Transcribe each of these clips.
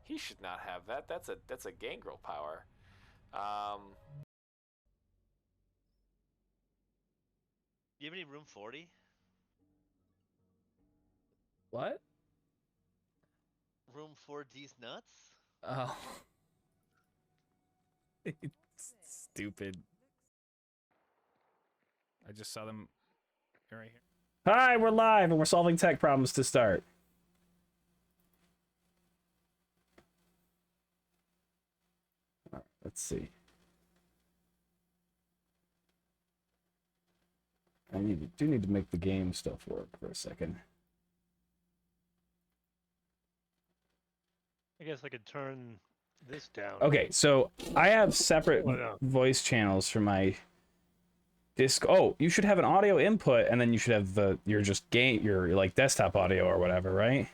He should not have that. That's a gangrel power. Do you have any room 40? What? Room 4D's nuts? Oh. Stupid. I just saw them right here. Hi, we're live and we're solving tech problems to start. All right, let's see. I do need to make the game stuff work for a second. I guess I could turn this down. Okay, so I have separate voice channels for my disc. Oh, you should have an audio input, and then you should have your like desktop audio or whatever, right?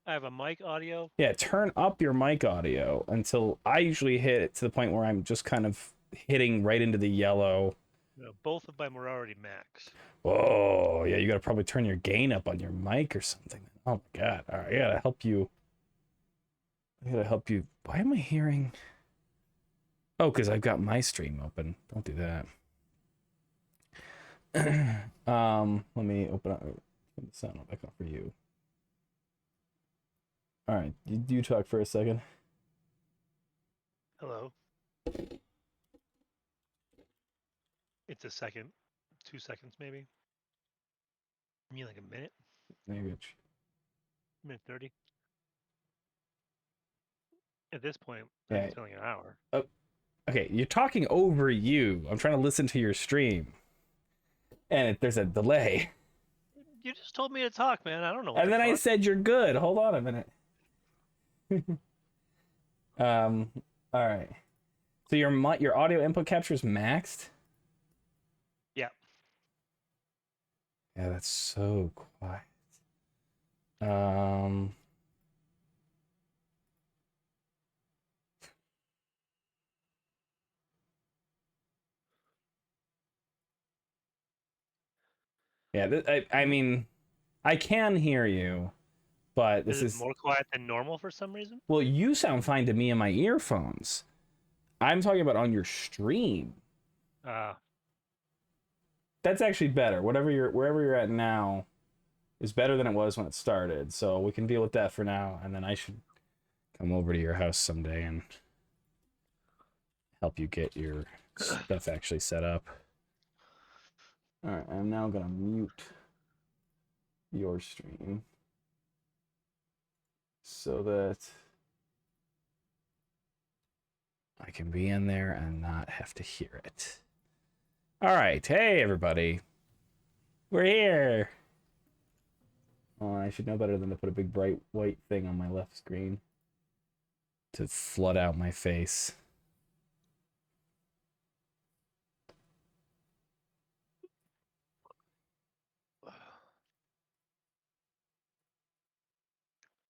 I have a mic audio. Yeah, turn up your mic audio until I usually hit it to the point where I'm just kind of hitting right into the yellow. No, both of them are already max. Oh, yeah, you gotta probably turn your gain up on your mic or something. Oh my god. All right, I gotta help you. Why am I hearing? Oh, because I've got my stream open. Don't do that. Let me open up the sound back up for you. All right, you talk for a second. Hello. It's a second, 2 seconds maybe. You mean like a minute? Maybe. Minute 30. At this point, Yeah. I'm telling an hour. Oh, okay, you're talking over you. I'm trying to listen to your stream, and there's a delay. You just told me to talk, man. I don't know. And then I said you're good. Hold on a minute. All right. So your audio input capture is maxed? Yeah. Yeah, that's so quiet. Yeah, I mean, I can hear you, but this is more quiet than normal for some reason. Well, you sound fine to me in my earphones. I'm talking about on your stream. That's actually better. Wherever you're at now is better than it was when it started. So we can deal with that for now, and then I should come over to your house someday and help you get your stuff actually set up. All right, I'm now gonna mute your stream so that I can be in there and not have to hear it. All right, hey everybody, we're here. Oh, I should know better than to put a big bright white thing on my left screen to flood out my face.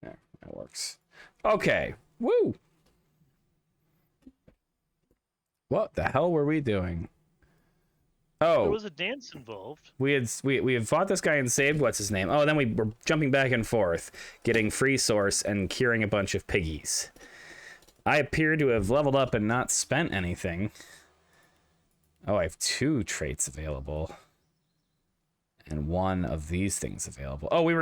There, that works. Okay, woo! What the hell were we doing? Oh, there was a dance involved. We had fought this guy and saved what's his name. Oh, and then we were jumping back and forth, getting free source and curing a bunch of piggies. I appear to have leveled up and not spent anything. Oh, I have 2 traits available. And 1 of these things available. Oh, we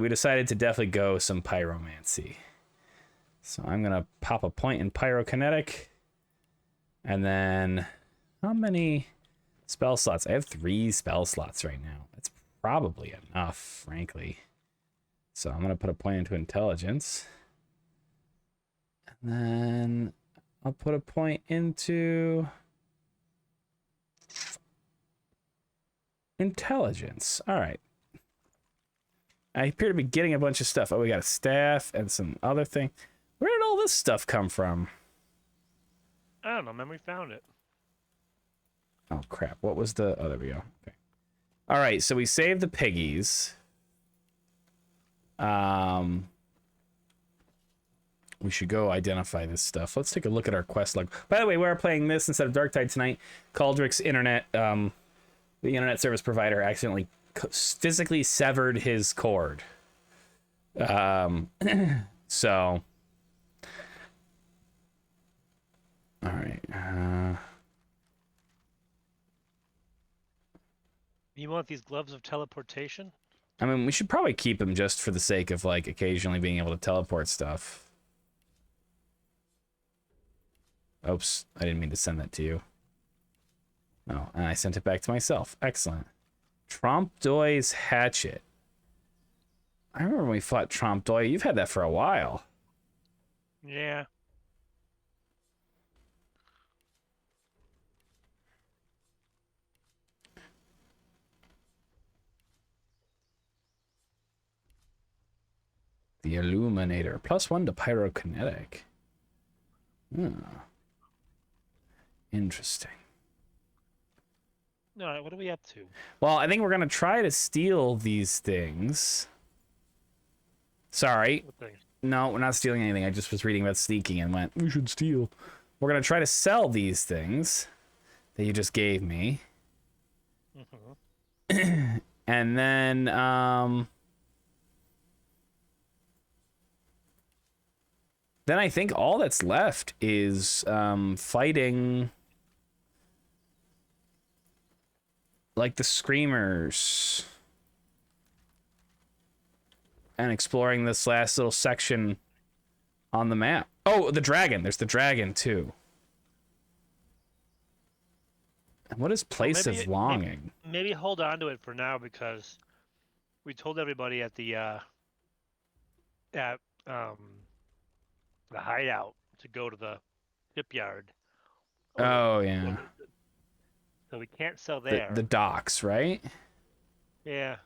decided to definitely go some pyromancy. So I'm gonna pop a point in pyrokinetic. And then how many spell slots? I have 3 spell slots right now. That's probably enough, frankly. So I'm gonna put a point into intelligence. And then I'll put a point into intelligence. All right. I appear to be getting a bunch of stuff. Oh, we got a staff and some other thing. Where did all this stuff come from? I don't know, man. We found it. Oh, crap. What was the... Oh, there we go. Okay. All right, so we saved the piggies. We should go identify this stuff. Let's take a look at our quest log. By the way, we are playing this instead of Darktide tonight. Caldrick's internet, the internet service provider accidentally physically severed his cord. So, all right. You want these gloves of teleportation? I mean, we should probably keep them just for the sake of, like, occasionally being able to teleport stuff. Oops, I didn't mean to send that to you. Oh, and I sent it back to myself. Excellent. Trompdoy's hatchet. I remember when we fought Trompdoy. You've had that for a while. Yeah. The Illuminator. +1 to pyrokinetic. Interesting. All right, what are we up to? Well, I think we're going to try to steal these things. Sorry. What thing? No, we're not stealing anything. I just was reading about sneaking and went, we should steal. We're going to try to sell these things that you just gave me. Mm-hmm. And then, then I think all that's left is fighting like the Screamers and exploring this last little section on the map. Oh, the dragon. There's the dragon too. And what is Place of Longing? Maybe hold on to it for now because we told everybody at the hideout to go to the shipyard. Oh, yeah. So we can't sell there. The docks, right? Yeah.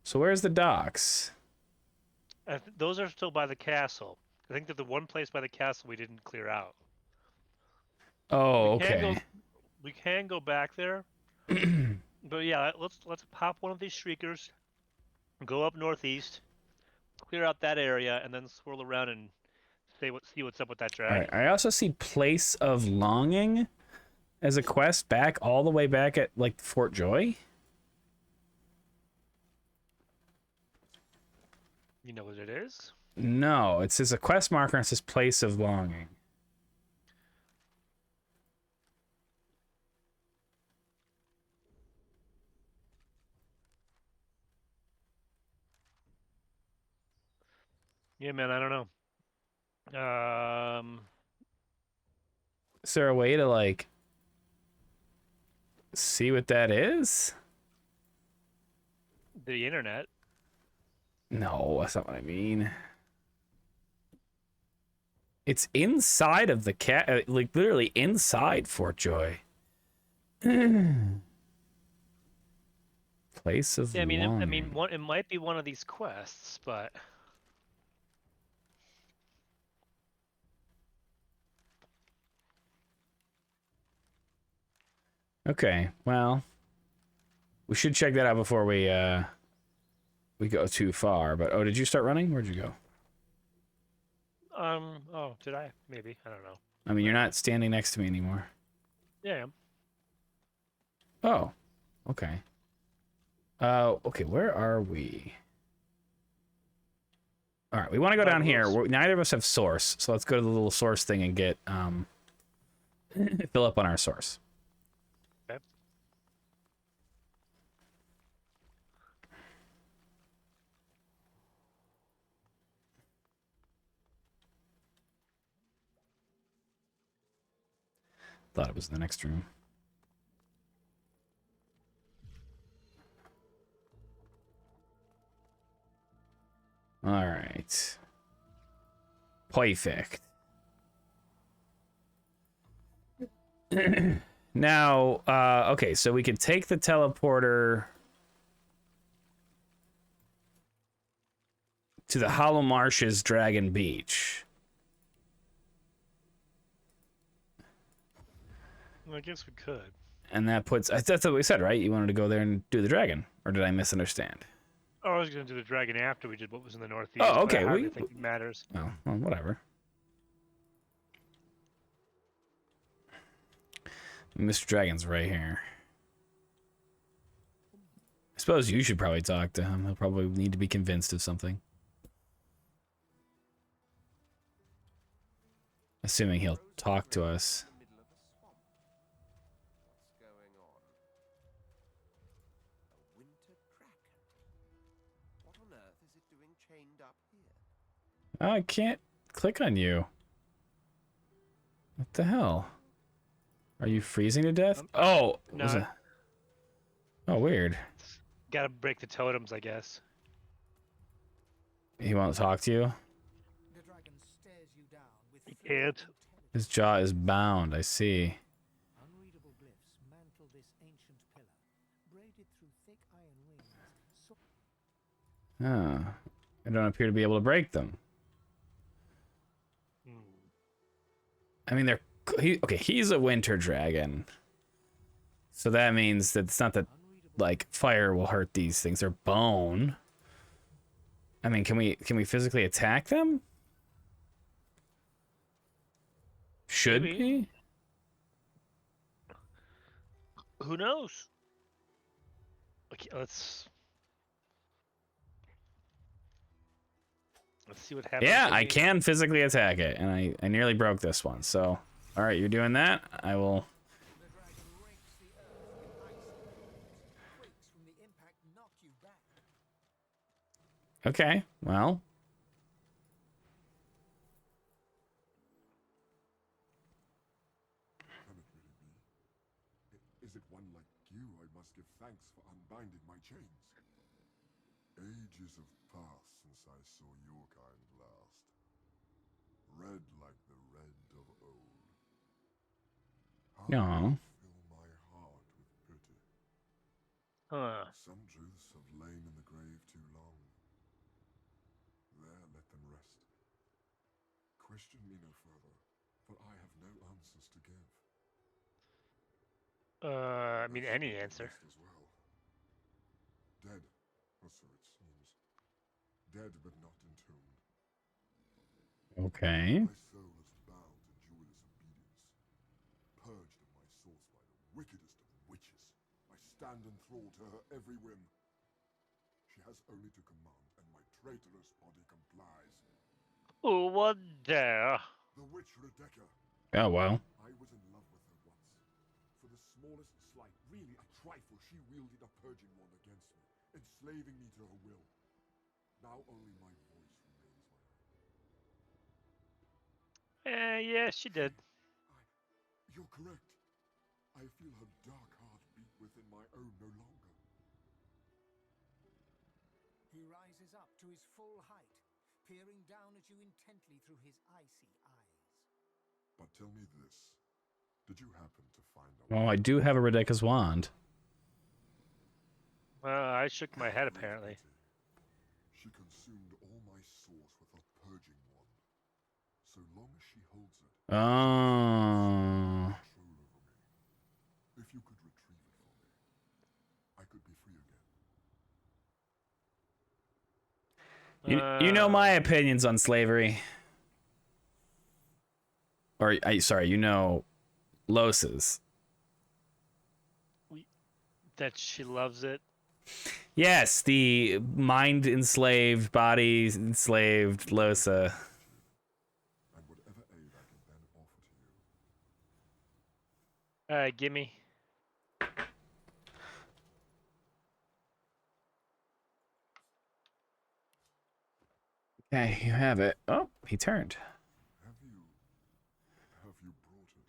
So where's the docks? Those are still by the castle. I think that the one place by the castle we didn't clear out. Oh, okay. We can go back there. But yeah, let's pop one of these shriekers, go up northeast, clear out that area, and then swirl around and see what's up with that dragon. All right. I also see Place of Longing as a quest back all the way back at like Fort Joy. You know what it is? No, it says a quest marker and it says Place of Longing. Yeah, man, I don't know. Is there a way to like see what that is? The internet. No, that's not what I mean. It's inside of the like literally inside Fort Joy. Place of Yeah, Longing. it might be one of these quests, but Okay, well, we should check that out before we go too far. But oh, did you start running? Where'd you go? oh, did I? Maybe, I don't know. I mean, you're not standing next to me anymore. Yeah, I am. Oh, okay. Okay, where are we? All right, we want to go down here. Neither of us have source, so let's go to the little source thing and get fill up on our source. Okay. Thought it was in the next room. All right. Perfect. Now, okay, so we could take the teleporter to the Hollow Marshes Dragon Beach. Well, I guess we could. And that puts, that's what we said, right? You wanted to go there and do the dragon, or did I misunderstand? Oh, I was going to do the dragon after we did what was in the northeast. Oh, but okay, I hardly think it matters. Oh, well, whatever. Mr. Dragon's right here. I suppose you should probably talk to him. He'll probably need to be convinced of something. Assuming he'll talk to us. In the middle of a swamp. What's going on? A winter kraken. What on earth is it doing chained up here? Oh, I can't click on you. What the hell? Are you freezing to death? Oh, no. was it? Oh, weird. Gotta break the totems, I guess. He won't talk to you? The dragon stares you down with He can't. His jaw is bound, I see. unreadable glyphs mantle this ancient pillar, braided through thick iron rings. I don't appear to be able to break them. I mean, okay, he's a winter dragon. So that means that it's not that, like, fire will hurt these things. They're bone. I mean, can we physically attack them? Should Maybe. we? Who knows? Okay, let's see what happens. Yeah, when I we- can physically attack it, and I nearly broke this one. So, all right, you're doing that. I will. The dragon rakes the earth with icy quakes from the impact knock you back. Okay, well. Can it really be? Is it one like you I must give thanks for unbinding my chains? Ages have passed since I saw your kind last. Red like the red of old. How Aw. you fill my heart with pity. Huh. Some truths have lain in the grave too long. There, let them rest. Question me no further, for I have no answers to give. I mean, any answer. As well. Dead, or so it seems. Dead but not entombed. Okay. My soul is bound to Julia's obedience. Purged of my source by the wickedest of witches, I stand enthralled to her every whim. She has only to command, and my traitorous body complies. Oh, what there? The witch Rebecca. Oh, well. I was in love with her once. For the smallest slight, really a trifle, she wielded a purging wand against me, enslaving me to her will. Now only my voice remains my own. Yeah, she did. You're correct. I feel her dark heart beat within my own no longer. He rises up to his full height, peering down at you intently through his icy eyes. But tell me this. Did you happen to find a Well, I do have a Rebecca's wand. Well, I shook my head apparently. She consumed all my source with her purging wand. So long as she holds it, Oh. control over me. If you could retrieve it for me, I could be free again. You know my opinions on slavery. Or, sorry, you know Los's. That she loves it. Yes, the mind enslaved, body enslaved Losa. And whatever aid I can then offer to you. Gimme. Okay, you have it. Oh, he turned. Have you brought it?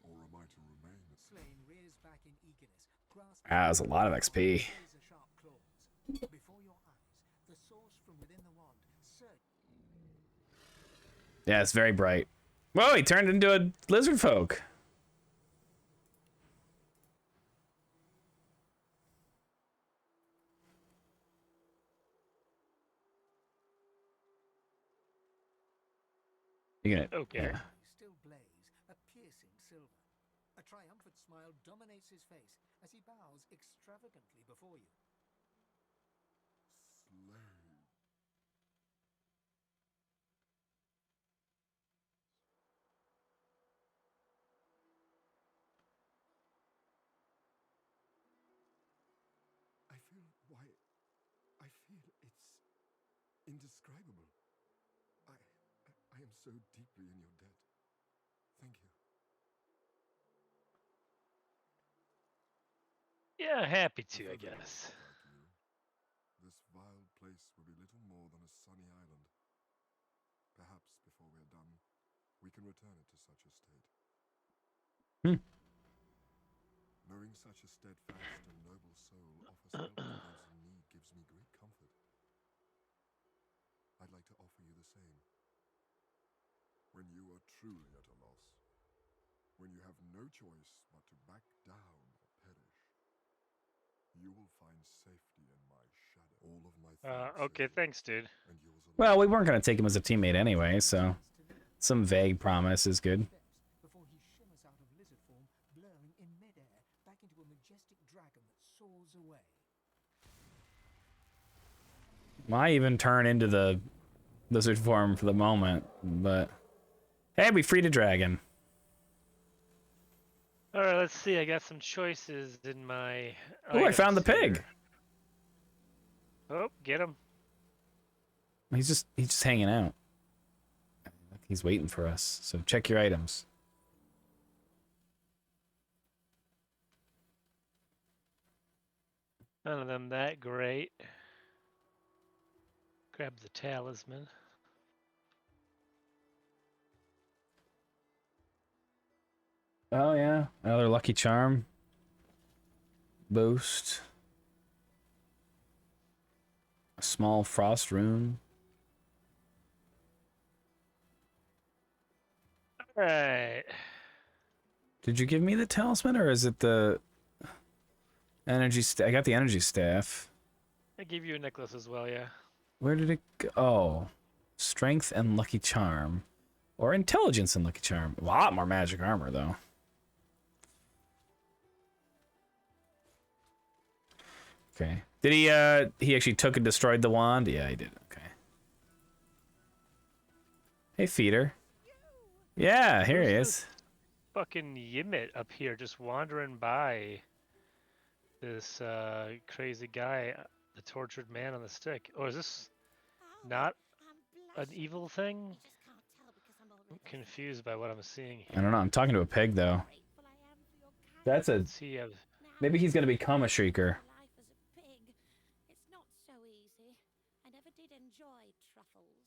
Or am I to remain at Slain rears back in eagerness, grasping Ah, that was a lot of XP. razor-sharp claws. Before your eyes, the source from within the wand surged. Yeah, it's very bright. Whoa, he turned into a lizard folk. You gonna? Okay. Yeah. Still blaze, a piercing silver. A triumphant smile dominates his face as he bows extravagantly before you. slave? I feel it's indescribable. I am am so deeply in your debt. Thank you. Yeah, happy to, I For those guess. like you, this wild place will be little more than a sunny island. Perhaps before we're done, we can return it to such a state. Hmm. Knowing such a steadfast and noble soul offers help to those in need gives me great comfort. I'd like to offer you the same. When you are truly at a loss, when you have no choice but to back down or perish, you will find safety in my shadow. All of my thanks Okay, are thanks, dude. yours, and yours alone. Well, we weren't going to take him as a teammate anyway, so some vague promise is good. Before he shimmers out of lizard form, blurring in midair back into a majestic dragon that soars away. Why even turn into the lizard form for the moment? But hey, we freed a dragon. All right, let's see. I got some choices in my. Oh, I found the items pig. here. Oh, get him. He's just hanging out. He's waiting for us. So check your items. None of them that great. Grab the talisman. Oh yeah, another lucky charm. Boost. A small frost rune. All right. Did you give me the talisman or is it the energy I got the energy staff. I give you a necklace as well, yeah. Where did it go? Oh. Strength and lucky charm. Or intelligence and lucky charm. A lot more magic armor though. Okay. Did he actually took and destroyed the wand? Yeah, he did. Okay. Hey, Feeder. Yeah, here he is. Fucking Yimit up here just wandering by. This crazy guy, the tortured man on the stick. Or is this not an evil thing? I'm confused by what I'm seeing I don't know. here. I'm talking to a pig though. That's a. Let's see. Maybe he's gonna become a shrieker. It's not so easy. I never did enjoy truffles.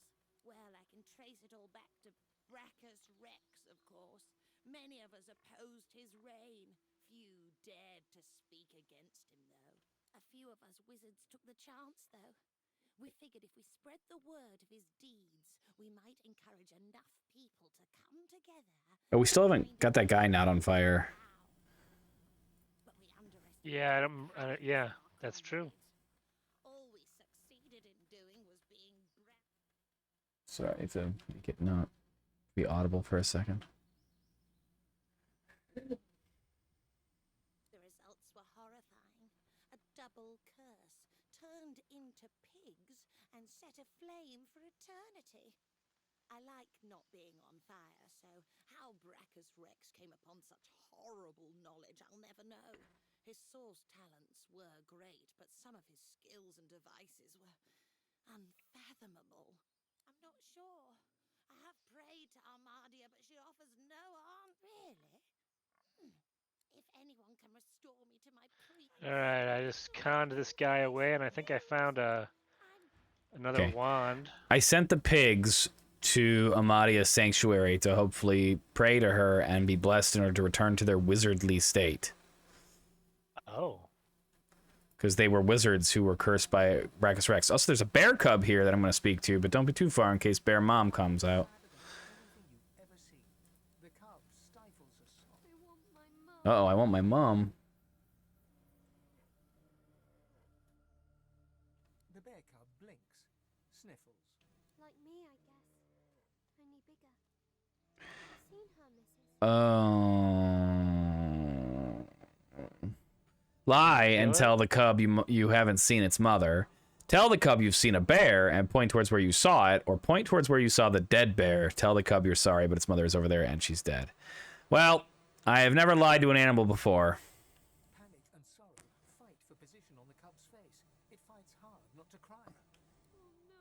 Well, I can trace it all back to Brachus Rex, of course. Many of us opposed his reign. Few dared to speak against him, though. A few of us wizards took the chance, though. We figured if we spread the word of his deeds, we might encourage enough people to come together. Oh, we still haven't got that guy not on fire. But we underestimated Yeah, yeah, our that's true. all we succeeded in doing was being Sorry to make it not be audible for a second. The results were horrifying. A double curse turned into pigs and set aflame for eternity. I like not being on fire, so how Brachus Rex came upon such horrible knowledge, I'll never know. His source talents were great, but some of his skills and devices were unfathomable. I'm not sure. I have prayed to Armadia, but she offers no harm. Really? If anyone can restore me to my Alright, I just conned this guy away, and I think I found another Okay. wand. I sent the pigs to Amadia's sanctuary to hopefully pray to her and be blessed in order to return to their wizardly state. Oh. Because they were wizards who were cursed by Brachus Rex. Also, there's a bear cub here that I'm going to speak to, but don't be too far in case Bear Mom comes out. Uh-oh, I want my mom. The bear cub blinks, sniffles. Like me, I guess. Only bigger. I've seen her, missus. Lie and tell the cub you haven't seen its mother. Tell the cub you've seen a bear and point towards where you saw it, or point towards where you saw the dead bear. Tell the cub you're sorry, but its mother is over there and she's dead. Well, I have never lied to an animal before. Panic and sorrow fight for position on the cub's face. It fights hard not to cry. Oh no.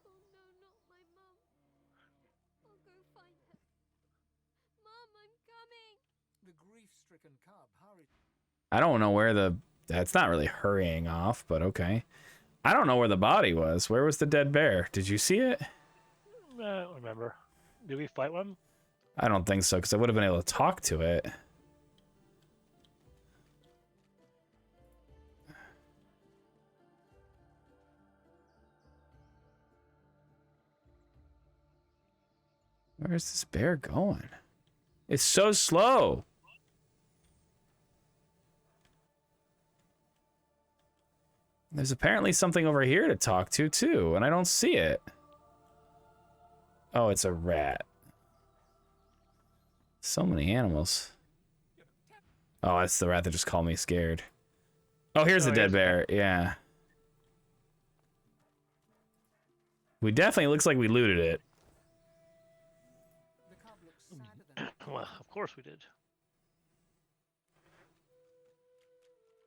Oh no, not my mum. The grief-stricken cub hurried. I don't know where the... That's not really hurrying off, but okay. I don't know where the body was. Where was the dead bear? Did you see it? I don't remember. Did we fight one? I don't think so, because I would have been able to talk to it. Where's this bear going? It's so slow. There's apparently something over here to talk to, too, and I don't see it. Oh, it's a rat. So many animals. Oh, that's the rat that just called me scared. Oh, here's the dead bear. Yeah. We definitely looks like we looted it. The cub looks sadder than Well, of course we did.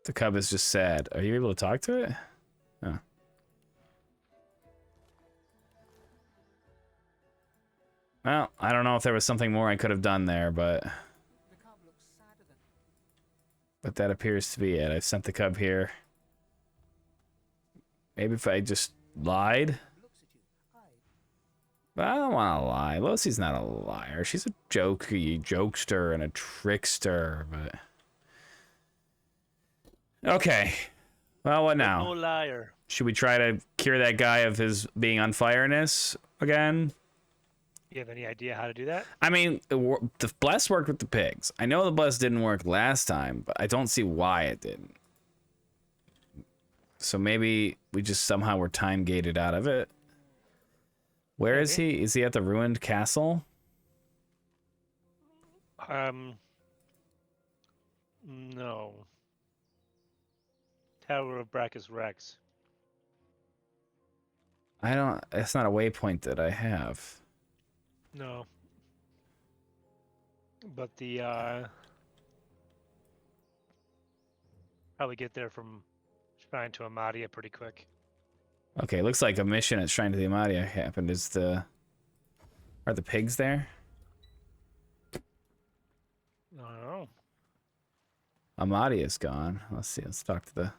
The cub is just sad. Are you able to talk to it? Oh. Well, I don't know if there was something more I could have done there, but... the cub looks sadder than But that appears to be it. I've sent the cub here. Maybe if I just lied? looks at you. But I don't want to lie. Losie's not a liar. She's a jokester and a trickster, but... Okay. Well, what No now? liar. Should we try to cure that guy of his being on fireness again? You have any idea how to do that? I mean, the bless worked with the pigs. I know the bless didn't work last time, but I don't see why it didn't. So maybe we just somehow were time gated out of it. Where is he? Is he at the ruined castle? No. Tower of Brachus Rex. I don't... It's not a waypoint that I have. No. But the, probably get there from Shrine to Amadia pretty quick. Okay, looks like a mission at Shrine to the Amadia happened. Is the... Are the pigs there? I don't know. Amadia's gone. Let's see. Let's talk to the...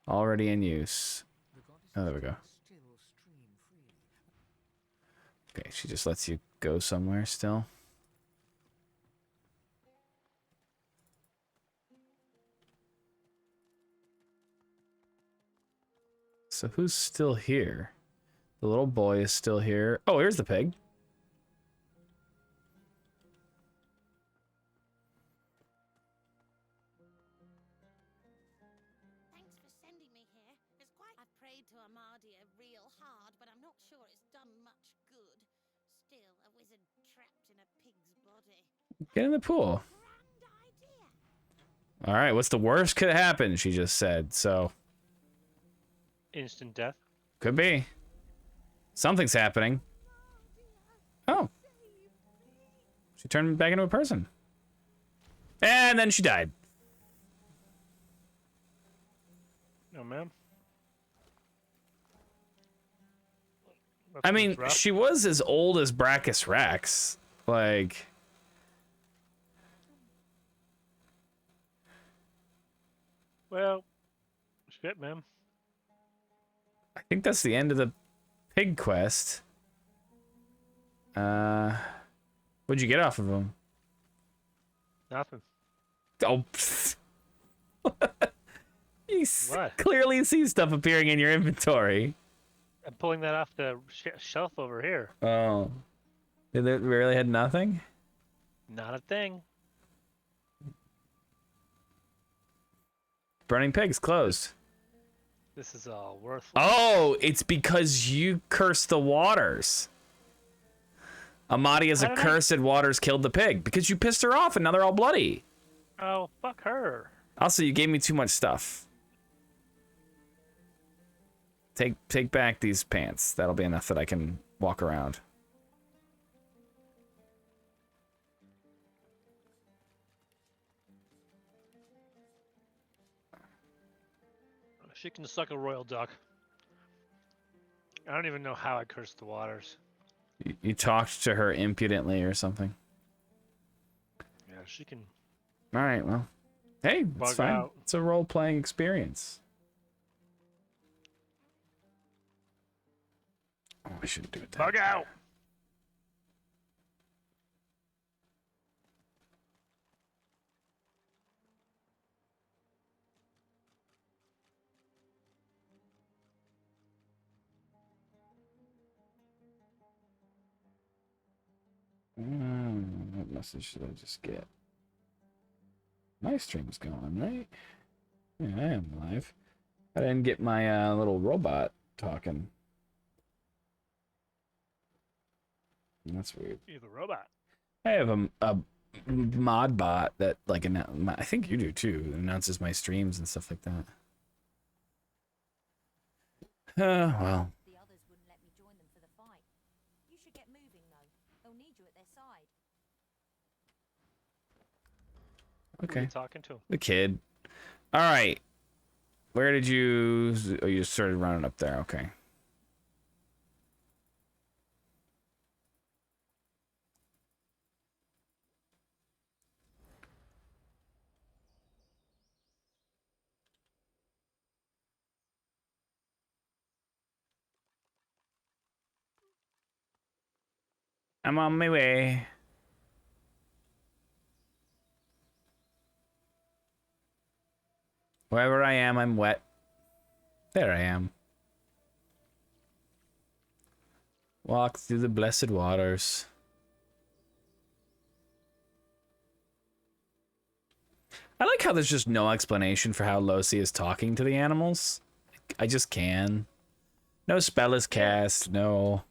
Already in use. Oh, there we go. still stream freely. Okay, she just lets you go somewhere still. So who's still here? The little boy is still here. Oh, here's the pig. Thanks for sending me here. It's quite. I've prayed to Amadia real hard, but I'm not sure it's done much good. Still, a wizard trapped in a pig's body. Get in the pool. Grand idea. All right, what's the worst could happen? She just said. So Instant death. could be. Something's happening. Oh. She turned back into a person. And then she died. No, ma'am. I mean, she was as old as Brachus Rex. Like... Well, shit, ma'am. I think that's the end of the pig quest. What'd you get off of him? Nothing. Oh, you What? clearly see stuff appearing in your inventory. I'm pulling that off the shelf over here. Oh. Did it really had nothing? Not a thing. Burning pigs closed. This is all worthless. Oh, it's because you cursed the waters. Amadia's How did I- accursed waters killed the pig because you pissed her off and now they're all bloody. Oh, fuck her. Also, you gave me too much stuff. Take back these pants. That'll be enough that I can walk around. She can suck a royal duck. I don't even know how I cursed the waters. You talked to her impudently or something. she can All right, well. Hey, it's bug fine. out. It's a role-playing experience. Oh, I shouldn't do it that Bug way. out. What message should I just get? My stream's going, right? Yeah, I am live. I didn't get my little robot talking. That's weird. You have a robot. I have a mod bot that like I think you do too. That announces my streams and stuff like that. Well. The others wouldn't let me join them for the fight. You should get moving though. They'll need you at their side. Who are Okay. you talking to? The kid. All right. Where did you? Oh, you just started running up there. Okay. I'm on my way. Wherever I am, I'm wet. There I am. Walk through the blessed waters. I like how there's just no explanation for how Losi is talking to the animals. I just can. No spell is cast, no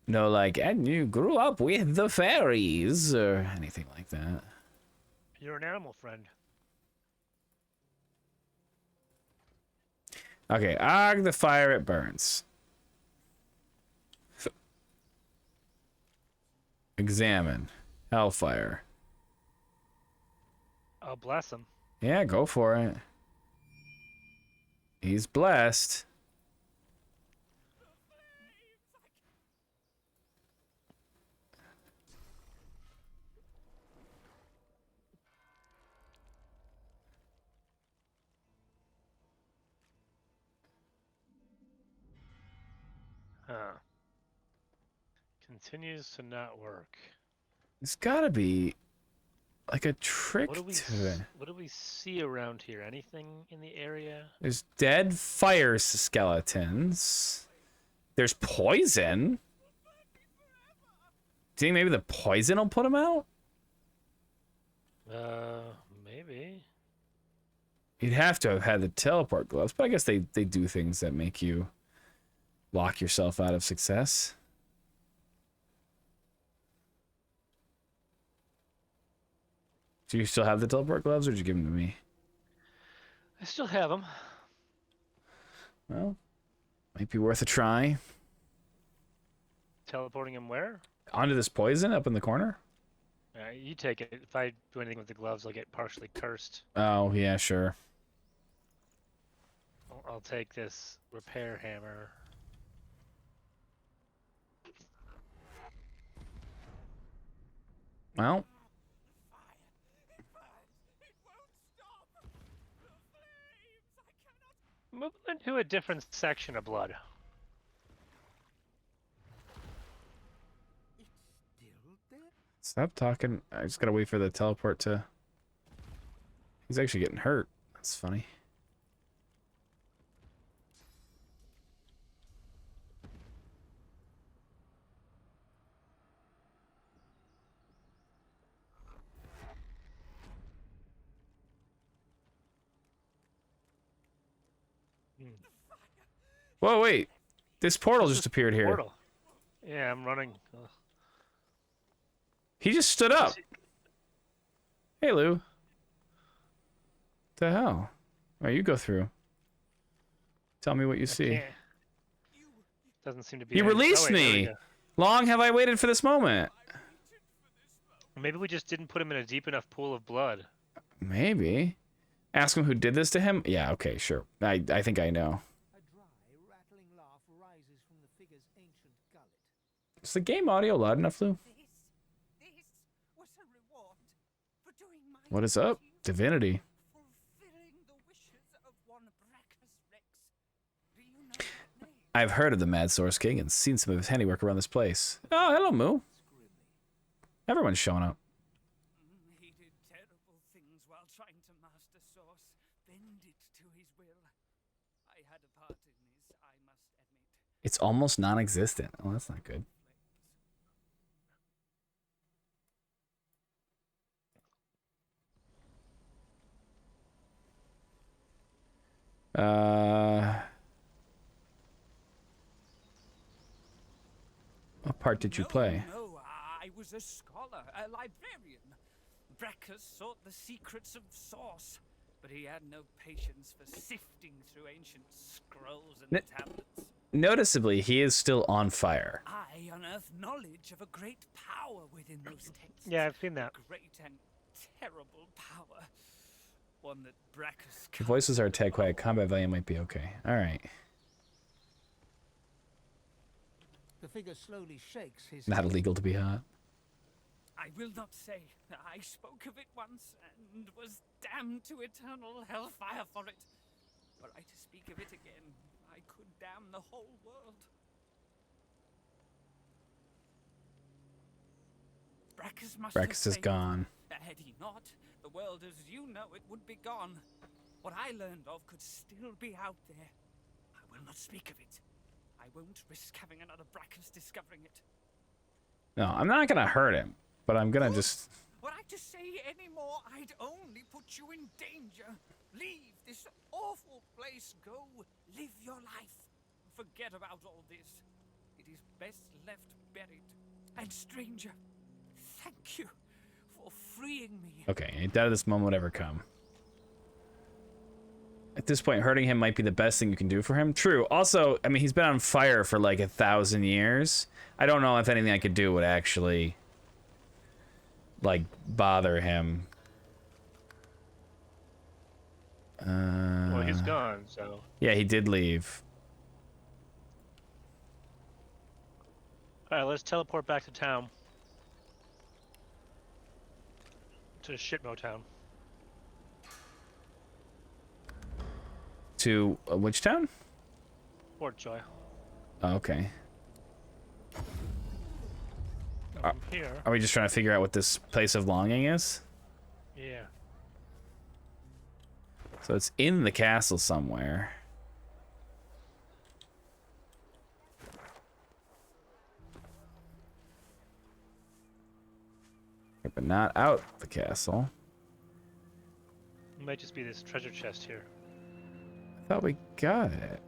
like, and you grew up with the fairies, or anything like that. You're an animal friend. Okay, arg the fire, it burns. Examine. Hellfire. I'll bless him. Yeah, go for it. He's blessed. Huh. Continues to not work. There's gotta be like a trick What do we to it. what do we see around here? Anything in the area? There's dead fire skeletons. There's poison. Do you think maybe the poison will put him out? Maybe. You'd have to have had the teleport gloves, but I guess they do things that make you lock yourself out of success. Do you still have the teleport gloves, or did you give them to me? I still have them. Well, might be worth a try. Teleporting him where? Onto this poison up in the corner? You take it. If I do anything with the gloves, I'll get partially cursed. Oh, yeah, sure. I'll take this repair hammer. Well, Move into a different section of blood. stop talking. I just gotta wait for the teleport to... He's actually getting hurt. That's funny. Whoa, wait. This portal just appeared here. Portal. Yeah, I'm running. Ugh. He just stood up. Hey, Lou. The hell? All right, you go through. Tell me what you see. Can't. Doesn't seem to be. You any- released oh, wait, there we me. go. Long have I waited for this moment. Maybe we just didn't put him in a deep enough pool of blood. Maybe. Ask him who did this to him? Yeah, okay, sure. I think I know. A dry, rattling laugh rises from the figure's ancient gullet. Is the game audio loud enough, Lou? This was a reward What is up? Divinity. Fulfilling the wishes of one Brachus Rex. Do you know that name? I've heard of the Mad Source King and seen some of his handiwork around this place. Oh, hello, Moo. Everyone's showing up. He did terrible things while trying to master Source, bend it to his will. I had a part in this, I must admit. It's almost non-existent. Oh, that's not good. What part did you play? No, I was a scholar, a librarian. Brachus sought the secrets of Source, but he had no patience for sifting through ancient scrolls and tablets. Noticeably, he is still on fire. I unearthed knowledge of a great power within those texts. Yeah, I've seen that. Great and terrible power. One that Brachus The voices are tad quiet. Combat value might be okay. All right. The figure slowly shakes his Not head. illegal to be hot. I will not say. I spoke of it once and was damned to eternal hellfire for it. Were I to speak of it again, I could damn the whole world. Brachus is gone. Had he not, the world as you know it would be gone. What I learned of could still be out there. I will not speak of it. I won't risk having another Brachus discovering it. No, I'm not gonna hurt him, but I'm gonna just. Were I to say any more, I'd only put you in danger. Leave this awful place. Go live your life. Forget about all this. It is best left buried. And stranger, thank you for freeing me. Okay, ain't that this moment would ever come. At this point, hurting him might be the best thing you can do for him. True. Also, I mean, he's been on fire for like 1,000 years. I don't know if anything I could do would actually, like, bother him. Well, he's gone, so. Yeah, he did leave. All right, let's teleport back to town. To Shitmo Town. To which town? Port Joy. Oh, okay. From here. Are we just trying to figure out what this place of longing is? Yeah. So it's in the castle somewhere. But not out the castle. It might just be this treasure chest here. I thought we got it.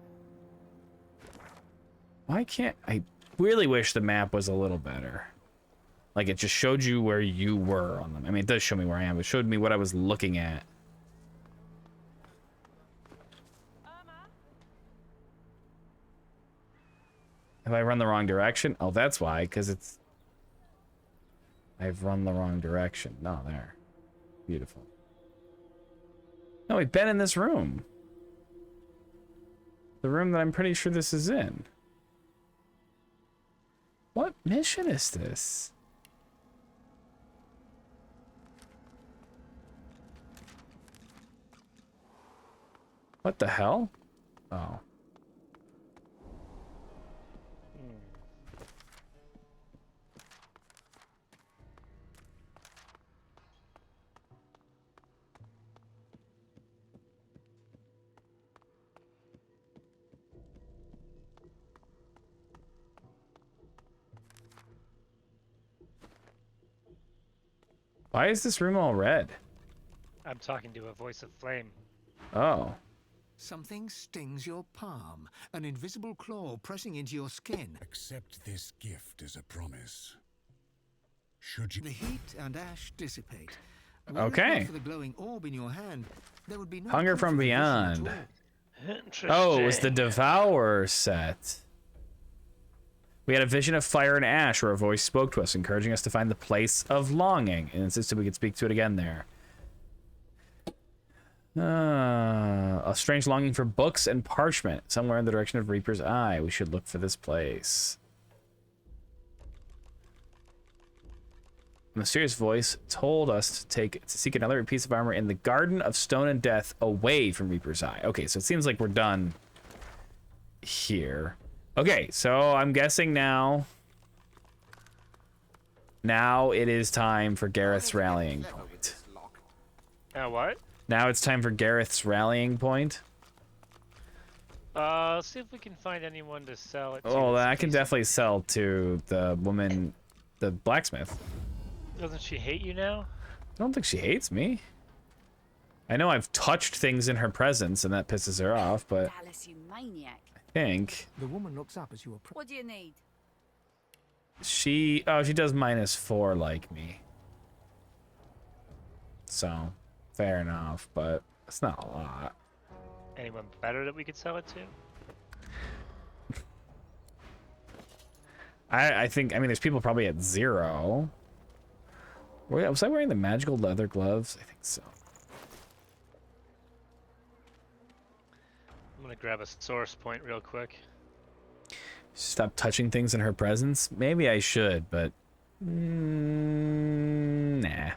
Why can't I really wish the map was a little better. Like it just showed you where you were on them. I mean, it does show me where I am. It showed me what I was looking at. Have I run the wrong direction? Oh, that's why, because it's... I've run the wrong direction. No, there. Beautiful. No, we've been in this room. The room that I'm pretty sure this is in. What mission is this? What the hell? Oh. Why is this room all red? I'm talking to a voice of flame. Oh. Something stings your palm, an invisible claw pressing into your skin. Accept this gift as a promise. Should you... The heat and ash dissipate. Were it Okay. not for the glowing orb in your hand, there would be no Hunger proof from of the vision at Beyond. all. Interesting. Oh, it was the Devourer set. We had a vision of fire and ash where a voice spoke to us, encouraging us to find the place of longing, and insisted we could speak to it again there. A strange longing for books and parchment, somewhere in the direction of Reaper's Eye. We should look for this place. mysterious voice told us to seek another piece of armor in the Garden of Stone and Death away from Reaper's Eye. Okay, so it seems like we're done here. Okay, so I'm guessing now it is time for Gareth's rallying point. What? Now it's time for Gareth's rallying point. Let's see if we can find anyone to sell it to. Oh, I can definitely sell to the woman, the blacksmith. Doesn't she hate you now? I don't think she hates me. I know I've touched things in her presence and that pisses her off, but Dallas, you maniac. I think The woman looks up as you approach. What do you need? she does -4 like me. So, fair enough, but it's not a lot. Anyone better that we could sell it to? I think, I mean, there's people probably at 0. Was I wearing the magical leather gloves? I think so. I'm gonna grab a source point real quick. Stop touching things in her presence? Maybe I should, but nah.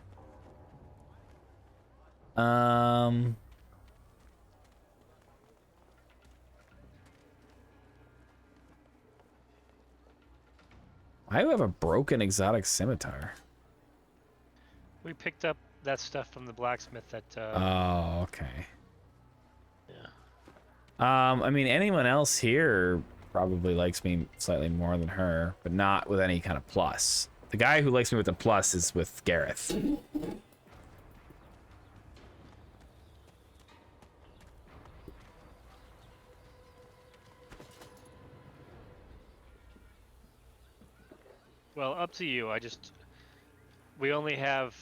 I have a broken exotic scimitar. We picked up that stuff from the blacksmith at. Oh, okay. Yeah. I mean, anyone else here probably likes me slightly more than her, but not with any kind of plus. The guy who likes me with a plus is with Gareth. Well, up to you. We only have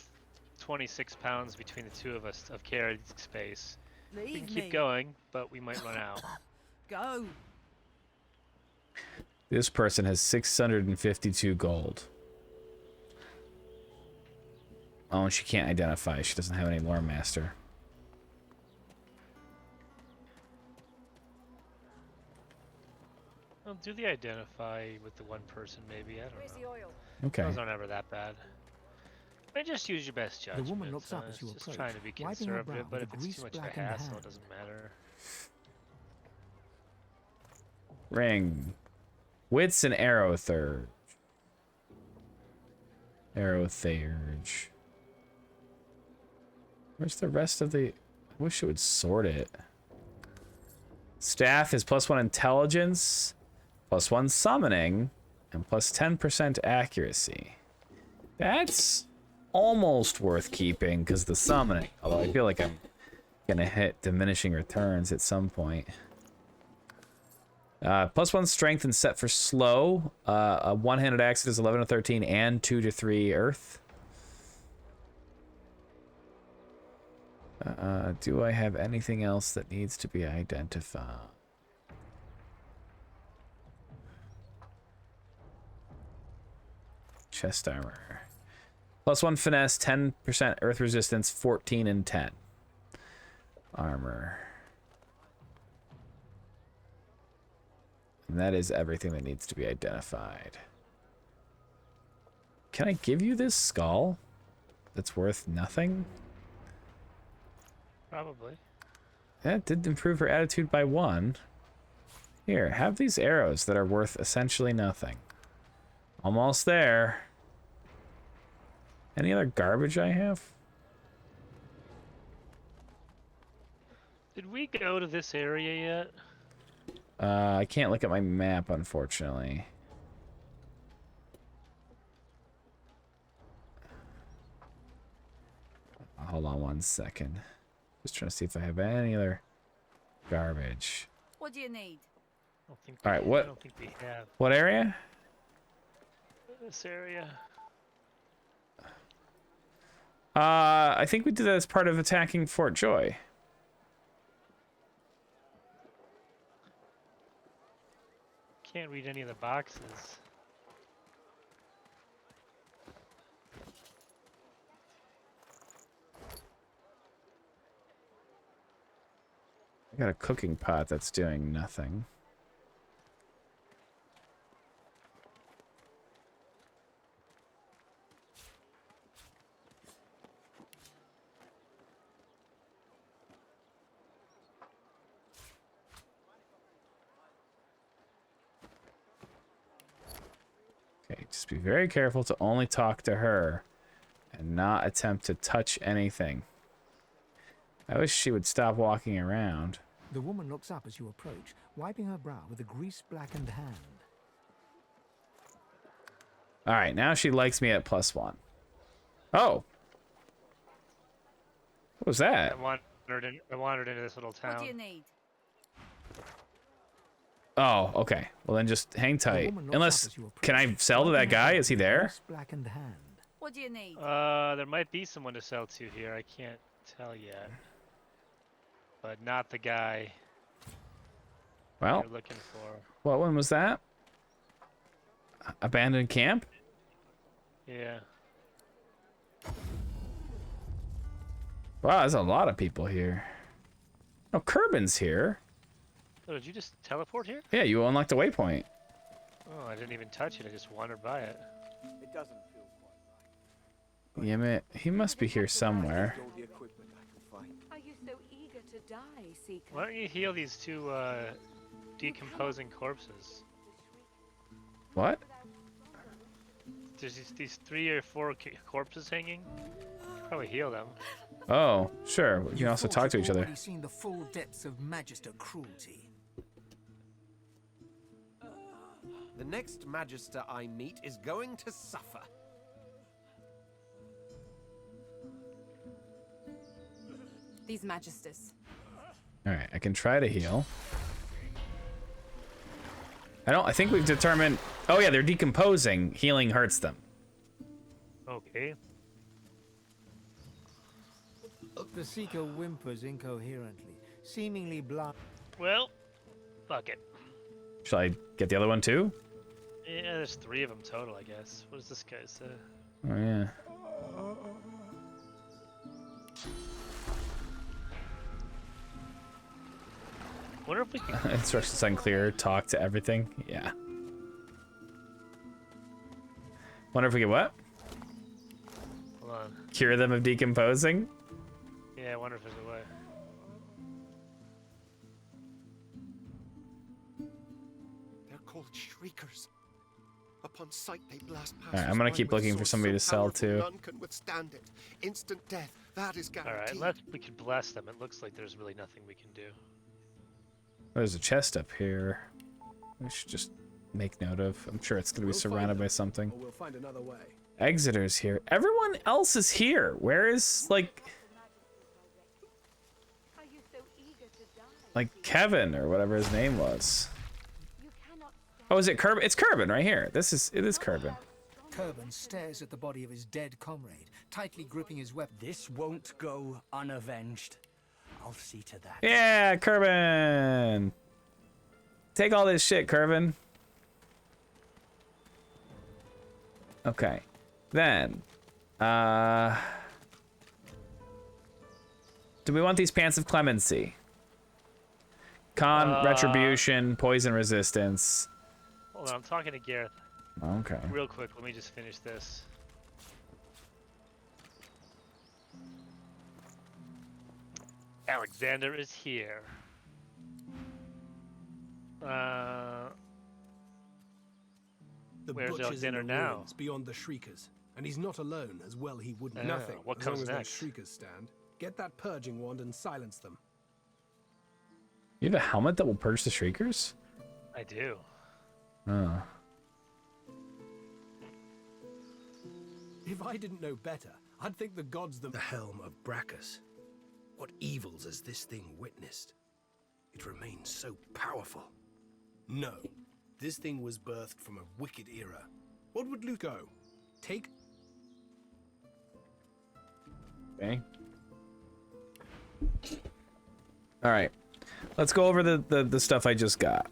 26 pounds between the two of us of carried space. We can keep going, but we might run out. Go. This person has 652 gold. Oh, and she can't identify. She doesn't have any lore master. Well, do the identify with the one person, maybe. I don't Where's know. the oil? Okay. Those aren't ever that bad. I just use your best judgment. The woman looks up as you Just approach, trying to be wiping her brow conservative, but with if a it's too much of a grease-blackened hassle, hand. it doesn't matter. Ring. Wits and arrow third. Arrow thirge. Where's the rest of the... I wish it would sort it. Staff is +1 intelligence, +1 summoning, and +10% accuracy. That's almost worth keeping because the summoning. Although I feel like I'm gonna hit diminishing returns at some point. +1 strength and set for slow. A one-handed axe is 11 to 13 and 2 to 3 earth. Do I have anything else that needs to be identified? Chest armor. +1 finesse, 10% earth resistance, 14 and 10. Armor. And that is everything that needs to be identified. Can I give you this skull that's worth nothing? Probably. That did improve her attitude by 1. Here, have these arrows that are worth essentially nothing. Almost there. Any other garbage I have? Did we go to this area yet? I can't look at my map, unfortunately. Hold on 1 second. Just trying to see if I have any other garbage. What do you need? I don't think All right, I what? don't think we have What area? this area. I think we did that as part of attacking Fort Joy. Can't read any of the boxes. I got a cooking pot that's doing nothing. Just be very careful to only talk to her and not attempt to touch anything. I wish she would stop walking around. The woman looks up as you approach, wiping her brow with a grease-blackened hand. All right, now she likes me at +1. Oh. What was that? I wandered into this little town. What do you need? Oh, okay. Well, then just hang tight. Unless, can I sell to that guy? Is he there? Blackened hand. What do you need? There might be someone to sell to here. I can't tell yet. But not the guy Well, you're looking for. what one was that? Abandoned camp? Yeah. Wow, there's a lot of people here. Oh, Kerbin's here. Oh, did you just teleport here? Yeah, you unlocked a waypoint. Oh, I didn't even touch it. I just wandered by it. It doesn't feel quite right. Damn it. He must be here somewhere. All the equipment I can find. Are you so eager to die, Seeker? Why don't you heal these two decomposing corpses? What? There's these 3 or 4 corpses hanging. Probably heal them. Oh, sure. We can also talk to each other. Already seen the full depths of Magister cruelty. The next Magister I meet is going to suffer. These Magisters. Alright, I can try to heal. I think we've determined... Oh yeah, they're decomposing. Healing hurts them. Okay. The Seeker whimpers incoherently, seemingly blind. Well, fuck it. Shall I get the other one too? Yeah, there's 3 of them total, I guess. What does this guy say? Oh yeah. Wonder if we can... Instructions unclear. Talk to everything. Yeah. Wonder if we can what? Hold on. Cure them of decomposing? Yeah, I wonder if there's a way. They're called Shriekers. Upon sight, they blast past. Alright, I'm gonna keep looking for somebody to sell to. None can withstand it. Instant death. That is guaranteed. Alright, unless we could bless them. It looks like there's really nothing we can do. There's a chest up here. We should just make note of. I'm sure it's gonna be surrounded by something. Or we'll find another way. Exeter's here. Everyone else is here. Where is, like Kevin or whatever his name was? Oh, is it Kerbin? It's Kerbin right here. It is Kerbin. Kerbin stares at the body of his dead comrade, tightly gripping his weapon. This won't go unavenged. I'll see to that. Yeah, Kerbin. Take all this shit, Kerbin. Okay. Then, do we want these pants of clemency? Con, retribution, poison resistance. Hold on, I'm talking to Gareth. Okay. Real quick, let me just finish this. Alexander is here. The Where's butcher's Alexander in the now? ruins beyond the Shriekers, and he's not alone. As well, he wouldn't. Yeah, Nothing. what as comes long as next? those Shriekers stand. Get that purging wand and silence them. You have a helmet that will purge the Shriekers? I do. Oh. If I didn't know better, I'd think the gods the helm of Brachus. What evils has this thing witnessed? It remains so powerful. No, this thing was birthed from a wicked era. What would Luke go? Take... Okay. All right. Let's go over the stuff I just got.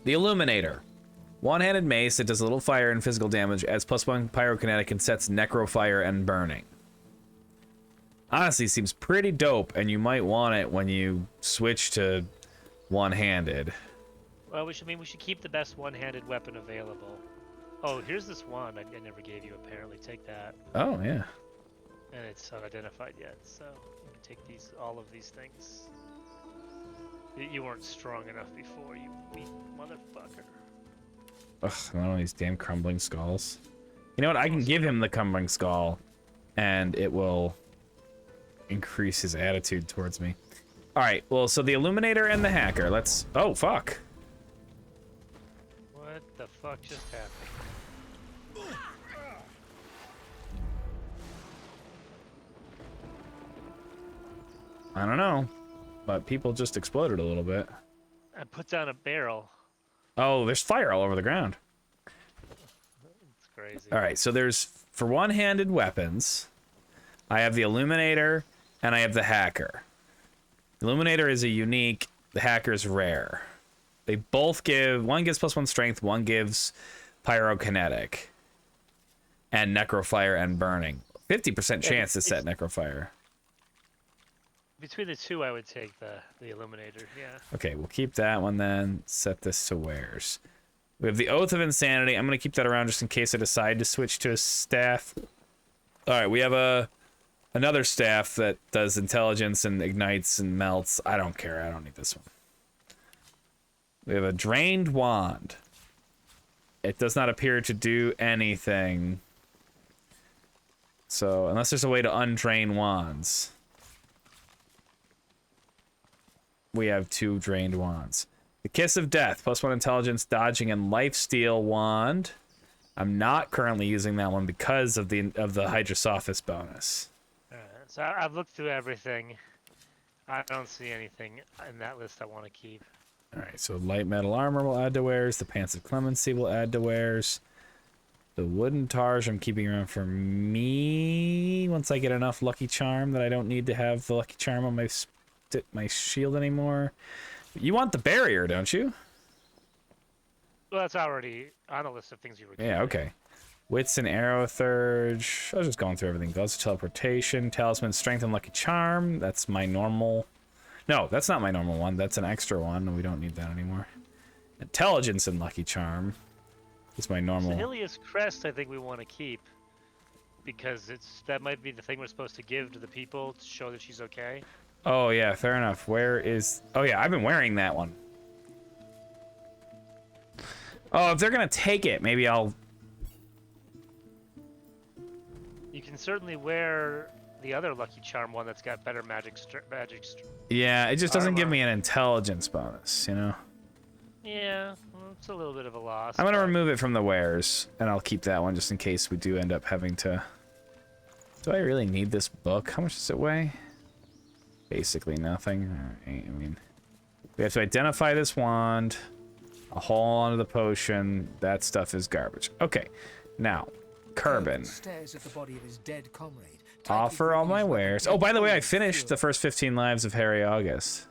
The Illuminator. One-handed mace that does a little fire and physical damage, adds +1 pyrokinetic and sets necrofire and burning. Honestly, seems pretty dope, and you might want it when you switch to one-handed. Well, we should keep the best one-handed weapon available. Oh, here's this wand I never gave you. Apparently, take that. Oh yeah. And it's unidentified yet, so you can take all of these things. You weren't strong enough before, you weak motherfucker. Ugh, one of these damn crumbling skulls. You know what? I can give him the crumbling skull, and it will increase his attitude towards me. All right. Well, so the Illuminator and the Hacker. Let's. Oh fuck. What the fuck just happened? I don't know, but people just exploded a little bit. I put down a barrel. Oh, there's fire all over the ground. It's crazy. All right, so there's, for one-handed weapons, I have the Illuminator and I have the Hacker. Illuminator is a unique, the Hacker is rare. They both give, one gives +1 strength, one gives pyrokinetic. And necrofire and burning. 50% chance to set necrofire. Between the two, I would take the Illuminator, yeah. Okay, we'll keep that one then. Set this to wares. We have the Oath of Insanity. I'm going to keep that around just in case I decide to switch to a staff. Alright, we have another staff that does intelligence and ignites and melts. I don't care. I don't need this one. We have a Drained Wand. It does not appear to do anything. So, unless there's a way to undrain wands. We have 2 drained wands. The Kiss of Death, +1 intelligence, dodging, and lifesteal wand. I'm not currently using that one because of the Hydrosophis bonus. So I've looked through everything. I don't see anything in that list I want to keep. Alright, so light metal armor will add to wares. The Pants of Clemency will add to wares. The wooden Targe I'm keeping around for me once I get enough Lucky Charm that I don't need to have the Lucky Charm on my shield anymore. You want the barrier, don't you? Well, that's already on the list of things you were keeping. Yeah, okay. Wits and Arrow Thurge. I was just going through everything. Gloves of Teleportation, Talisman, Strength, and Lucky Charm. That's my normal. No, that's not my normal one. That's an extra one. We don't need that anymore. Intelligence and Lucky Charm is my normal. Sahilia's Crest, I think we want to keep. Because that might be the thing we're supposed to give to the people to show that she's okay. Oh, yeah, fair enough. Where is... Oh, yeah, I've been wearing that one. Oh, if they're going to take it, maybe I'll... You can certainly wear the other Lucky Charm one that's got better magic. Yeah, it just doesn't give me an intelligence bonus, you know? Yeah, well, it's a little bit of a loss. I'm going to remove it from the wares, and I'll keep that one just in case we do end up having to... Do I really need this book? How much does it weigh? Basically nothing. Alright, I mean... We have to identify this wand. A hole onto the potion. That stuff is garbage. Okay, now, Kerbin. Stares at the body of his dead comrade. Offer all my wares. Oh, by the way, I finished the first 15 lives of Harry August.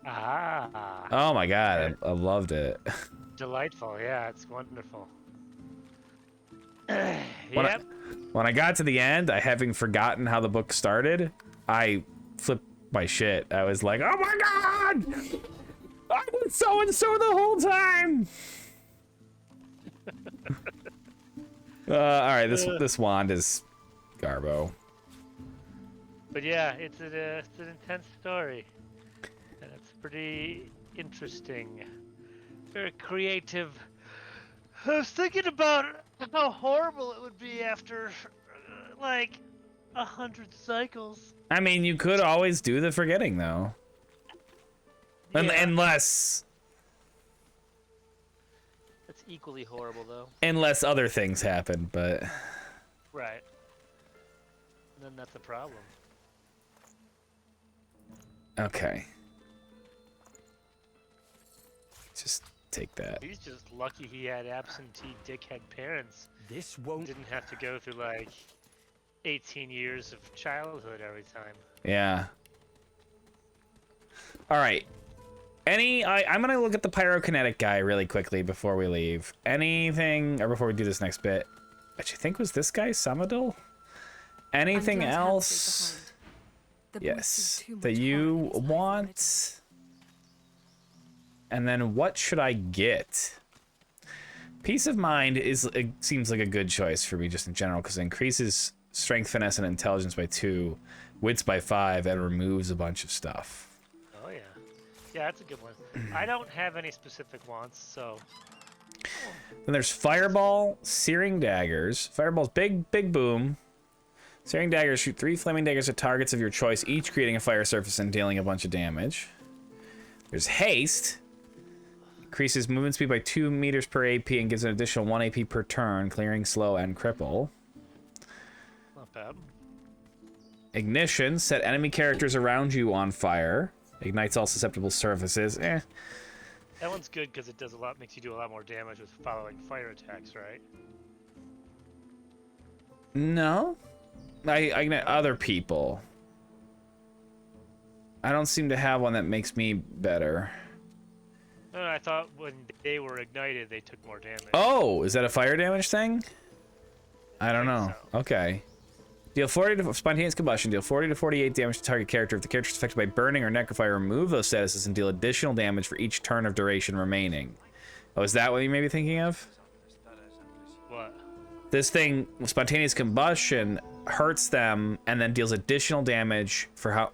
Ah. Oh my god, I loved it. Delightful, yeah, it's wonderful. When I got to the end, I having forgotten how the book started, I flipped my shit. I was like, oh my god! I was so-and-so the whole time! Alright, this wand is garbo. But yeah, it's an intense story. And it's pretty interesting. Very creative. I was thinking about how horrible it would be after, like, 100 cycles. I mean, you could always do the forgetting, though. Yeah. Unless... It's equally horrible, though. Unless other things happen, but... Right. And then that's a problem. Okay. Just take that. He's just lucky he had absentee dickhead parents. This won't... Didn't have to go through, like, 18 years of childhood every time. Yeah. Alright. I'm gonna look at the pyrokinetic guy really quickly before we leave. Anything, or before we do this next bit, which I think was this guy, Samadil? Anything else? Yes. That you want? And then what should I get? Peace of Mind seems like a good choice for me just in general, because it increases strength, finesse, and intelligence by 2, wits by 5, and removes a bunch of stuff. Oh yeah. Yeah, that's a good one. I don't have any specific wants, so Then there's Fireball, Searing Daggers. Fireball's big boom. Searing Daggers shoot 3 flaming daggers at targets of your choice, each creating a fire surface and dealing a bunch of damage. There's Haste. Increases movement speed by 2 meters per AP and gives an additional 1 AP per turn, clearing, slow, and cripple. Not bad. Ignition. Set enemy characters around you on fire. Ignites all susceptible surfaces. Eh. That one's good because it does a lot, makes you do a lot more damage with following fire attacks, right? No. I ignite other people. I don't seem to have one that makes me better. No, I thought when they were ignited, they took more damage. Oh, is that a fire damage thing? I don't know. So. Okay. Deal 40 to spontaneous combustion. Deal 40 to 48 damage to target character. If the character is affected by burning or necrofire, remove those statuses and deal additional damage for each turn of duration remaining. Oh, is that what you may be thinking of? What? This thing, spontaneous combustion, hurts them and then deals additional damage for how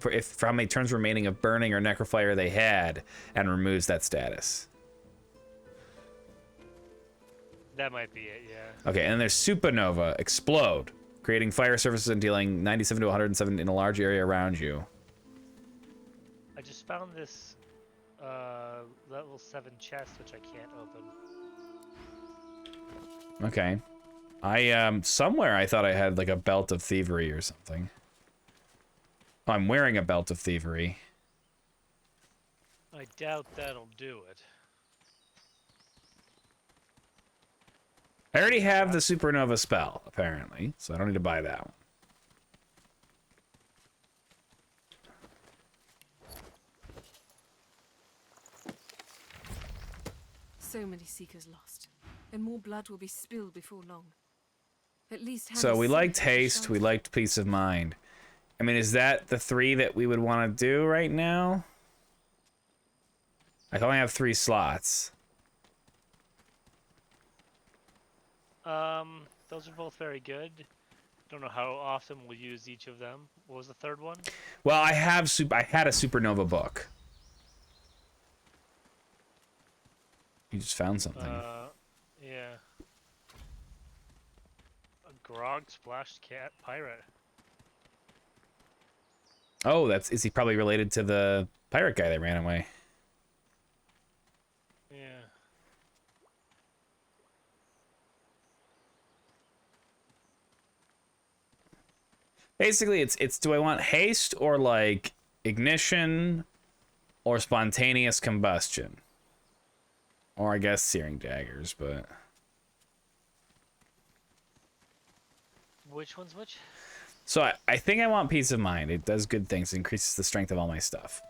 many turns remaining of burning or necrofire they had, and removes that status. That might be it, yeah. Okay, and then there's Supernova, explode, creating fire surfaces and dealing 97 to 107 in a large area around you. I just found this level 7 chest, which I can't open. Okay. Somewhere I thought I had like a belt of thievery or something. Oh, I'm wearing a belt of thievery. I doubt that'll do it. I already have the Supernova spell, apparently, so I don't need to buy that one. So many Seekers lost, and more blood will be spilled before long. At least have So a we liked safe and haste, we shelter. liked peace of mind. I mean, is that the 3 that we would want to do right now? I only have 3 slots. Those are both very good. Don't know how often we'll use each of them. What was the third one? Well, I had a Supernova book. You just found something. Yeah. A grog splashed cat pirate. Oh, is he probably related to the pirate guy that ran away? Yeah. Basically, it's do I want haste or like ignition or spontaneous combustion? Or I guess searing daggers, but Which one's which? so I think I want peace of mind. It does good things, increases the strength of all my stuff.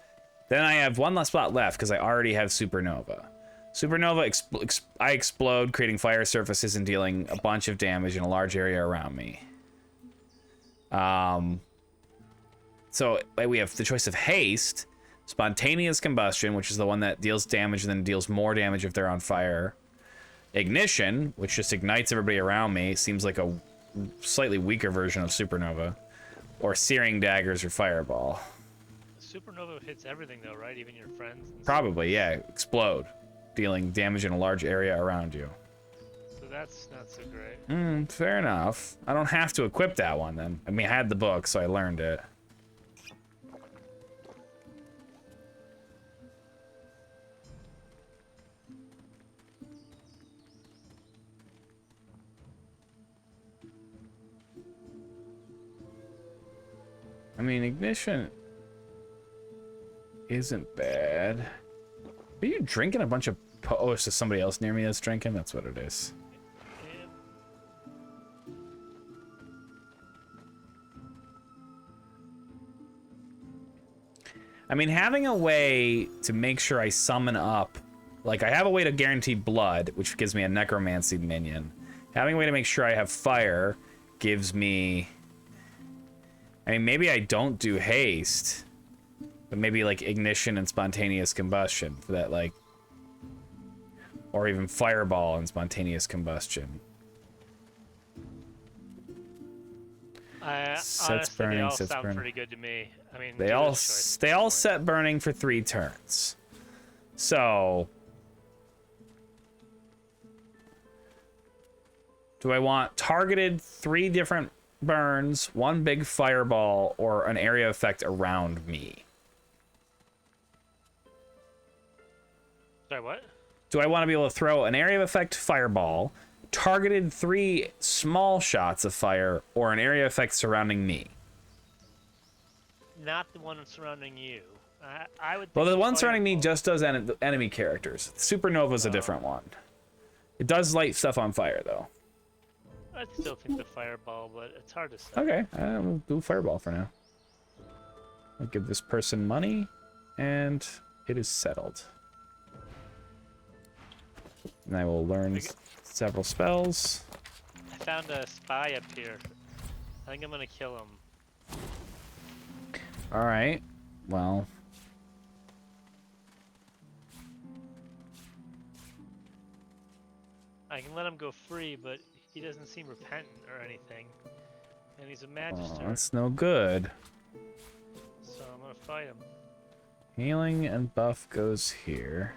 Then I have one less spot left because I already have Supernova. Supernova, I explode, creating fire surfaces and dealing a bunch of damage in a large area around me. So we have the choice of haste, spontaneous combustion, which is the one that deals damage and then deals more damage if they're on fire. Ignition, which just ignites everybody around me, seems like a slightly weaker version of Supernova. Or searing daggers or fireball. Supernova hits everything though, right? Even your friends? And Probably, yeah. Explode, dealing damage in a large area around you. So that's not so great. Fair enough. I don't have to equip that one then. I mean, I had the book, so I learned it. I mean, ignition isn't bad. Are you drinking a bunch of... Oh, it's just somebody else near me that's drinking? That's what it is. I mean, having a way to make sure I summon up... Like, I have a way to guarantee blood, which gives me a necromancy minion. Having a way to make sure I have fire gives me... I mean, maybe I don't do haste, but maybe like ignition and spontaneous combustion for that, like, or even fireball and spontaneous combustion. Honestly, burning, they all sets sound burning. pretty good to me. I mean, They give all it a choice. they all set burning for 3 turns. So Do I want targeted 3 different burns, 1 big fireball, or an area effect around me? Sorry, what? Do I want to be able to throw an area of effect fireball, targeted 3 small shots of fire, or an area effect surrounding me? Not the one surrounding you. I would. Well, think the one surrounding me fireball- just does enemy characters. Supernova's a different one. It does light stuff on fire, though. I still think the fireball, but it's hard to say. Okay, we'll do fireball for now. I'll give this person money, and it is settled. And I will learn several spells. I found a spy up here. I think I'm gonna kill him. All right. Well. I can let him go free, but he doesn't seem repentant or anything. And he's a magister. Oh, that's no good. So I'm gonna fight him. Healing and buff goes here.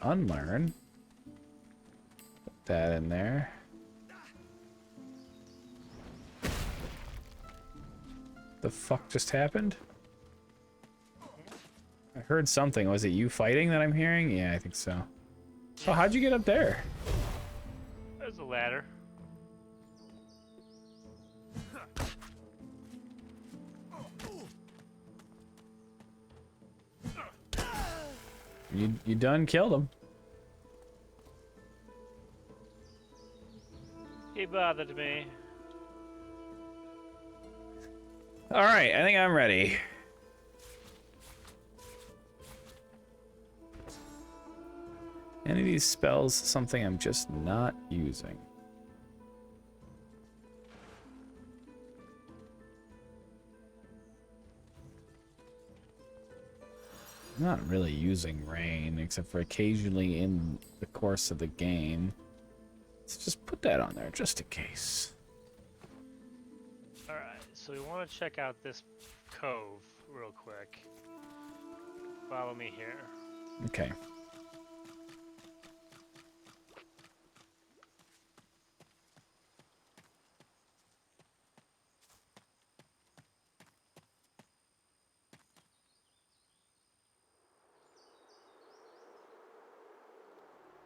Unlearn. Put that in there. The fuck just happened? I heard something. Was it you fighting that I'm hearing? Yeah, I think so. Oh, how'd you get up there? There's a ladder. You done killed him. He bothered me. All right, I think I'm ready. Any of these spells, something I'm just not using. I'm not really using rain, except for occasionally in the course of the game. Let's just put that on there, just in case. Alright, so we want to check out this cove real quick. Follow me here. Okay.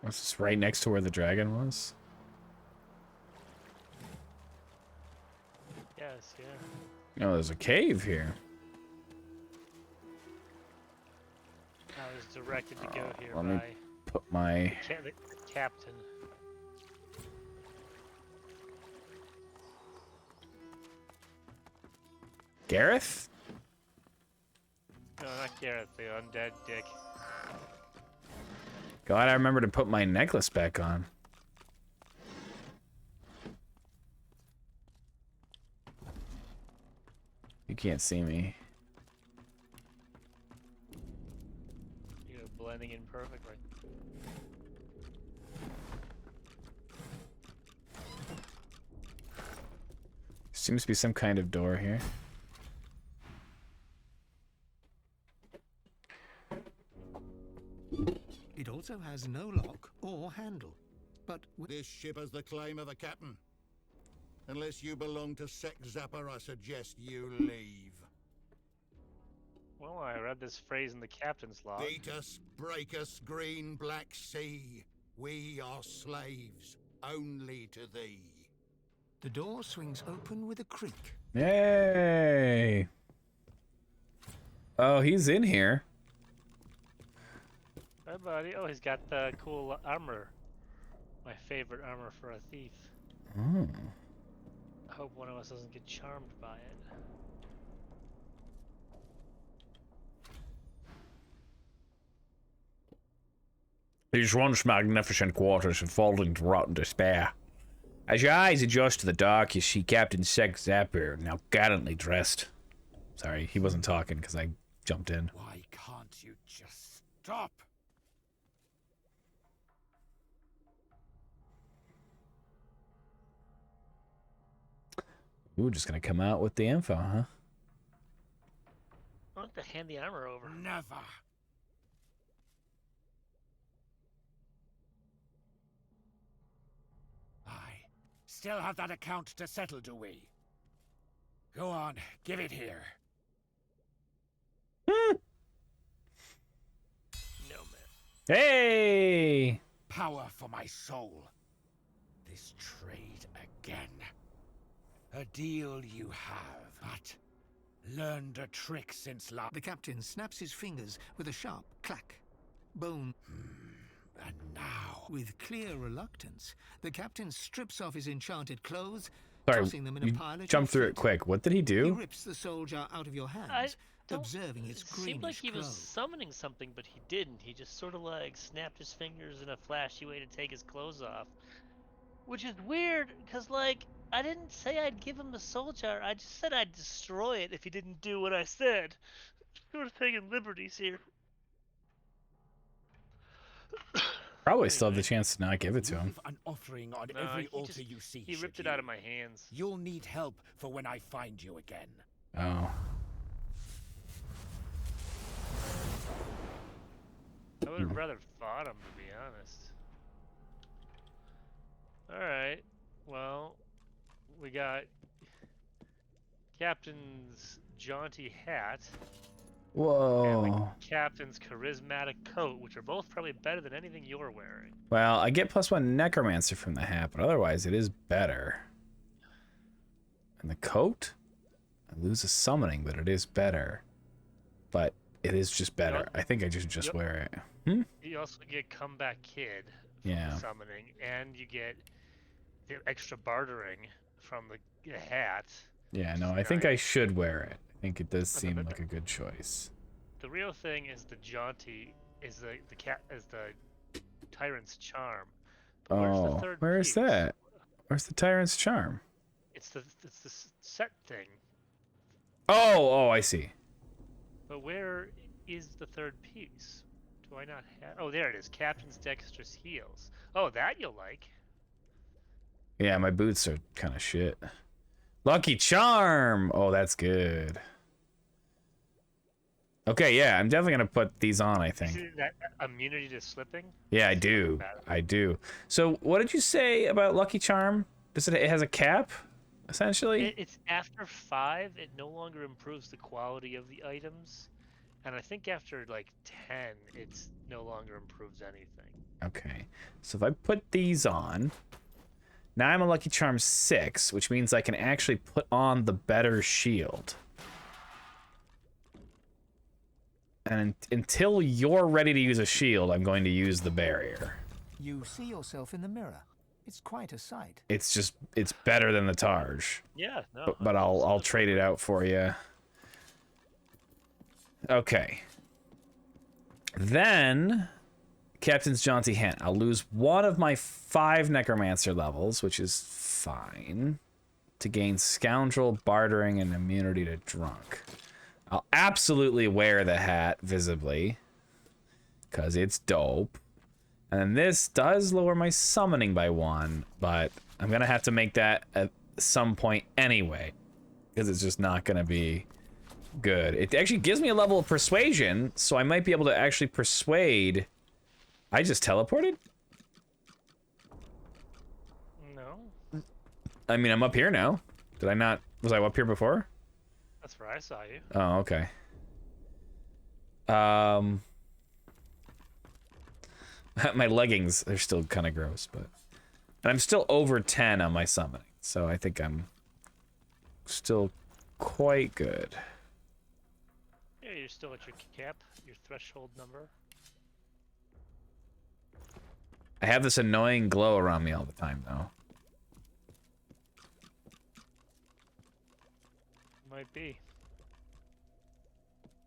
Was this right next to where the dragon was? Yes, yeah. No, there's a cave here. I was directed to go here Let by me put my... the captain. Gareth? No, not Gareth, the undead dick. Glad I remember to put my necklace back on. You can't see me. You're blending in perfectly. Seems to be some kind of door here. It also has no lock or handle, but this ship has the claim of a captain. Unless you belong to Sec Zapper, I suggest you leave. Well, I read this phrase in the captain's log. Beat us, break us, green black sea. We are slaves, only to thee. the door swings open with a creak. Yay! Oh, he's in here. Hi, buddy. Oh, he's got the cool armor. My favorite armor for a thief. Oh. I hope one of us doesn't get charmed by it. These once magnificent quarters have fallen into rotten despair. As your eyes adjust to the dark, you see Captain Sec Zapper, now gallantly dressed. Sorry, he wasn't talking because I jumped in. Why can't you just stop? Ooh, just gonna come out with the info, huh? I'll have to hand the armor over. Never. I still have that account to settle, do we? Go on, give it here. No, man. Hey! Power for my soul. This trade again. A deal you have, but learned a trick since last. The captain snaps his fingers with a sharp clack. Bone. And now, With clear reluctance, the captain strips off his enchanted clothes, Sorry, tossing them in a you pile at jumped your through it feet. quick. What did he He do? rips the soul jar out of your I hands, don't. observing its It seemed like greenish he glow. was summoning something, but he didn't. He just sort of like snapped his fingers in a flashy way to take his clothes off. Which is weird, because, like, I didn't say I'd give him the soul jar. I just said I'd destroy it if he didn't do what I said. Sort of taking liberties here. Probably still have the chance to not give it to him. leave an offering on No, every he altar just- you see. He ripped should it out you? of my hands. You'll need help for when I find you again. Oh. I would have rather fought him, to be honest. Alright, well, we got Captain's jaunty hat. Whoa. Captain's charismatic coat, which are both probably better than anything you're wearing. Well, I get +1 necromancer from the hat, but otherwise it is better. And the coat? I lose a summoning, but it is better. But it is just better. I think I just wear it. Hmm? You also get Comeback Kid from Yeah. the summoning, and you get the extra bartering from the hat. Yeah, which no, is I think I nice. should wear it. I think it does And seem the- like a good choice. The real thing is the jaunty is the tyrant's charm. But where's the Oh, third where is piece? that? Where's the tyrant's charm? It's the set thing. Oh, I see. But where is the third piece? Do I not have? Oh, there it is. Captain's dexterous heels. Oh, that you'll like. Yeah, my boots are kind of shit. Lucky charm! Oh, that's good. Okay, yeah, I'm definitely going to put these on, I You think. see that immunity to slipping? Yeah, I do. I do. So, what did you say about Lucky Charm? It has a cap, essentially? It's after 5, it no longer improves the quality of the items. And I think after like 10, it's no longer improves anything. Okay. So if I put these on, now I'm a Lucky Charm 6, which means I can actually put on the better shield. And until you're ready to use a shield, I'm going to use the barrier. You see yourself in the mirror. It's quite a sight. It's better than the Targe. Yeah, no. But I'll trade it out for you. Okay. Then Captain's jaunty hat. I'll lose one of my 5 necromancer levels, which is fine, to gain scoundrel, bartering, and immunity to drunk. I'll absolutely wear the hat visibly, because it's dope. And then this does lower my summoning by 1, but I'm going to have to make that at some point anyway, because it's just not going to be good. It actually gives me a level of persuasion, so I might be able to actually persuade. I just teleported? No. I mean, I'm up here now. Did I not? Was I up here before? That's where I saw you. Oh, okay. My leggings, they're still kind of gross, but... And I'm still over 10 on my summoning, so I think I'm still quite good. Yeah, you're still at your cap, your threshold number. I have this annoying glow around me all the time, though. Might be.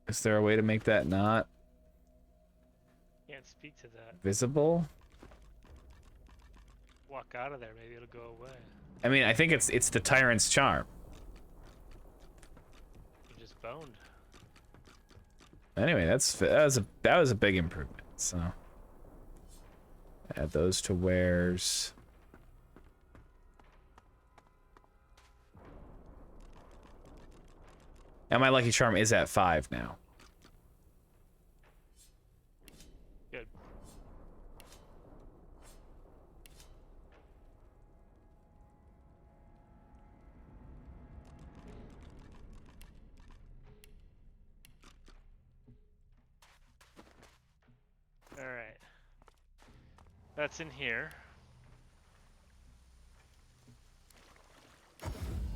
Is there a way to make that not Can't speak to that. visible? Walk out of there, maybe it'll go away. I mean, I think it's the Tyrant's Charm. You just boned. Anyway, that was a big improvement. So add those to wares. And my lucky charm is at 5 now. Good. All right. That's in here.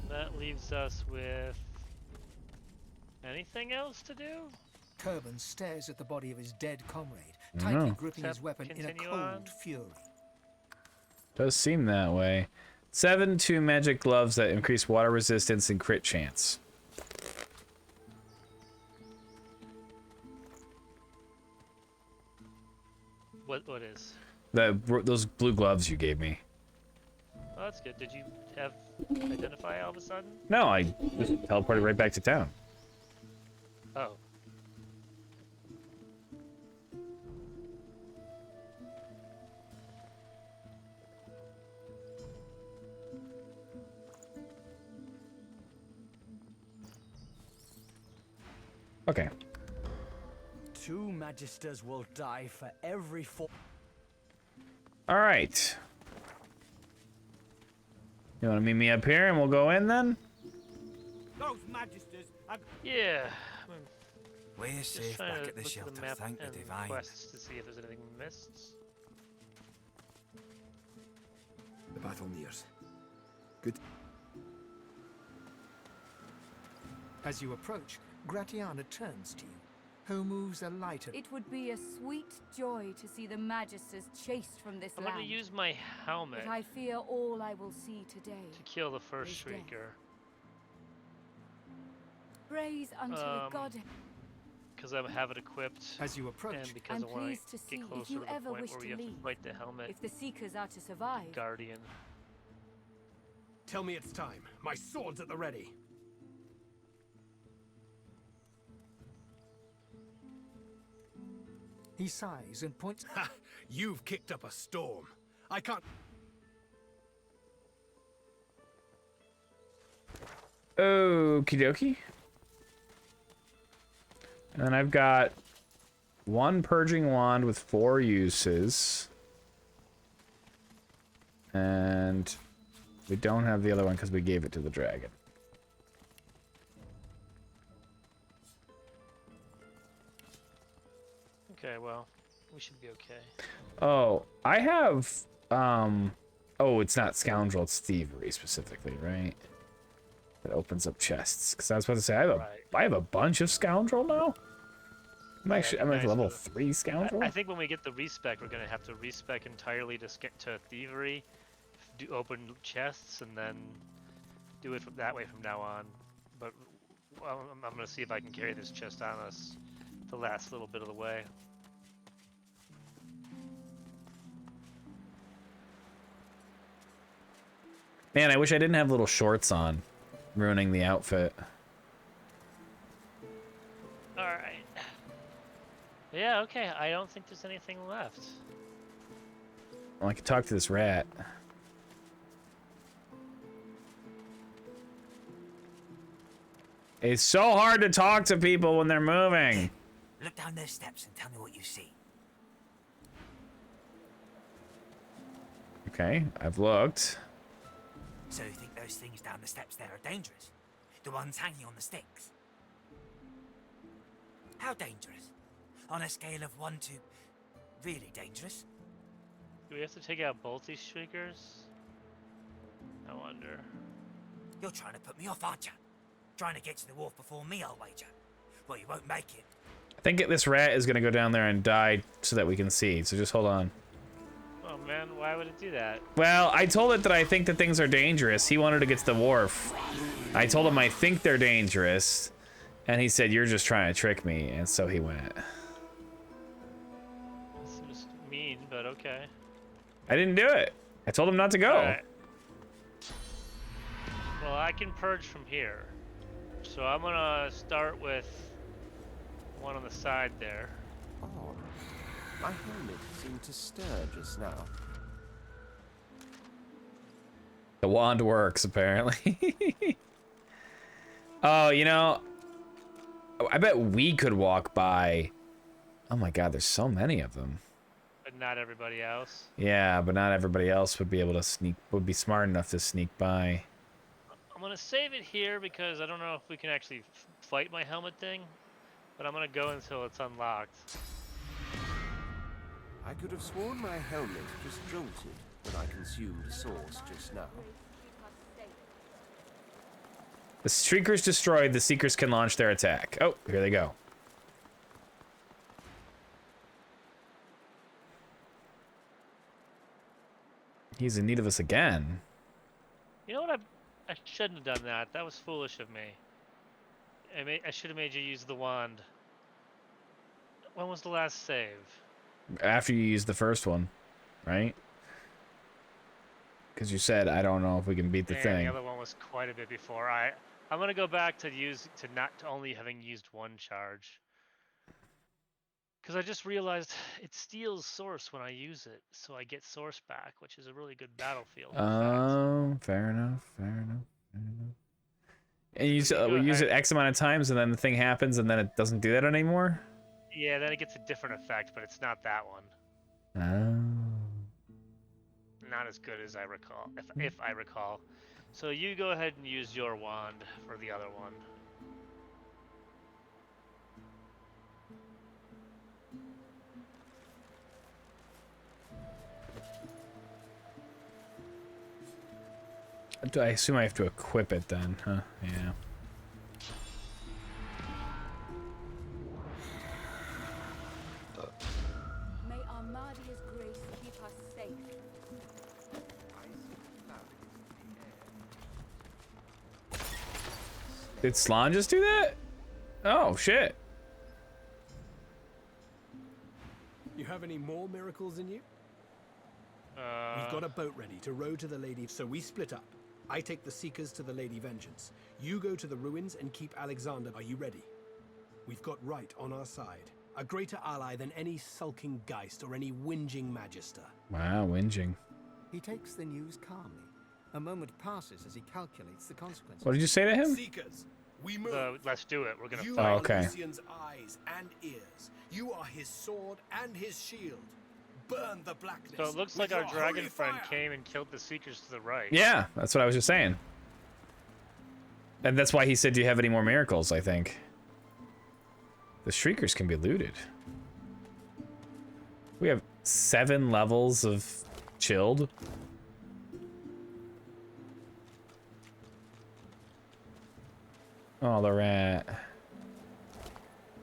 That leaves us with anything else to do? Kerban stares at the body of his dead comrade, I tightly don't know. gripping his weapon in a Continue cold on. fury. Does seem that way. 7 2 magic gloves that increase water resistance and crit chance. What is? Those blue gloves you gave me. Oh, that's good. Did you have identify all of a sudden? No, I just teleported right back to town. Oh. Okay. 2 magisters will die for every 4. All right. You want to meet me up here and we'll go in then? Those magisters are... Yeah. We're Just safe trying back to at the look shelter, map thank the and divine. quests to see if there's anything missed. The battle nears. Good. As you approach, Gratiana turns to you. Her moves are lighter. It would be a sweet joy to see the Magisters chased from this I'm land. gonna use my helmet But I fear all I will see today. to kill the first is death. shrieker. Praise unto the God. Because I have it equipped. As you approach, and because I'm I want pleased to to see get if closer you to the ever point wish where to we have to leave. fight the helmet If the Seekers are to survive. guardian. Tell me it's time. My sword's at the ready. He sighs and points. Ha! You've kicked up a storm. I can't. Okie dokie. And I've got 1 purging wand with 4 uses. And we don't have the other one because we gave it to the dragon. Okay, well, we should be okay. Oh, I have, oh, it's not scoundrel, it's thievery specifically, right? That opens up chests. Because I was about to say, I have a bunch of scoundrel now? I'm actually, I'm like level 3 scoundrel? I think when we get the respec, we're gonna have to respec entirely to get to thievery, do open chests, and then do it from that way from now on. But well, I'm gonna see if I can carry this chest on us the last little bit of the way. Man, I wish I didn't have little shorts on, ruining the outfit. Alright. Yeah, okay, I don't think there's anything left. Well, I could talk to this rat. It's so hard to talk to people when they're moving. Look down those steps and tell me what you see. Okay, I've looked. So you think those things down the steps there are dangerous? The ones hanging on the sticks? How dangerous? On a scale of 1 to really dangerous? Do we have to take out both these shriekers? I wonder. You're trying to put me off, aren't you? Trying to get to the wharf before me, I'll wager. Well, you won't make it. I think this rat is going to go down there and die so that we can see, so just hold on. Oh man, why would it do that? Well, I told it that I think that things are dangerous. He wanted to get to the wharf. I told him I think they're dangerous, and he said, you're just trying to trick me, and so he went. Seems mean, but okay. I didn't do it. I told him not to go. Alright. Well, I can purge from here. So I'm gonna start with one on the side there. Odd. My helmet seemed to stir just now. The wand works, apparently. Oh, you know, Oh, I bet we could walk by. Oh my god, there's so many of them. But not everybody else. Yeah, but not everybody else would be able to sneak, would be smart enough to sneak by. I'm gonna save it here because I don't know if we can actually fight my helmet thing, but I'm gonna go until it's unlocked. I could have sworn my helmet just jolted when I consumed a source just now. The Streakers destroyed, the Seekers can launch their attack. Oh, here they go. He's in need of us again. You know what? I shouldn't have done that. That was foolish of me. I should have made you use the wand. When was the last save? After you use the first one, right? Because you said, I don't know if we can beat the thing. The other one was quite a bit before. I'm gonna go back to only having used one charge. Because I just realized it steals source when I use it, so I get source back, which is a really good battlefield. Oh, fair enough, fair enough, fair enough. And we use it X amount of times, and then the thing happens, and then it doesn't do that anymore? Yeah, then it gets a different effect, but it's not that one. Oh. Not as good as I recall, if I recall. So you go ahead and use your wand for the other one. I assume I have to equip it then, huh? Yeah. May Armadia's grace keep us safe. Did Slan just do that? Oh, shit. You have any more miracles in you? We've got a boat ready to row to the Lady, so we split up. I take the Seekers to the Lady Vengeance. You go to the ruins and keep Alexander. Are you ready? We've got right on our side. A greater ally than any sulking Geist or any whinging Magister. Wow, whinging. He takes the news calmly. A moment passes as he calculates the consequences. What did you say to him? Seekers, we move. Let's do it. We're gonna You fight. are okay. Lucian's eyes and ears. You are his sword and his shield. Burn the blackness. So it looks like with our your dragon holy friend fire. came and killed the Seekers to the right. Yeah, that's what I was just saying. And that's why he said, do you have any more miracles, I think. The Shriekers can be looted. We have 7 levels of chilled. Oh, the rat.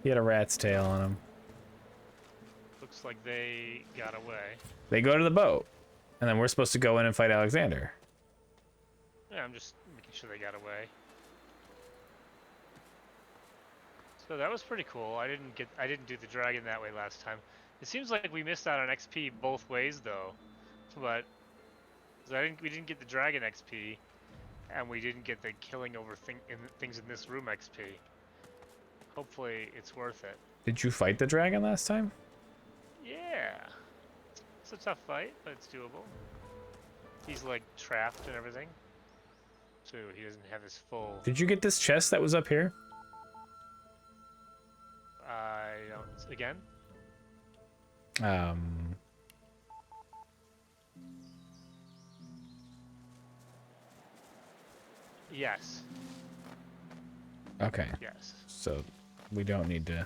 He had a rat's tail on him. Looks like they got away. They go to the boat. And then we're supposed to go in and fight Alexander. Yeah, I'm just making sure they got away. So that was pretty cool. I didn't do the dragon that way last time. It seems like we missed out on XP both ways though. But we didn't get the dragon XP, and we didn't get the killing over things in this room XP. Hopefully it's worth it. Did you fight the dragon last time? Yeah. It's a tough fight, but it's doable. He's like trapped and everything. So he doesn't have his full... Did you get this chest that was up here? I don't... Again? Yes. Okay. Yes. So we don't need to...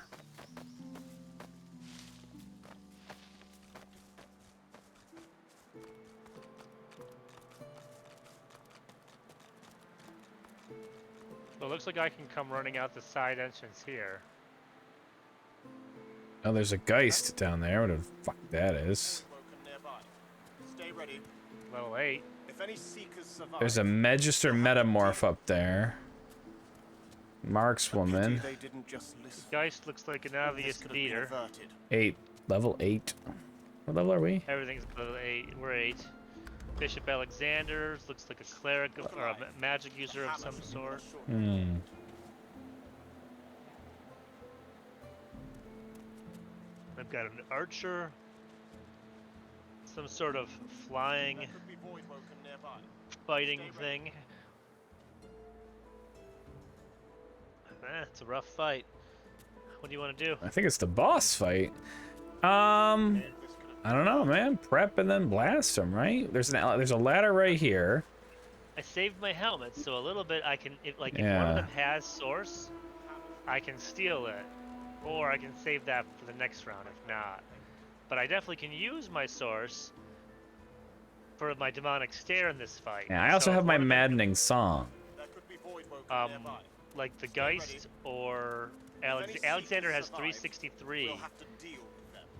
So it looks like I can come running out the side entrance here. Oh, there's a Geist down there. What the fuck that is. Stay ready. Level 8. If any seekers survive, There's a Magister Metamorph up there. Markswoman. they didn't just listen. Geist looks like an obvious leader. 8. Level 8. What level are we? Everything's level 8. We're 8. Bishop Alexander looks like a cleric or a magic user of some sort. Hmm. I've got an archer. Some sort of flying fighting thing. It's a rough fight. What do you want to do? I think it's the boss fight. I don't know, man. Prep and then blast him, right? There's a ladder right here. I saved my helmet, so a little bit I can, if one of Yeah. them has source, I can steal it, or I can save that for the next round if not. But I definitely can use my source for my demonic stare in this fight. Yeah, I also So if have my one of them- maddening song. like the Geist or Alexander has 363.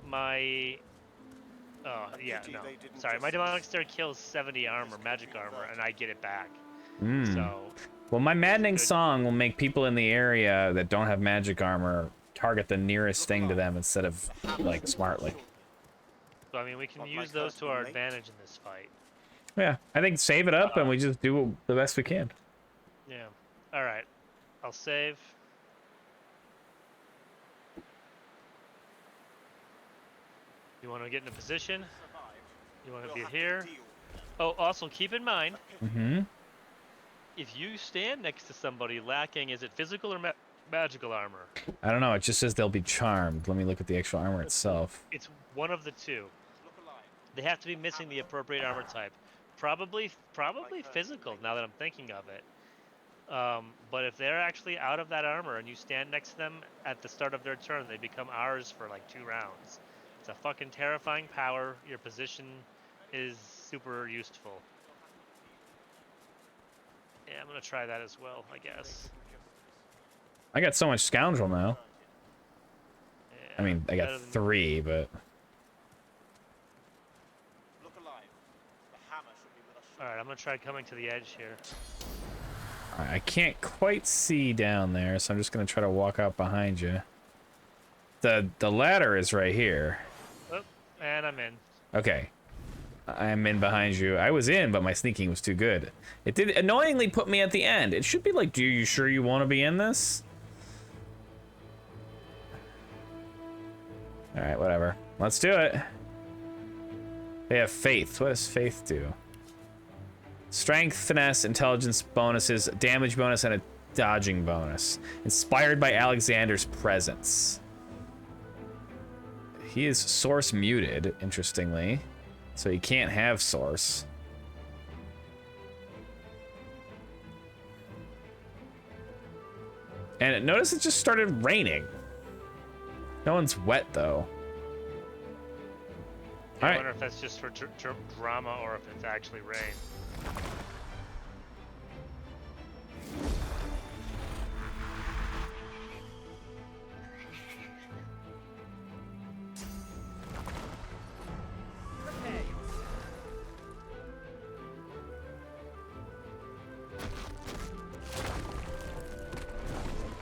My yeah, no. Sorry, my demonic stare kills 70 armor, magic armor, and I get it back. So Well, my maddening song will make people in the area that don't have magic armor target the nearest thing to them instead of like smartly. I mean, we can use those to our advantage in this fight. Yeah, I think save it up and we just do the best we can. Yeah. All right. I'll save. You want to get in a position? You want to be here? Oh, also keep in mind, if you stand next to somebody lacking, is it physical or magical armor? I don't know. It just says they'll be charmed. Let me look at the actual armor itself. It's one of the two. They have to be missing the appropriate armor type. Probably physical, now that I'm thinking of it. But if they're actually out of that armor and you stand next to them at the start of their turn, they become ours for like 2 rounds. It's a fucking terrifying power. Your position is super useful. Yeah, I'm gonna try that as well, I guess. I got so much scoundrel now. Yeah, I mean, I got 3, but... Alright, I'm gonna try coming to the edge here. I can't quite see down there, so I'm just gonna try to walk out behind you. The ladder is right here. Oh, and I'm in. Okay. I'm in behind you. I was in, but my sneaking was too good. It did annoyingly put me at the end. It should be like, you sure you want to be in this? Alright, whatever. Let's do it. They have faith. What does faith do? Strength, finesse, intelligence bonuses, damage bonus, and a dodging bonus. Inspired by Alexander's presence. He is source muted, interestingly. So he can't have source. And notice it just started raining. No one's wet, though. I wonder if that's just for drama or if it's actually rain.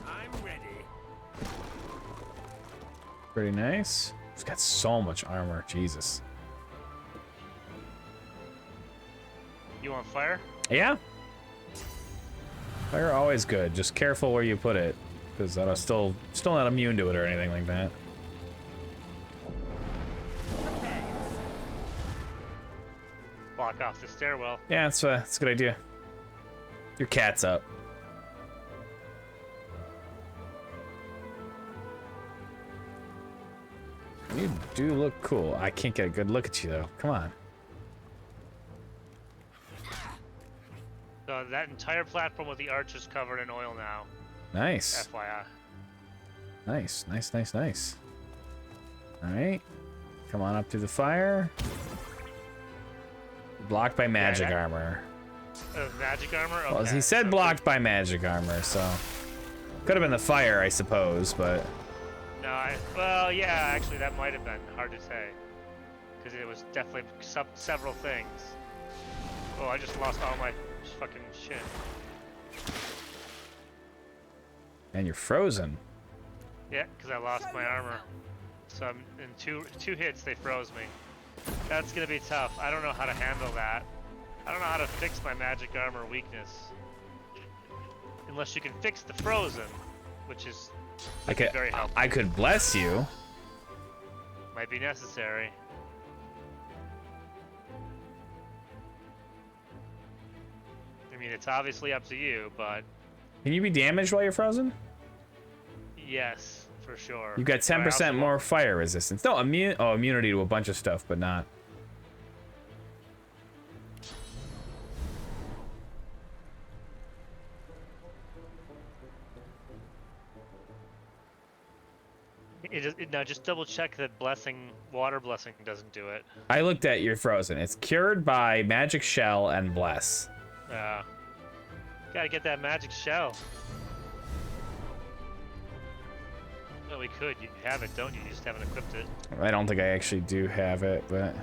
I'm ready. Pretty nice. He's got so much armor, Jesus. You want fire? Yeah. Fire always good. Just careful where you put it, because I'm still not immune to it or anything like that. Block off the stairwell. Yeah, that's a good idea. Your cat's up. You do look cool. I can't get a good look at you though. Come on. So that entire platform with the arch is covered in oil now. Nice. FYI. Nice, nice, nice, nice. Alright. Come on up through the fire. Blocked by magic armor. Magic armor? Okay. Well, he said blocked by magic armor, so... Could have been the fire, I suppose, but... No, well, yeah, actually, that might have been hard to say. Because it was definitely several things. Oh, I just lost all my fucking shit. And you're frozen. Yeah, because I lost my armor. So I'm in two hits, they froze me. That's gonna be tough. I don't know how to handle that. I don't know how to fix my magic armor weakness. Unless you can fix the frozen, which is very helpful. I could bless you. Might be necessary. I mean, it's obviously up to you, but... Can you be damaged while you're frozen? Yes, for sure. You've got But I also 10% more fire resistance. No, immunity to a bunch of stuff, but not. Now just double check that water blessing doesn't do it. I looked at your frozen. It's cured by magic shell and bless. Gotta get that magic shell. No, we could. You have it, don't you? You just haven't equipped it. I don't think I actually do have it, but...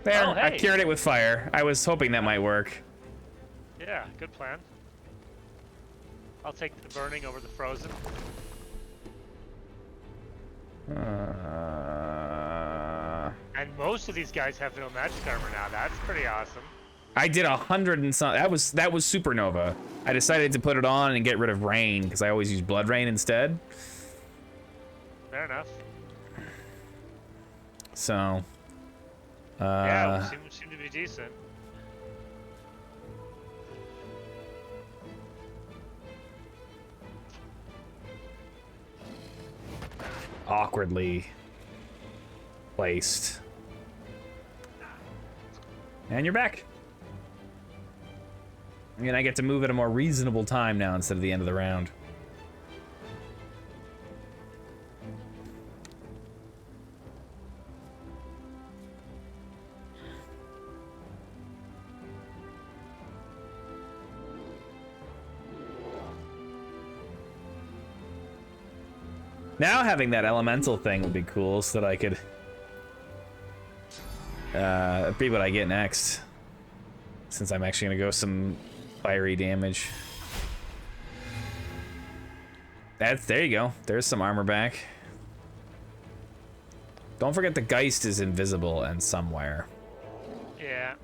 There, Oh, hey. I cured it with fire. I was hoping that might work. Yeah, good plan. I'll take the burning over the frozen. And most of these guys have no magic armor now. That's pretty awesome. I did 100 and some. That was supernova. I decided to put it on and get rid of rain because I always use blood rain instead. Fair enough. So. Yeah, it seemed to be decent. Awkwardly placed. And you're back. And I get to move at a more reasonable time now instead of the end of the round. Now having that elemental thing would be cool so that I could be what I get next. Since I'm actually gonna go some fiery damage. There you go. There's some armor back. Don't forget the Geist is invisible and somewhere. Yeah.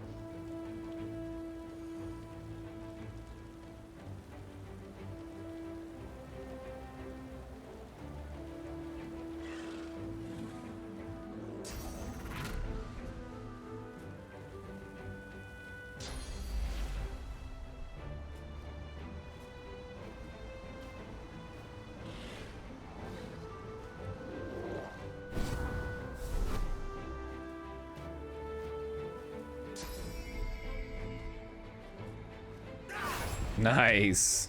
Nice.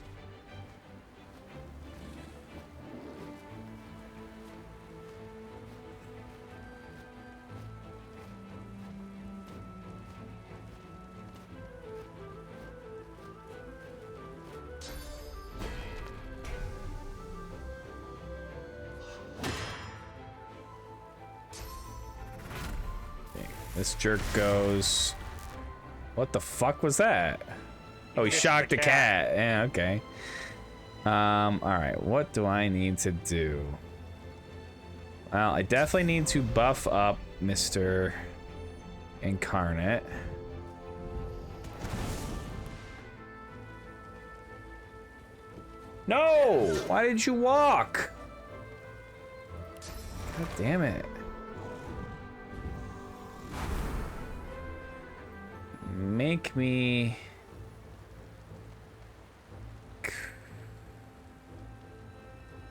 This jerk goes. What the fuck was that? Oh, he shocked a cat. Yeah, okay. Alright, what do I need to do? Well, I definitely need to buff up Mr. Incarnate. No! Why did you walk? God damn it. Make me...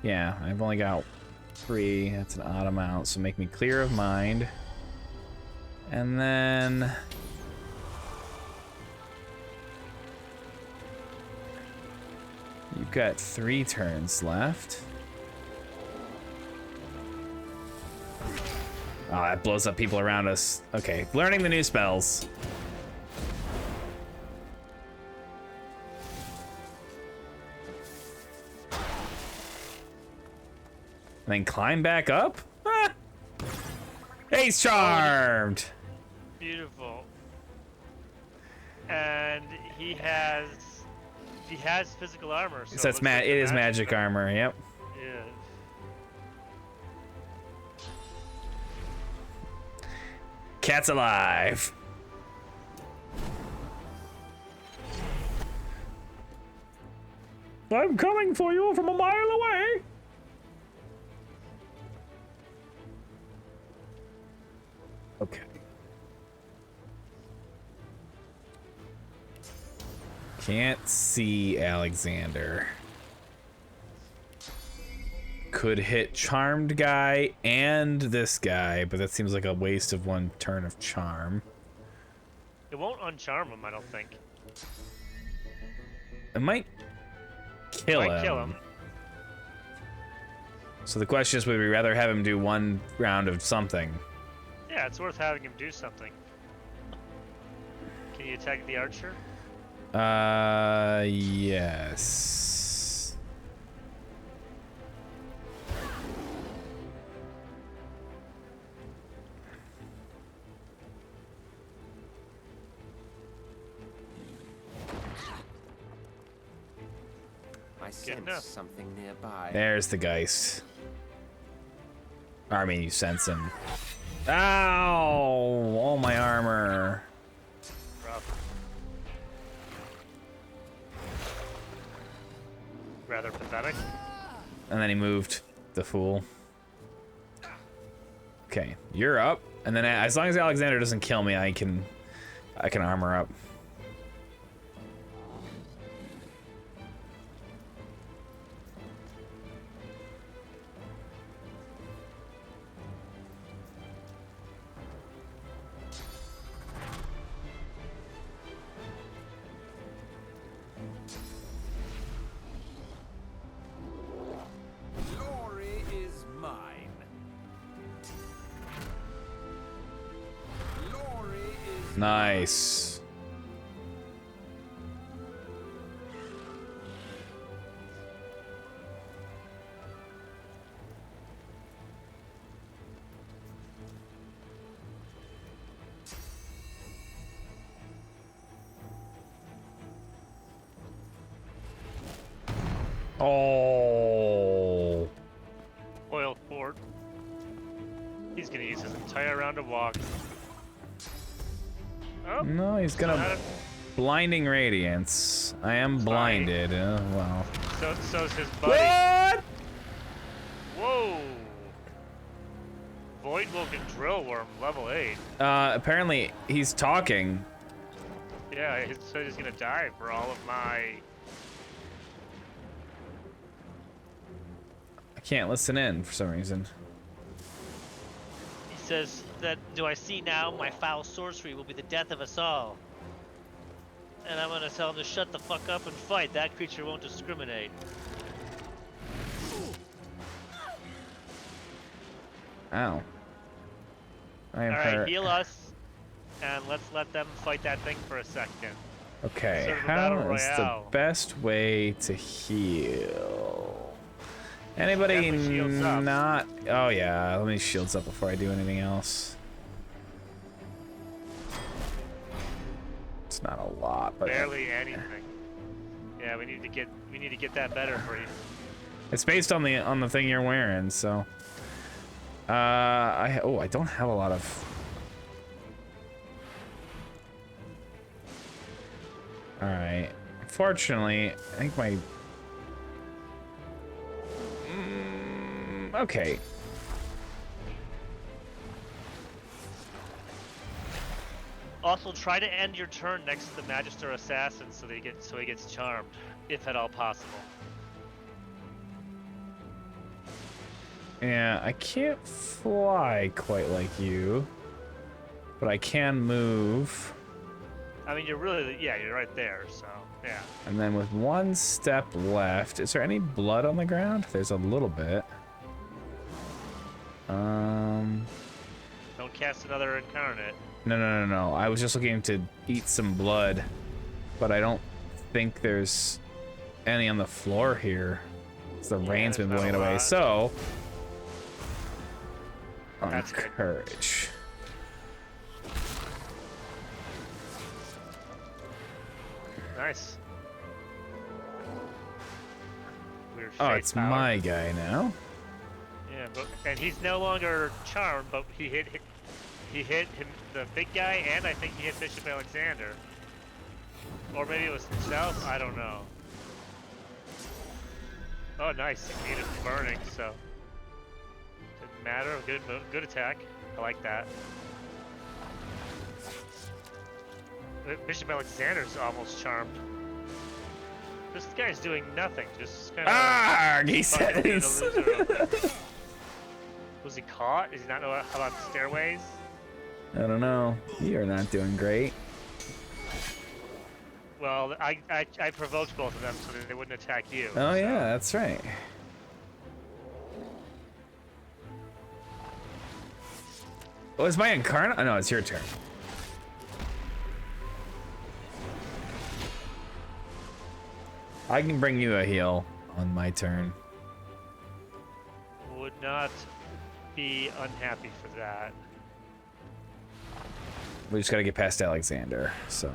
Yeah, I've only got 3. That's an odd amount, so make me clear of mind. And then... You've got 3 turns left. Oh, that blows up people around us. Okay, learning the new spells. And then climb back up? Ah! Ace charmed! Beautiful. And he has physical armor. So That's it is magic armor, yep. Yeah. Cat's alive. I'm coming for you from a mile away. Okay. Can't see Alexander. Could hit Charmed guy and this guy, but that seems like a waste of one turn of charm. It won't uncharm him, I don't think. It might kill Might him. kill him. So the question is, would we rather have him do one round of something? Yeah, it's worth having him do something. Can you attack the archer? Yes. I sense something nearby. There's the Geist. I mean, you sense him. Ow! All my armor. Rough. Rather pathetic. And then he moved, the fool. Okay, you're up. And then as long as Alexander doesn't kill me, I can armor up. Glory is mine. Glory is Nice. Oh. Oil fort. He's gonna use his entire round of walk. Oh, No, he's gonna blinding radiance. I am blinded. Well. So's his buddy. What? Whoa. Voidwolf and Drill Worm, level 8. Apparently he's talking. Yeah, he said he's gonna die for all of my... I can't listen in for some reason. He says that, do I see now my foul sorcery will be the death of us all. And I'm gonna tell him to shut the fuck up and fight. That creature won't discriminate. Ow. I am Alright, hurt. heal us, and let's let them fight that thing for a second. Okay, Sort of a how battle is the royale. best way to heal? Anybody Definitely shields up. not... Oh yeah, let me shields up before I do anything else. It's not a lot, but... Barely anything. Yeah, we need to get that better for you. It's based on the thing you're wearing, so... I don't have a lot of... Alright. Unfortunately, I think my... okay. Also, try to end your turn next to the Magister Assassin so he gets charmed, if at all possible. Yeah, I can't fly quite like you, but I can move. I mean, you're right there, so, yeah. And then with one step left, is there any blood on the ground? There's a little bit. Don't cast another Incarnate. No. I was just looking to eat some blood, but I don't think there's any on the floor here. The rain's been blowing it away, so... That's good. Courage. Nice. Weird Oh, fate it's power. my guy now. Yeah, and he's no longer charmed, but he hit him, the big guy, and I think he hit Bishop Alexander. Or maybe it was himself, I don't know. Oh, nice. He needed burning, so didn't matter. Good attack. I like that. Bishop Alexander's almost charmed. This guy's doing nothing. Just kind of. Arrgh, he says. Was he caught? Does he not know about the stairways? I don't know. You're not doing great. Well, I provoked both of them so that they wouldn't attack you. Oh yeah, that's right. Oh, is my incarnate? Oh no, it's your turn. I can bring you a heal on my turn. Would not be unhappy for that. We just gotta get past Alexander, so.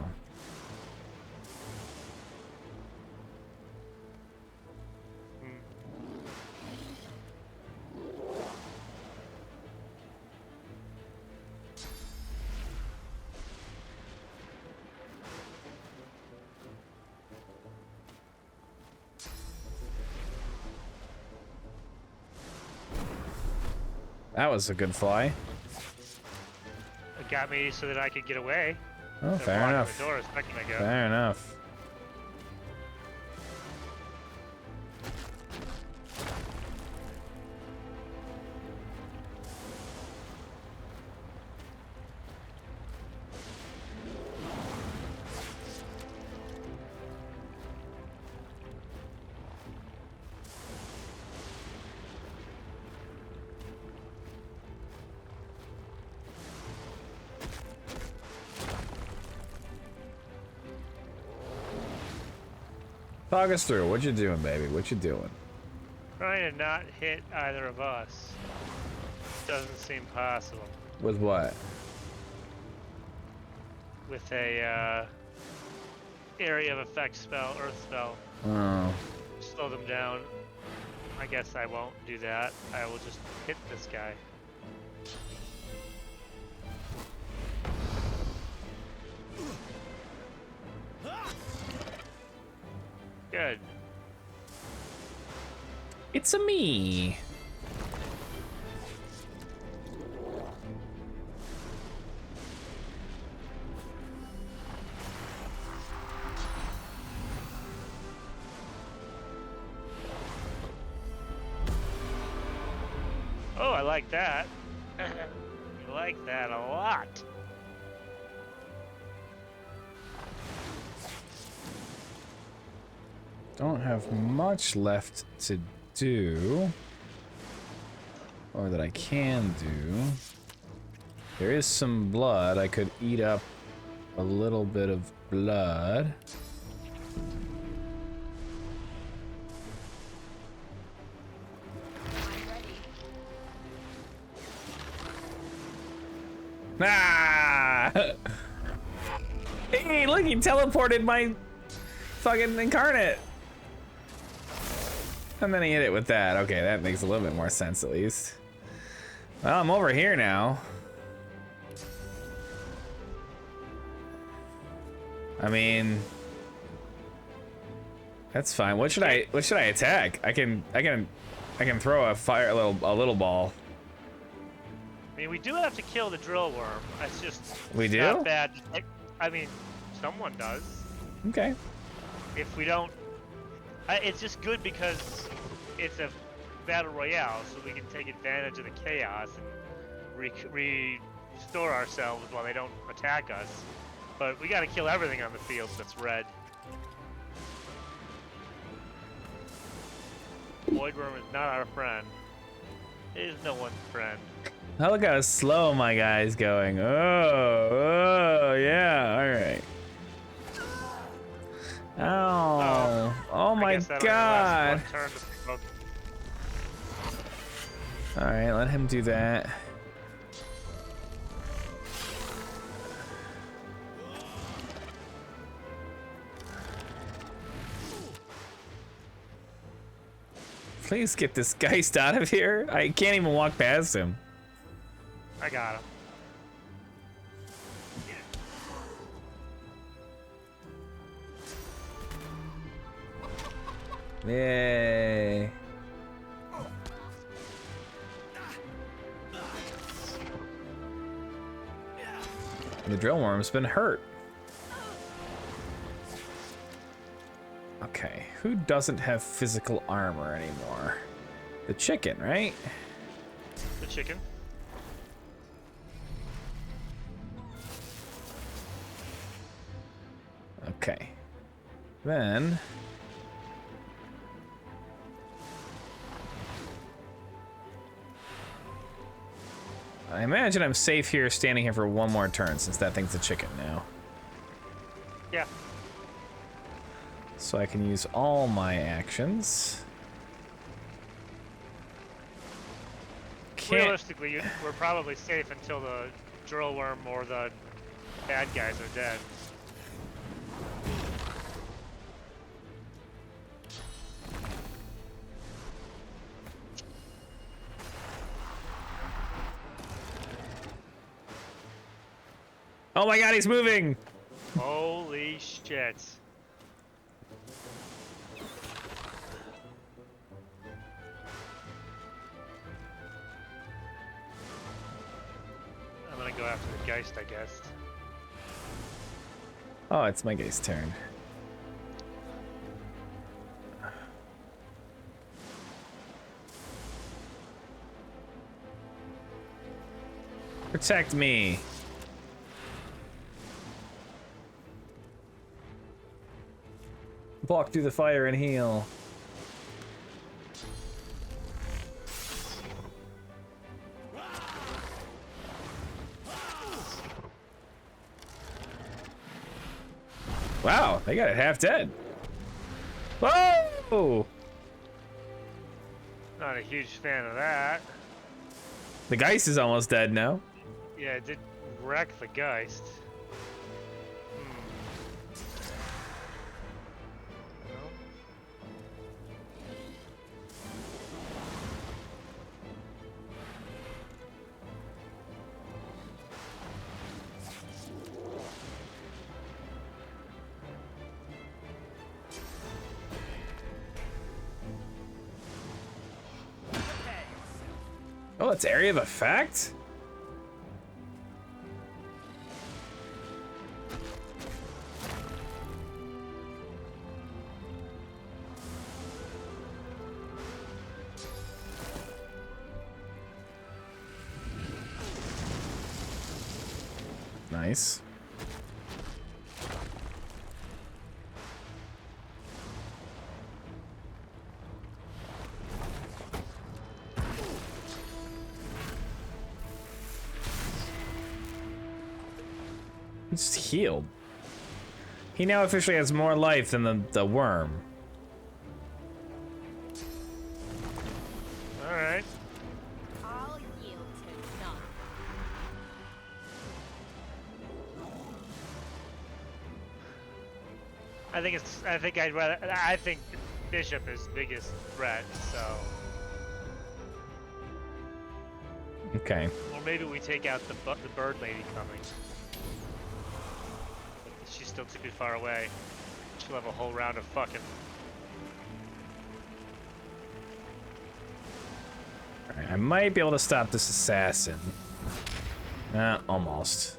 That was a good fly. It got me so that I could get away. Oh, They're fair blocking enough. The door a second ago. Fair enough. Talk us through. What you doing, baby? What you doing? Trying to not hit either of us. Doesn't seem possible. With what? With a area of effect spell, earth spell. Oh. Slow them down. I guess I won't do that. I will just hit this guy. Good. It's a me. Oh, I like that. I like that a lot. Don't have much left to do. Or that I can do. There is some blood. I could eat up a little bit of blood. Ah! Hey, look, he teleported my fucking incarnate. And then he hit it with that. Okay, that makes a little bit more sense at least. Well, I'm over here now. I mean, that's fine. What should I attack? I can throw a little ball. I mean, we do have to kill the drill worm. That's just We do? not bad. I mean, someone does. Okay. If we don't, it's just good because it's a battle royale, so we can take advantage of the chaos and restore ourselves while they don't attack us. But we got to kill everything on the field that's red. Void worm is not our friend. It is no one's friend. Oh, look how slow my guy's going. Oh, yeah, all right. Oh, oh my God. All right, let him do that. Please get this geist out of here. I can't even walk past him. I got him. Yay. The drill worm's been hurt. Okay, who doesn't have physical armor anymore? The chicken, right? The chicken. Okay. Then... I imagine I'm safe here, standing here for one more turn, since that thing's a chicken now. Yeah. So I can use all my actions. Realistically, we're probably safe until the drill worm or the bad guys are dead. Oh my god, he's moving! Holy shit. I'm gonna go after the Geist, I guess. Oh, it's my guy's turn. Protect me. Walk through the fire and heal. Wow, they got it half dead. Whoa! Not a huge fan of that. The Geist is almost dead now. Yeah, it did wreck the Geist. Oh, it's area of effect? Nice. He just healed. He now officially has more life than the worm. Alright. I'll yield to none. I think Bishop is the biggest threat, so. Okay. Or maybe we take out the bird lady coming. She's still too far away. She'll have a whole round of fucking. Alright, I might be able to stop this assassin. Almost.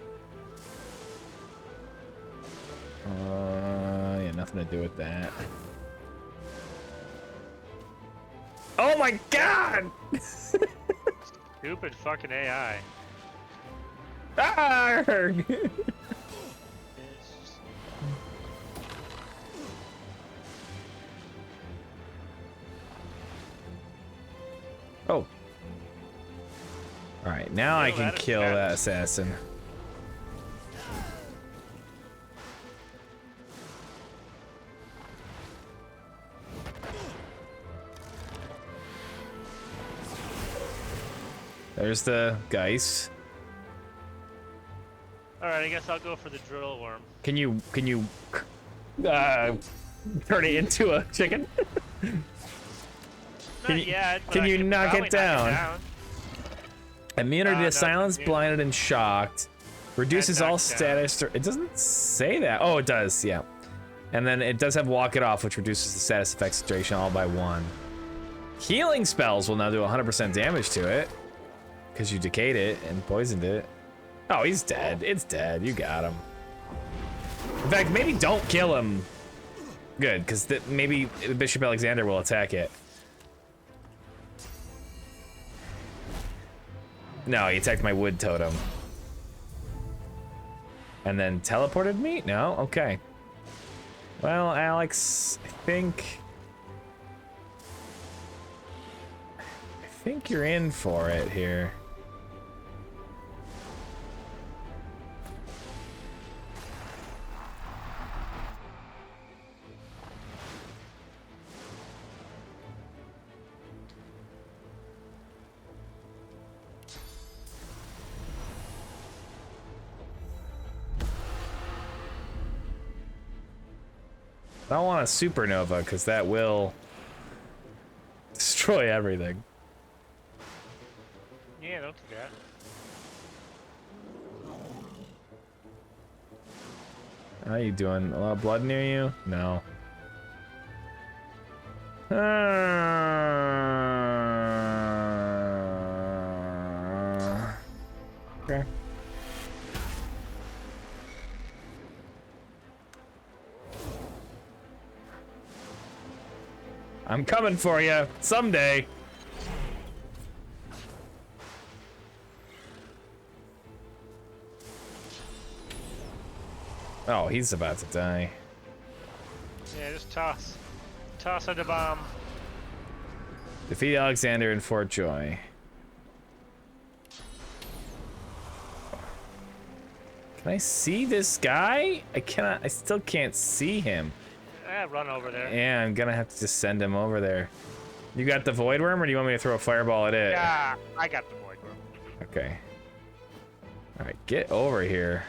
Yeah, nothing to do with that. Oh my god! Stupid fucking AI. Arrgh! Oh. Alright, now I can kill that assassin. There's the Geist. Alright, I guess I'll go for the drill worm. Can you turn it into a chicken? Not yet, but Can I you can knock probably it down? down. Immunity No, to silence, immunity. blinded, and shocked. Reduces all status. It doesn't say that. Oh, it does. Yeah. And then it does have walk it off, which reduces the status effects duration all by 1. Healing spells will now do 100% damage to it. Because you decayed it and poisoned it. Oh, he's dead. It's dead. You got him. In fact, maybe don't kill him. Good, because maybe Bishop Alexander will attack it. No, he attacked my wood totem. And then teleported me? No? Okay. Well, Alex, I think you're in for it here. I don't want a supernova, because that will destroy everything. Yeah, don't do that. How you doing? A lot of blood near you? No. Okay. I'm coming for you someday. Oh, he's about to die. Yeah, just toss her the bomb. Defeat Alexander in Fort Joy. Can I see this guy? I cannot. I still can't see him. Run over there. Yeah, I'm gonna have to just send him over there. You got the void worm, or do you want me to throw a fireball at it? Yeah, I got the void worm. Okay. All right, get over here.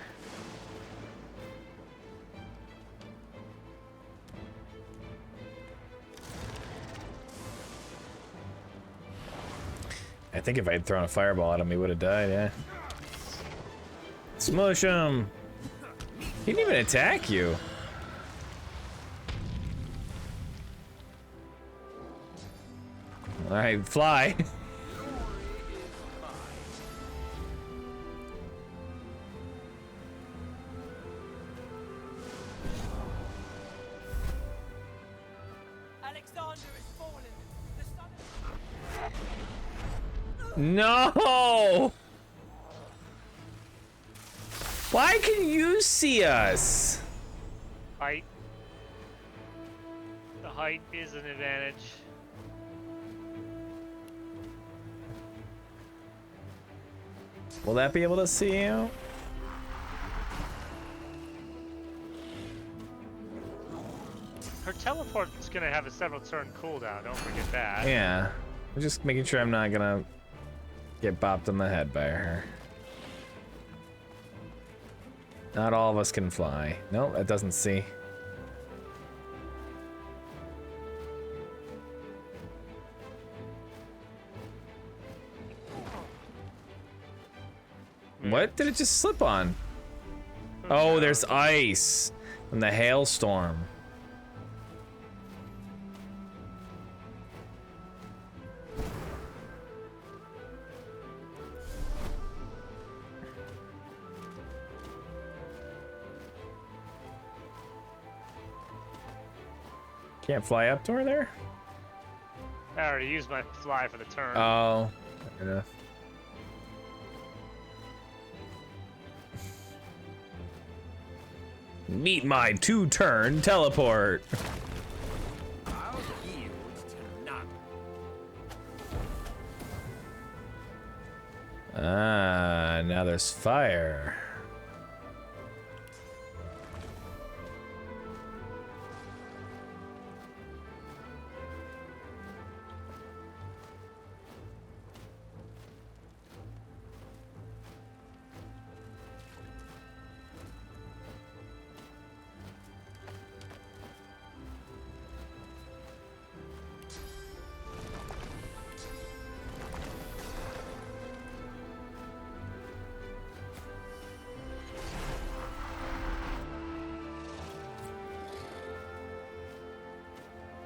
I think if I had thrown a fireball at him, he would have died, yeah. Smush him! He didn't even attack you. Alright, fly. Alexander is fallen. The sun No! Why can you see us? Height. The height is an advantage. Will that be able to see you? Her teleport's gonna have a several turn cooldown, don't forget that. Yeah. I'm just making sure I'm not gonna get bopped on the head by her. Not all of us can fly. No, that doesn't see. What did it just slip on? Oh, there's ice from the hailstorm. Can't fly up to her there? I already used my fly for the turn. Oh, fair enough. Meet my two-turn teleport. I'll yield to none. Ah, now there's fire.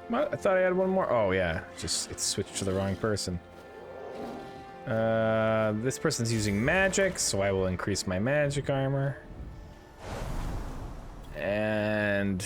What? I thought I had one more. Oh yeah, just it switched to the wrong person. This person's using magic, so I will increase my magic armor. And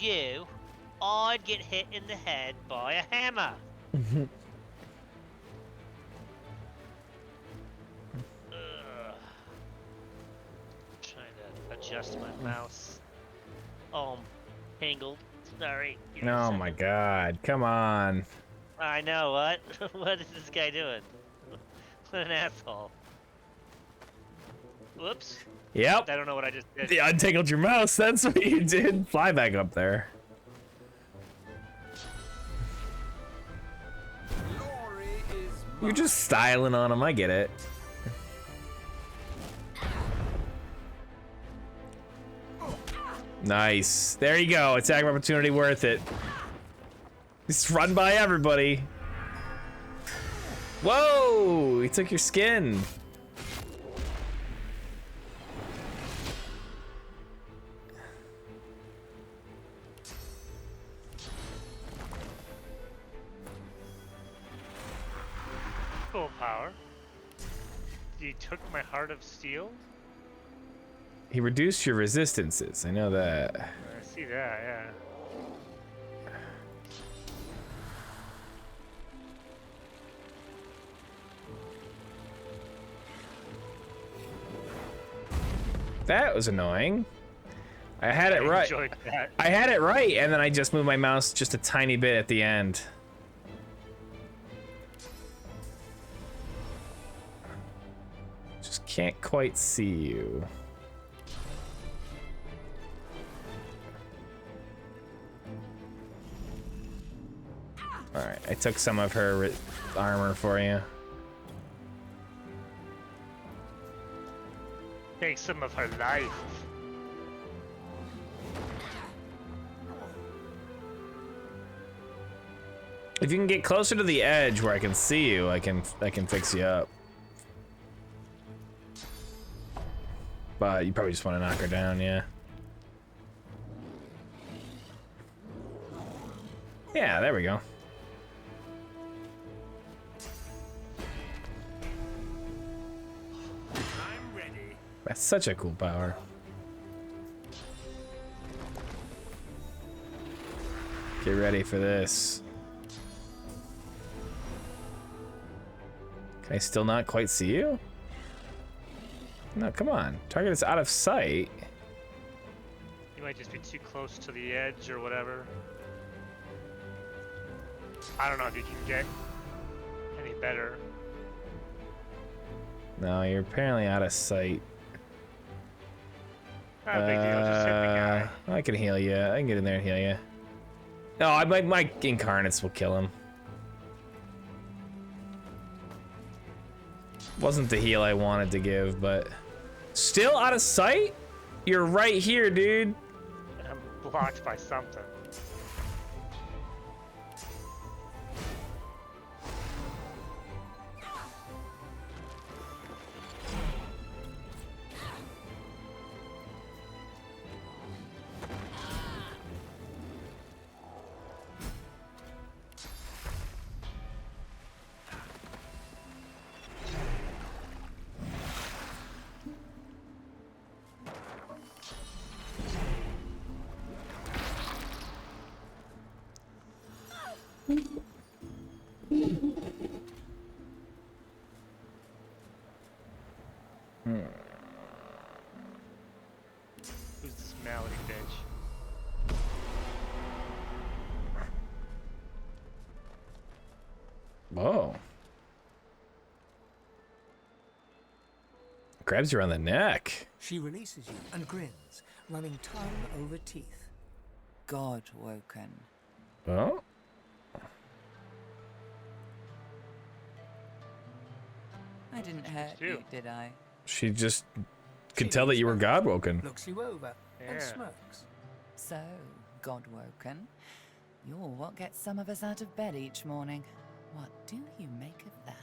you, I'd get hit in the head by a hammer. Ugh. Trying to adjust my mouse. Oh, I'm tangled. Sorry. Give me a Oh second. my god, come on. I know, what? What is this guy doing? What an asshole. Whoops. Yep. I don't know what I just did. Yeah, untangled your mouse, that's what you did. Fly back up there. You're just styling on him, I get it. Nice. There you go. Attack of opportunity worth it. Just run by everybody. Whoa! He took your skin. Full power. He took my heart of steel. He reduced your resistances. I know that. I see that, yeah. That was annoying. I had it right. Enjoyed that. I had it right, and then I just moved my mouse just a tiny bit at the end. Just can't quite see you. Alright, I took some of her armor for you. Take some of her life. If you can get closer to the edge where I can see you, I can fix you up. But you probably just want to knock her down, yeah. Yeah, there we go. I'm ready. That's such a cool power. Get ready for this. Can I still not quite see you? No, come on. Target is out of sight. You might just be too close to the edge or whatever. I don't know if you can get any better. No, you're apparently out of sight. Not a big deal, just hit the guy. I can heal you. I can get in there and heal you. No, my incarnates will kill him. Wasn't the heal I wanted to give, but still out of sight? You're right here, dude. I'm blocked by something. Who's this malady bitch? Whoa. Grabs you around the neck. She releases you and grins, running tongue over teeth. God woken. Oh? I didn't hurt you, did I? She just could tell that you were God woken. Looks you over and smirks. So, God woken, you're what gets some of us out of bed each morning. What do you make of that?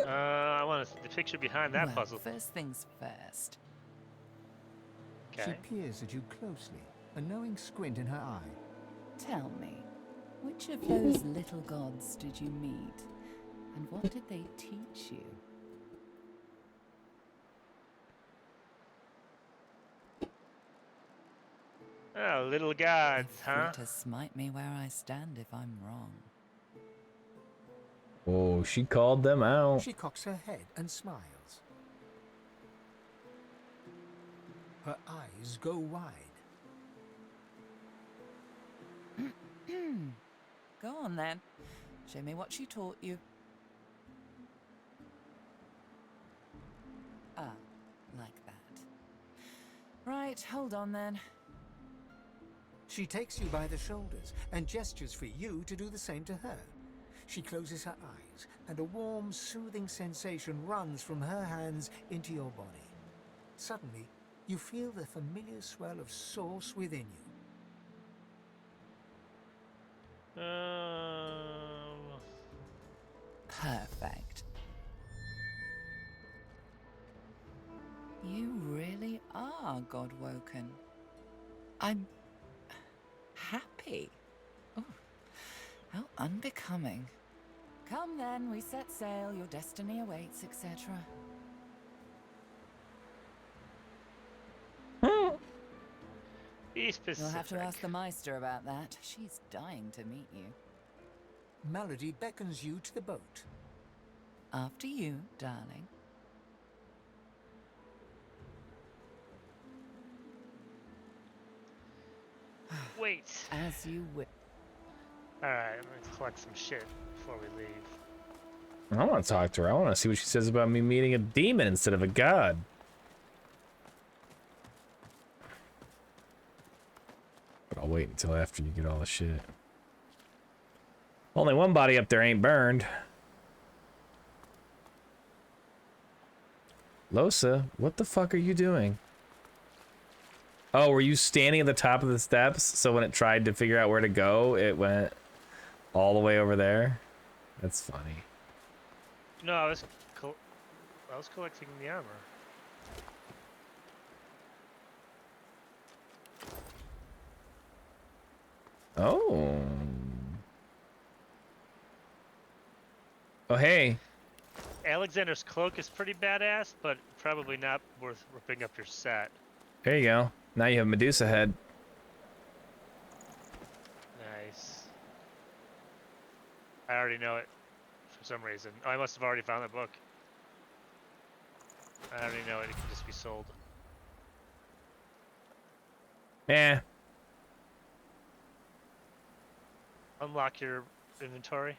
I want to see the picture behind that Well, puzzle. First things first. She peers at you closely, a knowing squint in her eye. Tell me, which of those little gods did you meet? And what did they teach you? Oh, little gods, huh? Free to smite me where I stand if I'm wrong. Oh, she called them out. She cocks her head and smiles. Her eyes go wide. Go on then. Show me what she taught you. Ah, like that. Right, hold on then. She takes you by the shoulders and gestures for you to do the same to her. She closes her eyes, and a warm, soothing sensation runs from her hands into your body. Suddenly, you feel the familiar swell of source within you. Perfect. You really are God-woken. I'm happy. Oh, how unbecoming. Come then, we set sail, your destiny awaits, etc. Be specific. You'll have to ask the Meister about that. She's dying to meet you. Melody beckons you to the boat. After you, darling. Wait. As you will. Alright, I'm gonna collect some shit before we leave. I want to talk to her. I want to see what she says about me meeting a demon instead of a god. But I'll wait until after you get all the shit. Only one body up there ain't burned. Losa, what the fuck are you doing? Oh, were you standing at the top of the steps? So when it tried to figure out where to go, it went all the way over there? That's funny. No, I was collecting the armor. Oh. Oh, hey. Alexander's cloak is pretty badass, but probably not worth ripping up your set. There you go. Now you have Medusa head. Nice. I already know it for some reason. Oh, I must have already found the book. I already know it. It can just be sold. Yeah. Unlock your inventory.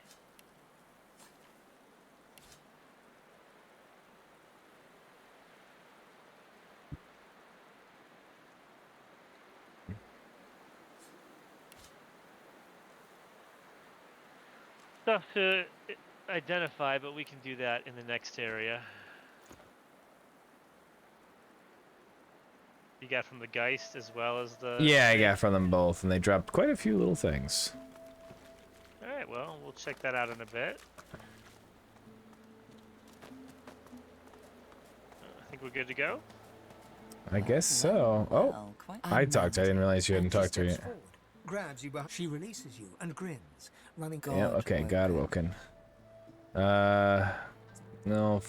Stuff to identify, but we can do that in the next area. You got from the Geist as well as the... Yeah, I got from them both, and they dropped quite a few little things. Alright, well, we'll check that out in a bit. I think we're good to go. I guess so. Oh, I talked. I didn't realize you hadn't talked to her yet. Grabs you, but she releases you and grins, running. Yeah, okay, God woken. No.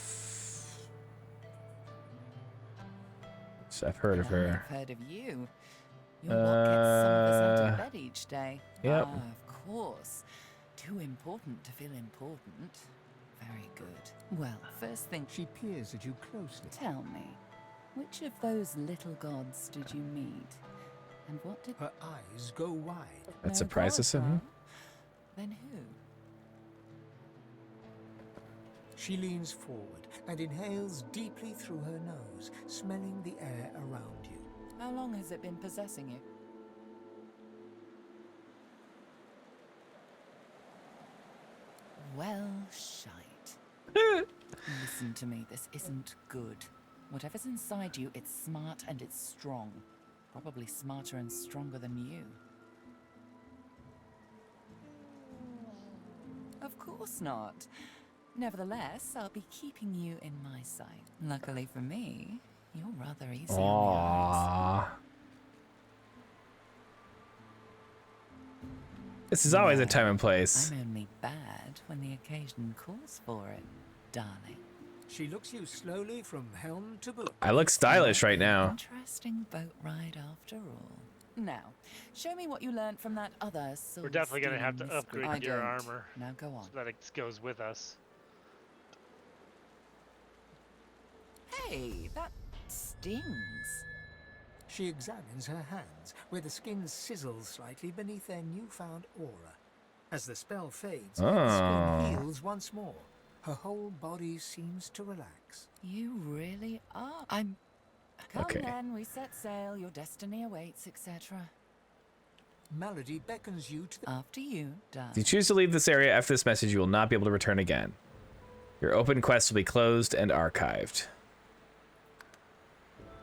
I've heard of her. I've heard of you. You're what gets some of us out of bed each day. Yep. Ah, of course. Too important to feel important. Very good. Well, first thing... She peers at you closely. Tell me, which of those little gods did you meet? And what did... Her eyes go wide. That surprises him. Then who? She leans forward and inhales deeply through her nose, smelling the air around you. How long has it been possessing you? Well, shite. Listen to me, this isn't good. Whatever's inside you, it's smart and it's strong. Probably smarter and stronger than you. Of course not. Nevertheless, I'll be keeping you in my sight. Luckily for me, you're rather easy on the eyes. This is always a time and place. I'm only bad when the occasion calls for it, darling. She looks you slowly from helm to boot. I look stylish right now. Interesting boat ride after all. Now, show me what you learned from that other soul. We're definitely gonna have to upgrade I your don't. armor. Now go on. So that it goes with us. Hey, that stings. She examines her hands, where the skin sizzles slightly beneath their newfound aura. As the spell fades, the skin heals once more. Her whole body seems to relax. You really are. I'm... Come Okay. then, we set sail. Your destiny awaits, etc. Melody beckons you to the... After you, darling. If you choose to leave this area after this message, you will not be able to return again. Your open quests will be closed and archived.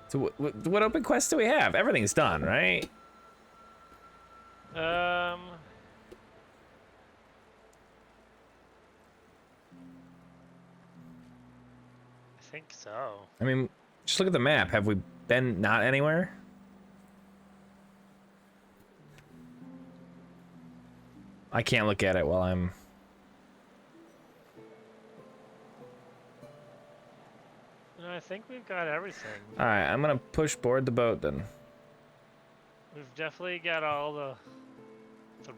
So what open quests do we have? Everything's done, right? I think so. I mean, just look at the map. Have we been not anywhere? I can't look at it while I'm... No, I think we've got everything. Alright, I'm gonna push board the boat then. We've definitely got all the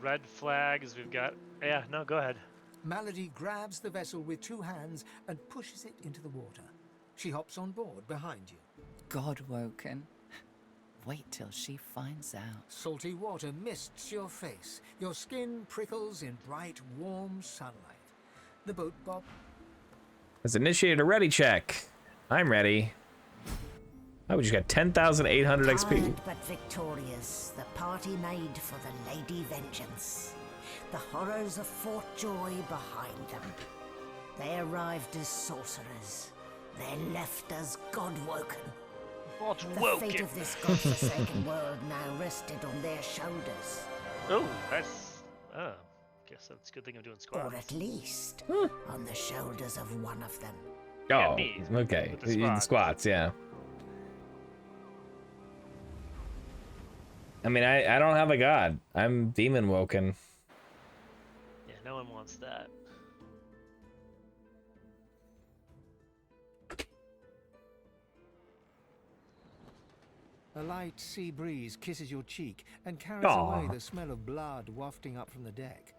red flags. We've got... Yeah, no, go ahead. Melody grabs the vessel with two hands and pushes it into the water. She hops on board behind you. God woken. Wait till she finds out. Salty water mists your face. Your skin prickles in bright, warm sunlight. The boat bob... Has initiated a ready check. I'm ready. Oh, we just got 10,800 XP. Tired but victorious, the party made for the Lady Vengeance. The horrors of Fort Joy behind them. They arrived as sorcerers. They left as God-woken. The fate of this godforsaken world now rested on their shoulders. Oh, that's... Oh, guess that's a good thing I'm doing squats. Or at least, on the shoulders of one of them. Oh, me, okay. with the The squats, yeah. I mean, I don't have a god. I'm demon woken. Yeah, no one wants that. A light sea breeze kisses your cheek and carries Aw. away the smell of blood wafting up from the deck.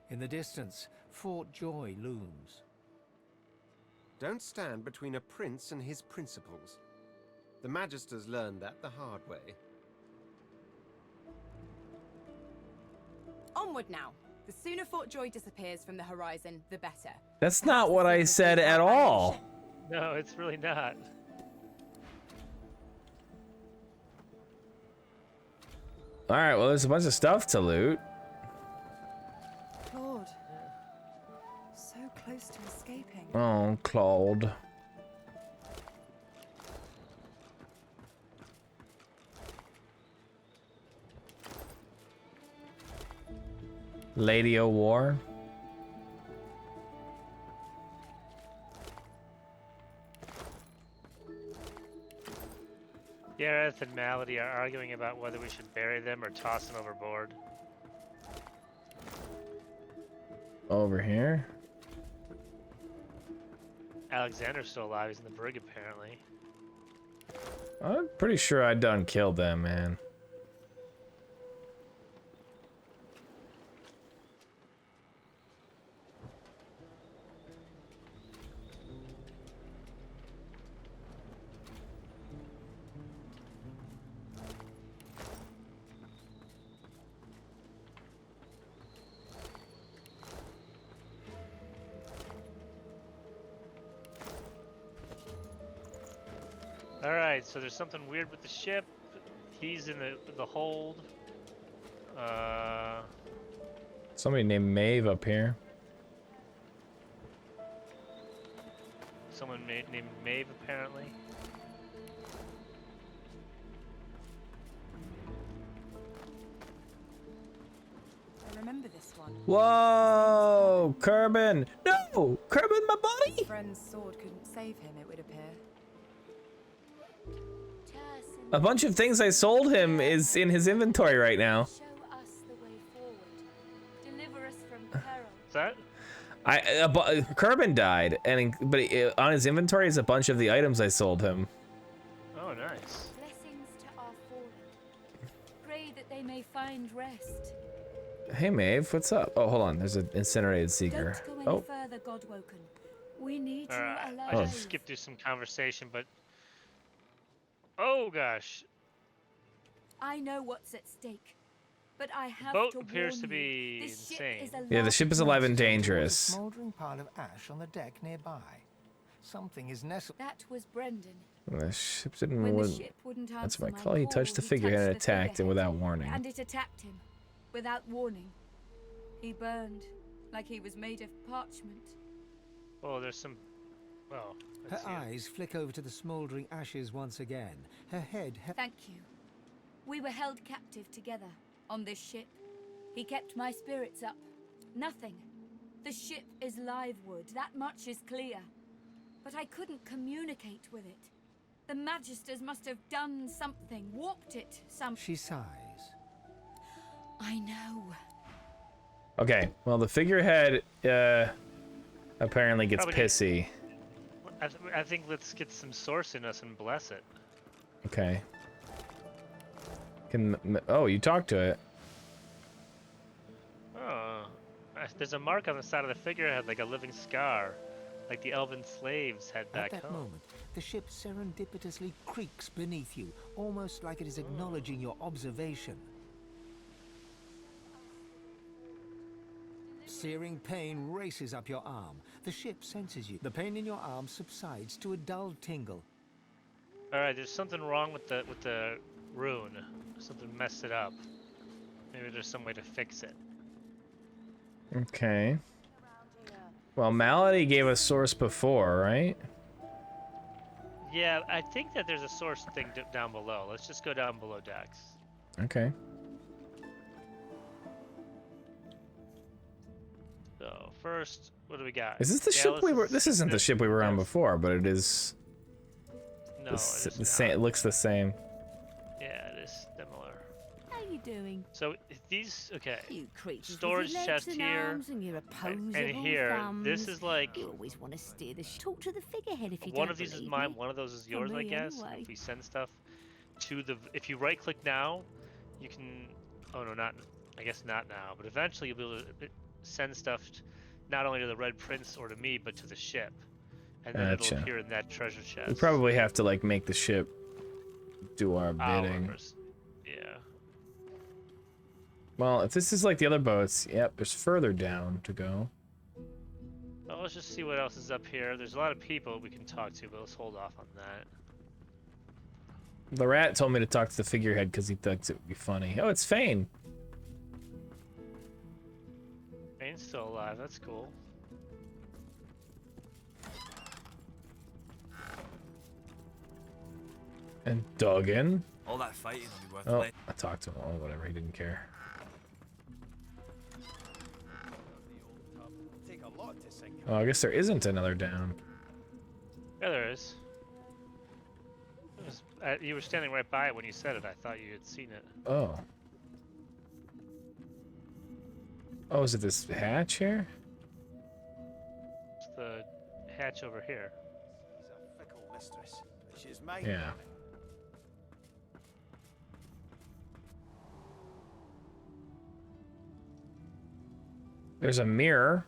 In the distance, Fort Joy looms. Don't stand between a prince and his principles. The Magisters learned that the hard way. Onward now. The sooner Fort Joy disappears from the horizon, the better. That's not what I said at all. No, it's really not. Alright, well, there's a bunch of stuff to loot. Claude. So close to escaping. Oh, Claude. Lady O' War. Gareth and Malady are arguing about whether we should bury them or toss them overboard. Over here. Alexander's still alive. He's in the brig, apparently. I'm pretty sure I done killed them, man. Alright, so there's something weird with the ship. He's in the hold. Somebody named Maeve up here. Someone named Maeve, apparently. I remember this one. Whoa! Kerbin! No! Kerbin, my buddy! His friend's sword couldn't save him, it would appear. A bunch of things I sold him is in his inventory right now. Show us the way forward. Deliver us from peril. Is that? Kerbin died, but on his inventory is a bunch of the items I sold him. Oh, nice. Blessings to our fallen. Pray that may find rest. Hey, Maeve, what's up? Oh, hold on. There's an incinerated seeker. Don't go any Oh, further, Godwoken. We need you Alright, alive. I just skipped through some conversation, but... Oh, gosh. I know what's at stake, but I have Boat to appears warn to you. be This ship insane. is alive. yeah, the ship is alive and Towards a dangerous. smouldering pile of ash on the deck nearby. Something is nestled. That was Brendan. The ship didn't When the wouldn't- ship wouldn't That's answer my call. He touched the he figurehead and touched the attacked it figurehead, without warning. And it attacked him, without warning. He burned, like he was made of parchment. Oh, there's some... Well, Her eyes flick over to the smouldering ashes once again. Her head... Thank you. We were held captive together, on this ship. He kept my spirits up. Nothing. The ship is live wood, that much is clear. But I couldn't communicate with it. The Magisters must have done something, warped it somehow. She sighs. I know. Okay, well, the figurehead apparently gets Probably need- pissy. I think let's get some source in us and bless it. Okay. Oh, you talked to it. Oh, there's a mark on the side of the figurehead, like a living scar, like the elven slaves had back At that home. moment, the ship serendipitously creaks beneath you, almost like it is acknowledging your observation. Searing pain races up your arm. The ship senses you. The pain in your arm subsides to a dull tingle. All right, there's something wrong with the rune. Something messed it up. Maybe there's some way to fix it. Okay. Well, Malady gave us source before, right? Yeah, I think that there's a source thing down below. Let's just go down below decks. Okay. So first, what do we got? Is this the ship we were? This isn't the ship we were on before, but it is. No, the same. It looks the same. Yeah, it is similar. How you doing? So these, okay. You creatures with Storage your legs chest and here, arms and your opposable and here. thumbs. This is like. You always want to steer the talk to the figurehead if you One don't of these is believe mine. me. One of those is For yours, I me guess. anyway. If we send stuff to the, if you right click now, you can. Oh no, not. I guess not now, but eventually you'll be able to send stuff not only to the Red Prince or to me, but to the ship, and then it'll Gotcha. appear in that treasure chest. We probably have to like make the ship do our bidding. Yeah. Well, if this is like the other boats, yep, there's further down to go. Well, let's just see what else is up here. There's a lot of people we can talk to, but let's hold off on that. The rat told me to talk to the figurehead because he thinks it would be funny. Oh, it's Fane. Fane's still alive. That's cool. And Duggan. All that fighting will be worth Oh, playing. I talked to him. Oh, whatever. He didn't care. Take a lot to sink. Oh, I guess there isn't another down. Yeah, there is. You were standing right by it when you said it. I thought you had seen it. Oh. Oh, is it this hatch here? It's the hatch over here. She's a fickle mistress, but she's mine. Yeah. There's a mirror.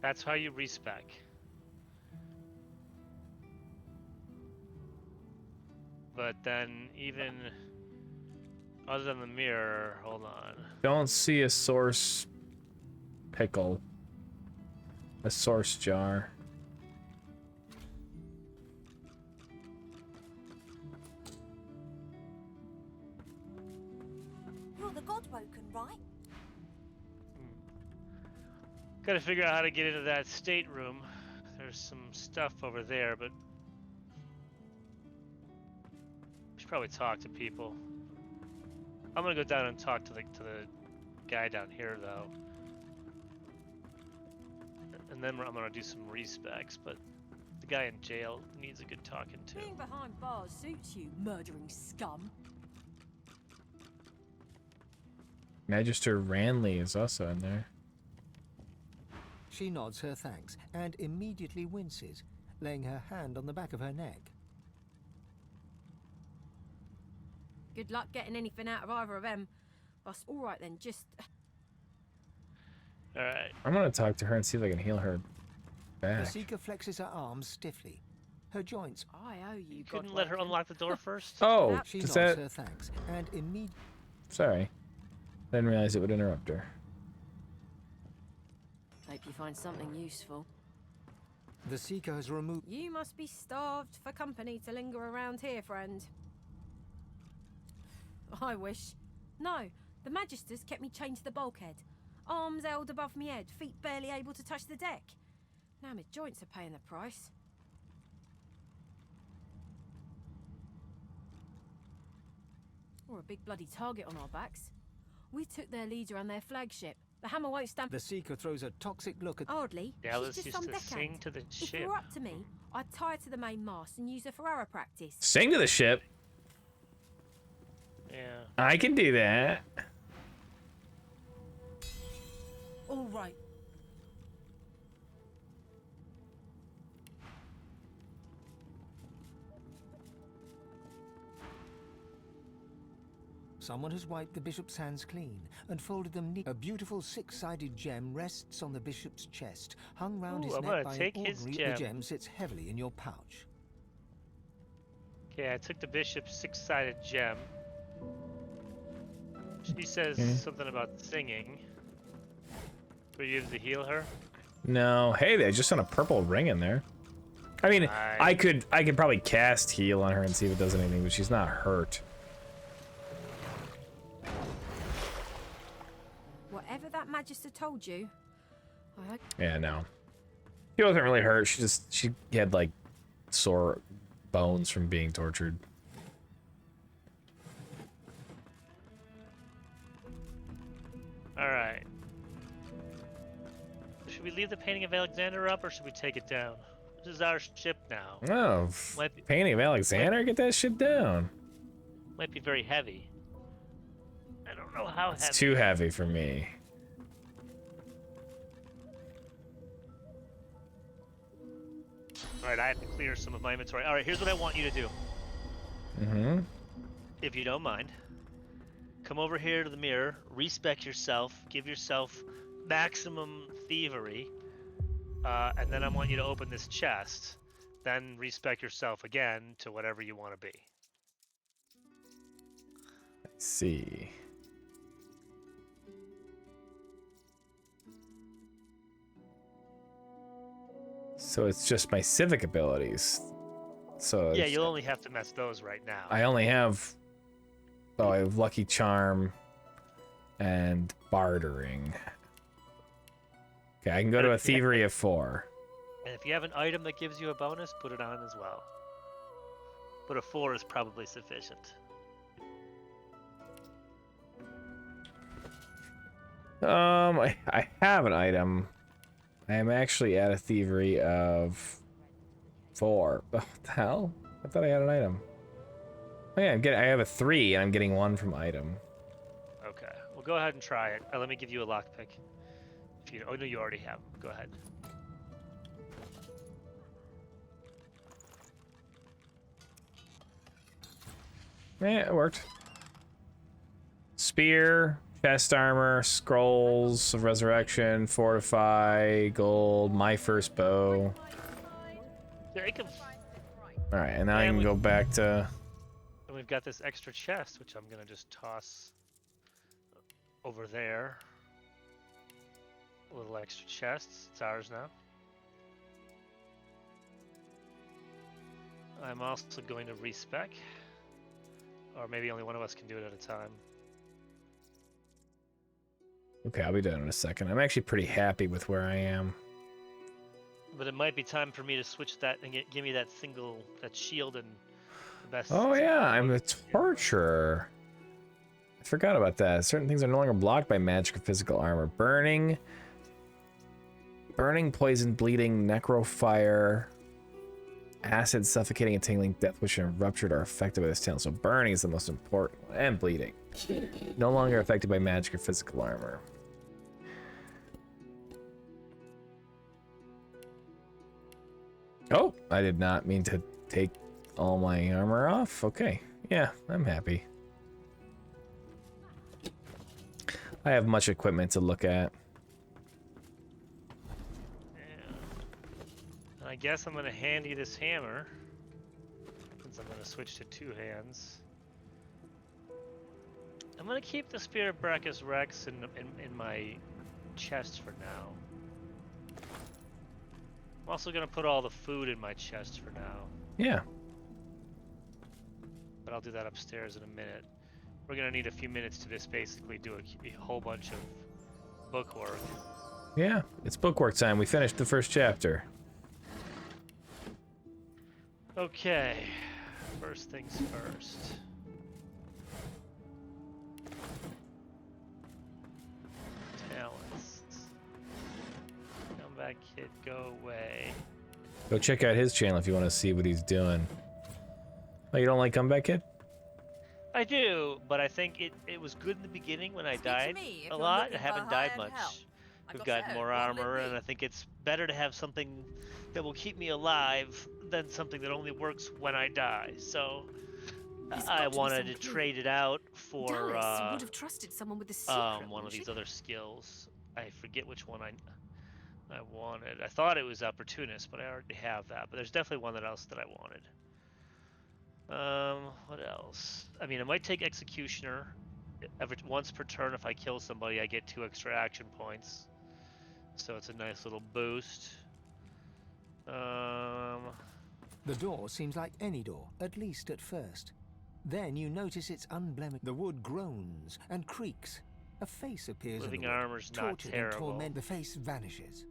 That's how you respec. But then even other than the mirror, hold on. Don't see a source pickle. A source jar. You're the Godwoken, right? Gotta figure out how to get into that stateroom. There's some stuff over there, but we should probably talk to people. I'm gonna go down and talk to the guy down here though, and then I'm gonna do some respecs. But the guy in jail needs a good talking to. Being behind bars suits you, murdering scum. Magister Ranley is also in there. She nods her thanks and immediately winces, laying her hand on the back of her neck. Good luck getting anything out of either of them. That's all right then. Just. All right. I'm gonna talk to her and see if I can heal her The back. Seeker flexes her arms stiffly. Her joints. I owe you. Couldn't let her unlock the door first. Oh, She does nods that? her thanks and immediately. Sorry, didn't realize it would interrupt her. Hope you find something useful. The Seeker has removed. You must be starved for company to linger around here, friend. I wish. No, the Magisters kept me chained to the bulkhead. Arms held above me head, feet barely able to touch the deck. Now my joints are paying the price. We're a big bloody target on our backs. We took their leader and their flagship. The hammer won't stand. The Seeker throws a toxic look at. Hardly. Dallas She's just used some to deckhand. sing to the If ship. it were up to me, I'd tie her to the main mast and use her for arrow practice. Sing to the ship. Yeah. I can do that. All right. Someone has wiped the bishop's hands clean and folded them neat. A beautiful six-sided gem rests on the bishop's chest, hung round Ooh, his I'm neck gonna by take an his ordinary. The gem. gem sits heavily in your pouch. Okay, I took the bishop's six-sided gem. She says something about singing. For you to heal her? No, hey, they just found a purple ring in there. I mean, I could probably cast heal on her and see if it does anything, but she's not hurt. Whatever that Magister told you, I hope. Yeah, no. She wasn't really hurt. She had like sore bones from being tortured. All right. Should we leave the painting of Alexander up, or should we take it down? This is our ship now. Oh, painting of Alexander? Get that shit down. Might be very heavy. I don't know how It's heavy. too heavy for me. All right, I have to clear some of my inventory. All right, here's what I want you to do. Mm-hmm. If you don't mind, come over here to the mirror, respec yourself, give yourself maximum thievery, and then I want you to open this chest. Then respec yourself again to whatever you want to be. Let's see. So it's just my civic abilities. So Yeah, you'll only have to mess those right now. I only have. Oh, I have Lucky Charm and Bartering. Okay, I can go to a Thievery of 4. And if you have an item that gives you a bonus, put it on as well. But a 4 is probably sufficient. I have an item. I am actually at a Thievery of 4. What the hell? I thought I had an item. Oh yeah, I have a 3 and I'm getting 1 from item. Okay, well go ahead and try it. Let me give you a lockpick. If you, oh no, you already have them. Go ahead. Yeah, it worked. Spear, chest armor, scrolls of resurrection, fortify, gold, my first bow. Jacob. All right, and now I can go back to. And we've got this extra chest, which I'm gonna just toss over there. A little extra chest. It's ours now. I'm also going to respec. Or maybe only one of us can do it at a time. Okay, I'll be done in a second. I'm actually pretty happy with where I am. But it might be time for me to switch that and give me that shield and the best. Oh yeah, I'm a torturer. I forgot about that. Certain things are no longer blocked by magic or physical armor. Burning, poison, bleeding, necrofire, acid, suffocating, and tingling, death wish, and ruptured are affected by this talent. So burning is the most important one, and bleeding. No longer affected by magic or physical armor. Oh, I did not mean to take all my armor off. Okay, yeah, I'm happy. I have much equipment to look at. And I guess I'm gonna hand you this hammer, since I'm gonna switch to 2 hands. I'm gonna keep the Spear of Brachus Rex in my chest for now. I'm also gonna put all the food in my chest for now. Yeah. But I'll do that upstairs in a minute. We're gonna need a few minutes to just basically do a whole bunch of book work. Yeah, it's bookwork time. We finished the first chapter. Okay, first things first. Talents. Come back, kid, go away. Go check out his channel if you want to see what he's doing. Oh, you don't like Comeback Kid? I do, but I think it was good in the beginning when I died a lot. I haven't died much. We've got more armor, and I think it's better to have something that will keep me alive than something that only works when I die. So I wanted to trade it out for Dallas would have trusted someone with the secret. one of these other skills. I forget which one I wanted. I thought it was Opportunist, but I already have that. But there's definitely one else that I wanted. What else? I mean, I might take Executioner. Once per turn, if I kill somebody, I get 2 extra action points. So it's a nice little boost. The door seems like any door, at least at first. Then you notice it's unblemished. The wood groans and creaks. A face appears Living in the wood, armor's not tortured terrible. and tormented. The face vanishes.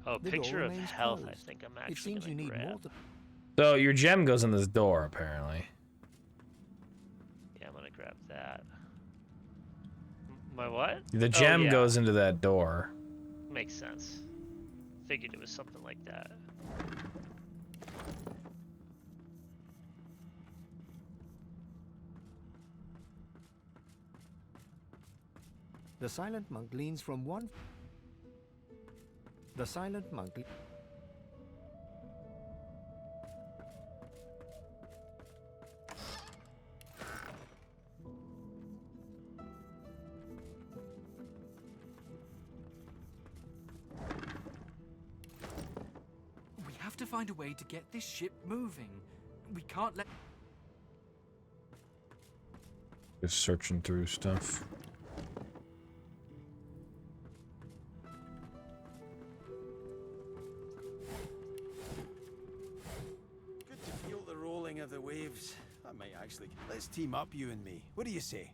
Oh, The picture door of remains health. closed. I think I'm It actually seems you gonna need grab. more than... So your gem goes in this door, apparently. Yeah, I'm gonna grab that. My what? The gem oh, yeah. goes into that door. Makes sense. Figured it was something like that. The silent monk leans from one... The silent monk... We have to find a way to get this ship moving. We can't let... Just searching through stuff. Good to feel the rolling of the waves. That might actually... Let's team up, you and me. What do you say?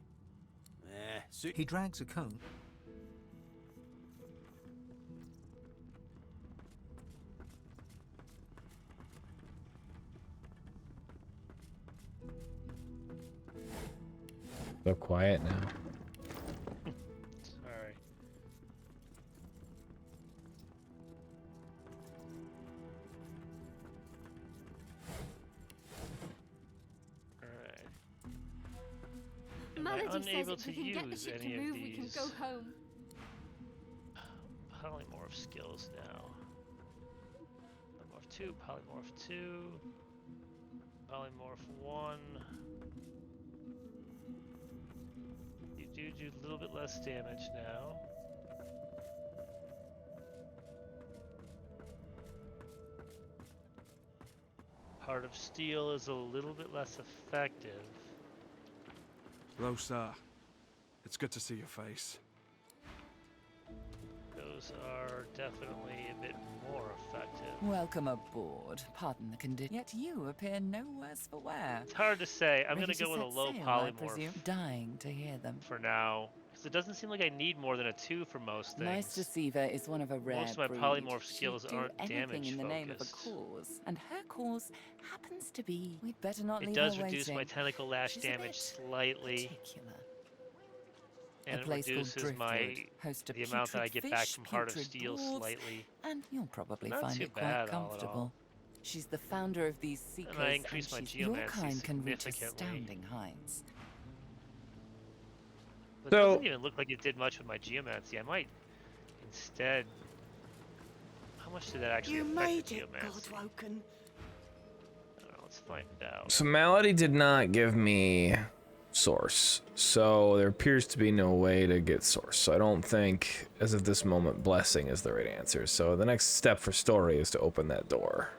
He drags a cone. So quiet now. Sorry. Alright. Am I Melody says unable if to we can get the use ship to any of move, we can these go home. polymorph skills now? Polymorph 2, polymorph 2, polymorph 1. You do a little bit less damage now. Heart of Steel is a little bit less effective. Hello, sir. It's good to see your face. Those are definitely a bit more effective. Welcome aboard. Pardon the condition. Yet you appear no worse for wear. It's hard to say. I'm Ready gonna go with a set low sail, I polymorph presume. Dying to hear them. for now, because it doesn't seem like I need more than a 2 for most things. Nice Deceiver is one of a rare Most of my breed. polymorph She'd skills do aren't anything damage in the name of a focused. cause, and her cause happens to be. We'd better not It leave does her reduce waiting. my tentacle lash She's a damage bit slightly, particular. and A it place called reduces my Driftwood hosts a the amount that I putrid get back fish, from Heart of putrid Steel dwarves, slightly. and you'll probably Not find too it bad quite all in comfortable. all. She's the founder of these seekers, And I increased my she's, your geomancy kind can reach significantly. astounding heights. But it doesn't even look like it did much with my geomancy. I might instead. How much did that actually You affect made the it, geomancy? Godwoken. I don't know, let's find out. So Malady did not give me source. So there appears to be no way to get source. So I don't think, as of this moment, blessing is the right answer. So the next step for story is to open that door.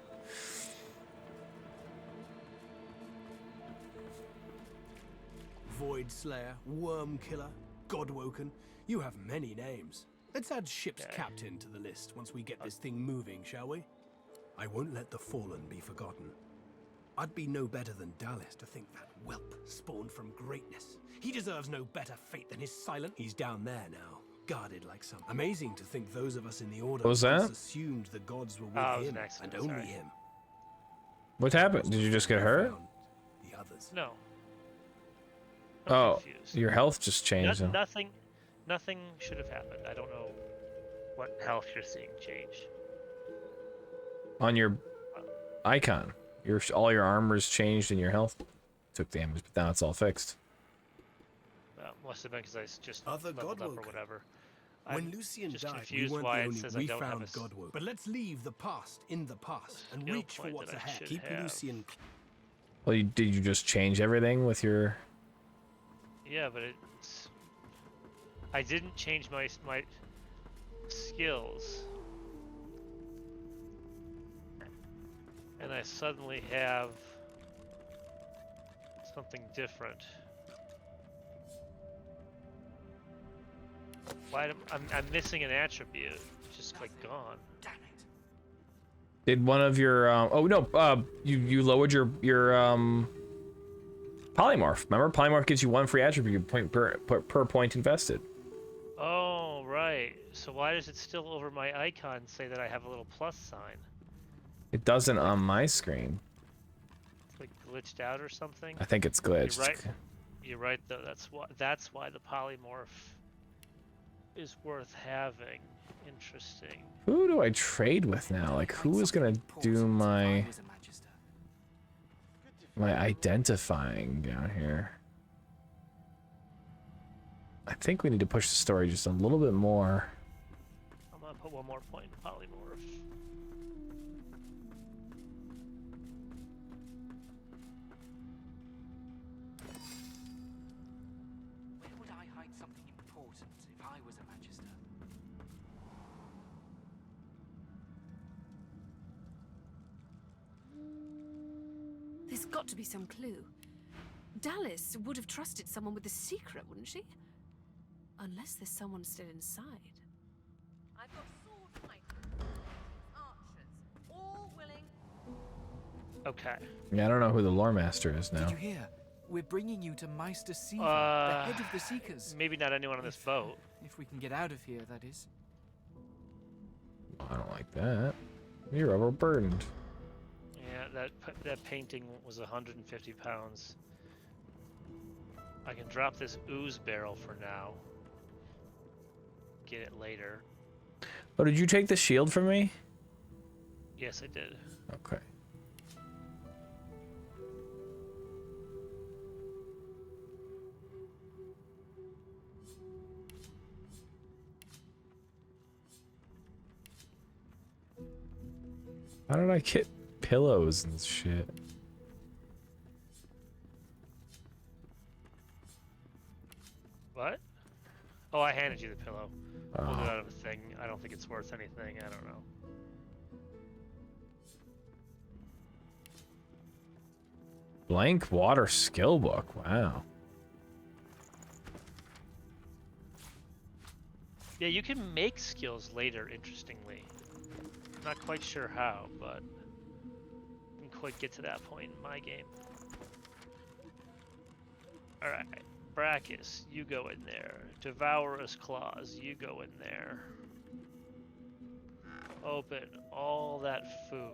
Void Slayer, Worm Killer, Godwoken. You have many names. Let's add ship's captain to the list once we get this thing moving, shall we? I won't let the Fallen be forgotten. I'd be no better than Dallas to think that whelp spawned from greatness. He deserves no better fate than his silent. He's down there now, guarded like some. Amazing to think those of us in the Order What was that? once assumed the gods were with him and only him. What happened? Did you just get hurt? The others. No. Oh, your health just changed. Nothing should have happened. I don't know what health you're seeing change. On your icon, all your armor's changed and your health took damage, but now it's all fixed. Must have been because I just Other leveled up or Godwoken. whatever. When I'm Lucian just died, we confused weren't why the it only says I don't have refound a Godwoken. But let's leave the past in the past and skill reach for point what's that I ahead. should Keep have. Lucian. Well, did you just change everything with your? Yeah, but it's. I didn't change my skills, and I suddenly have something different. Why I'm missing an attribute? It's just like gone. Did one of your? Oh no! You lowered your polymorph. Remember, polymorph gives you 1 free attribute point per point invested. Oh right. So why does it still over my icon say that I have a little plus sign? It doesn't on my screen. It's like glitched out or something. I think it's glitched. You're right. You're right though. That's why the polymorph is worth having. Interesting. Who do I trade with now? Like, who is gonna do my identifying down here? I think we need to push the story just a little bit more. I'm gonna put 1 more point in polymorph. Where would I hide something important if I was a Magister? There's got to be some clue. Dallas would have trusted someone with a secret, wouldn't she? Unless there's someone still inside. I've got sword fighters, archers, all willing. Okay. Yeah, I don't know who the lore master is now. Did you hear? We're bringing you to Meister Siva, the head of the Seekers. Maybe not anyone on this boat. If we can get out of here, that is. I don't like that. You're overburdened. Yeah, that painting was 150 pounds. I can drop this ooze barrel for now. Get it later. Oh, did you take the shield from me? Yes, I did. Okay. How did I get pillows and shit? What? Oh, I handed you the pillow. Pulled it Oh. out of a thing. I don't think it's worth anything. I don't know. Blank water skill book. Wow. Yeah, you can make skills later, interestingly. Not quite sure how, but didn't quite get to that point in my game. Alright, Brachus, you go in there. Devourer's Claws, you go in there. Open all that food.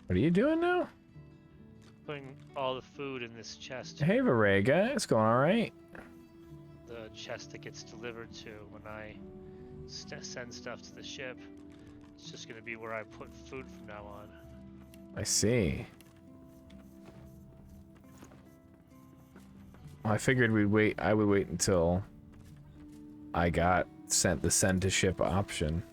What are you doing now? Putting all the food in this chest. Hey, Varega. It's going all right. The chest that gets delivered to when I send stuff to the ship. It's just gonna be where I put food from now on. I see. Well, I figured we'd wait. I would wait until I got sent the send to ship option.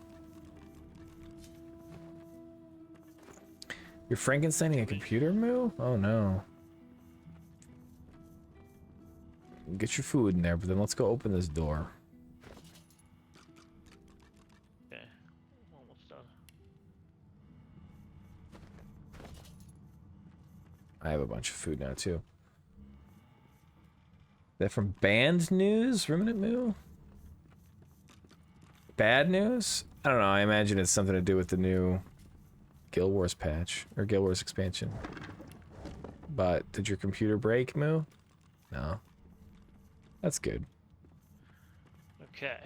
You're Frankensteining a computer, Moo? Oh no. Get your food in there, but then let's go open this door. Okay, almost done. I have a bunch of food now too. That from Band News, Ruminant Moo? Bad news? I don't know. I imagine it's something to do with the new Guild Wars patch or Guild Wars expansion. But did your computer break, Moo? No. That's good. Okay.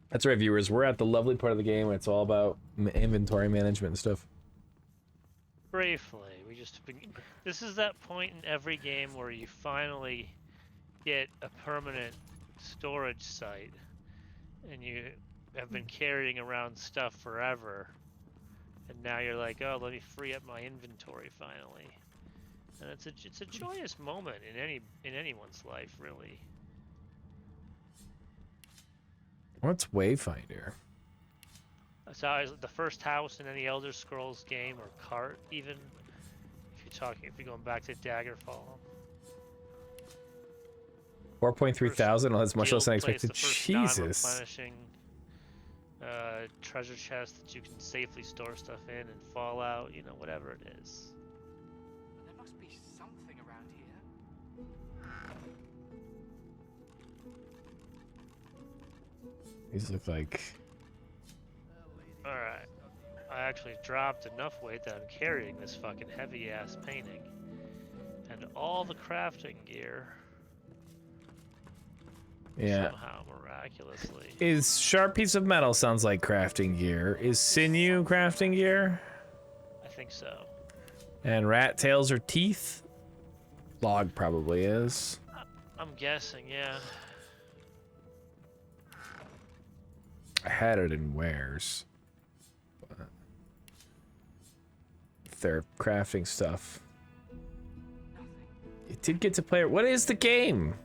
That's right, viewers. We're at the lovely part of the game when it's all about inventory management and stuff. Briefly, this is that point in every game where you finally get a permanent storage site, and you have been carrying around stuff forever, and now you're like, oh, let me free up my inventory finally. And it's a joyous moment in anyone's life, really. What's Wayfinder? So the first house in any Elder Scrolls game, or cart even, if you're going back to Daggerfall. 4.3 thousand. Well, that's much less than I Place, expected. the first Jesus. non-replenishing treasure chest that you can safely store stuff in, and Fallout, you know, whatever it is. There must be something around here. These look like... Alright. I actually dropped enough weight that I'm carrying this fucking heavy-ass painting. And all the crafting gear. Yeah. Somehow, miraculously. Is sharp piece of metal sounds like crafting gear. Is sinew crafting gear? I think so. And rat tails or teeth? Log probably is. I'm guessing, yeah. I had it in wares. But if they're crafting stuff. You did get to play it. What is the game?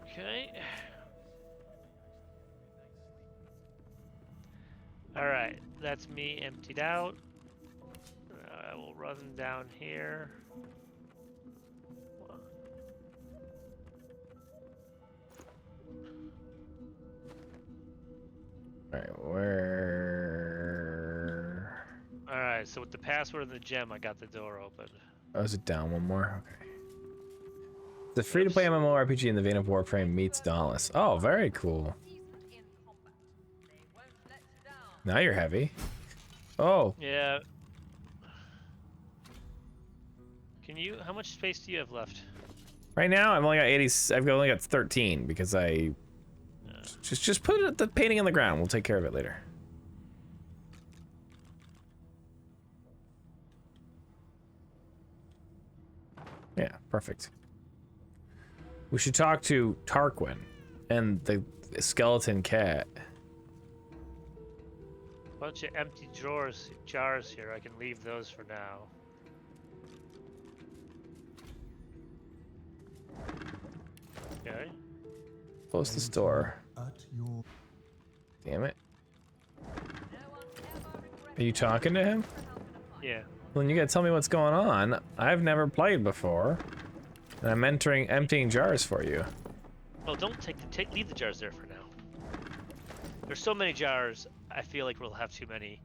Okay. Alright, that's me emptied out. I will run down here. Alright, where... Alright, so with the password and the gem, I got the door open. Oh, is it down one more? Okay. The free-to-play MMORPG in the vein of Warframe meets Dauntless. Oh, very cool. Now you're heavy. Oh. Yeah. Can you? How much space do you have left? Right now, I've only got 80. I've only got 13 because I just put the painting on the ground. We'll take care of it later. Yeah, perfect. We should talk to Tarquin and the skeleton cat. Bunch of empty jars here. I can leave those for now. Okay. Close this door. Damn it. Are you talking to him? Yeah. Well, then you gotta tell me what's going on. I've never played before. And I'm emptying jars for you. Well, don't leave the jars there for now. There's so many jars, I feel like we'll have too many.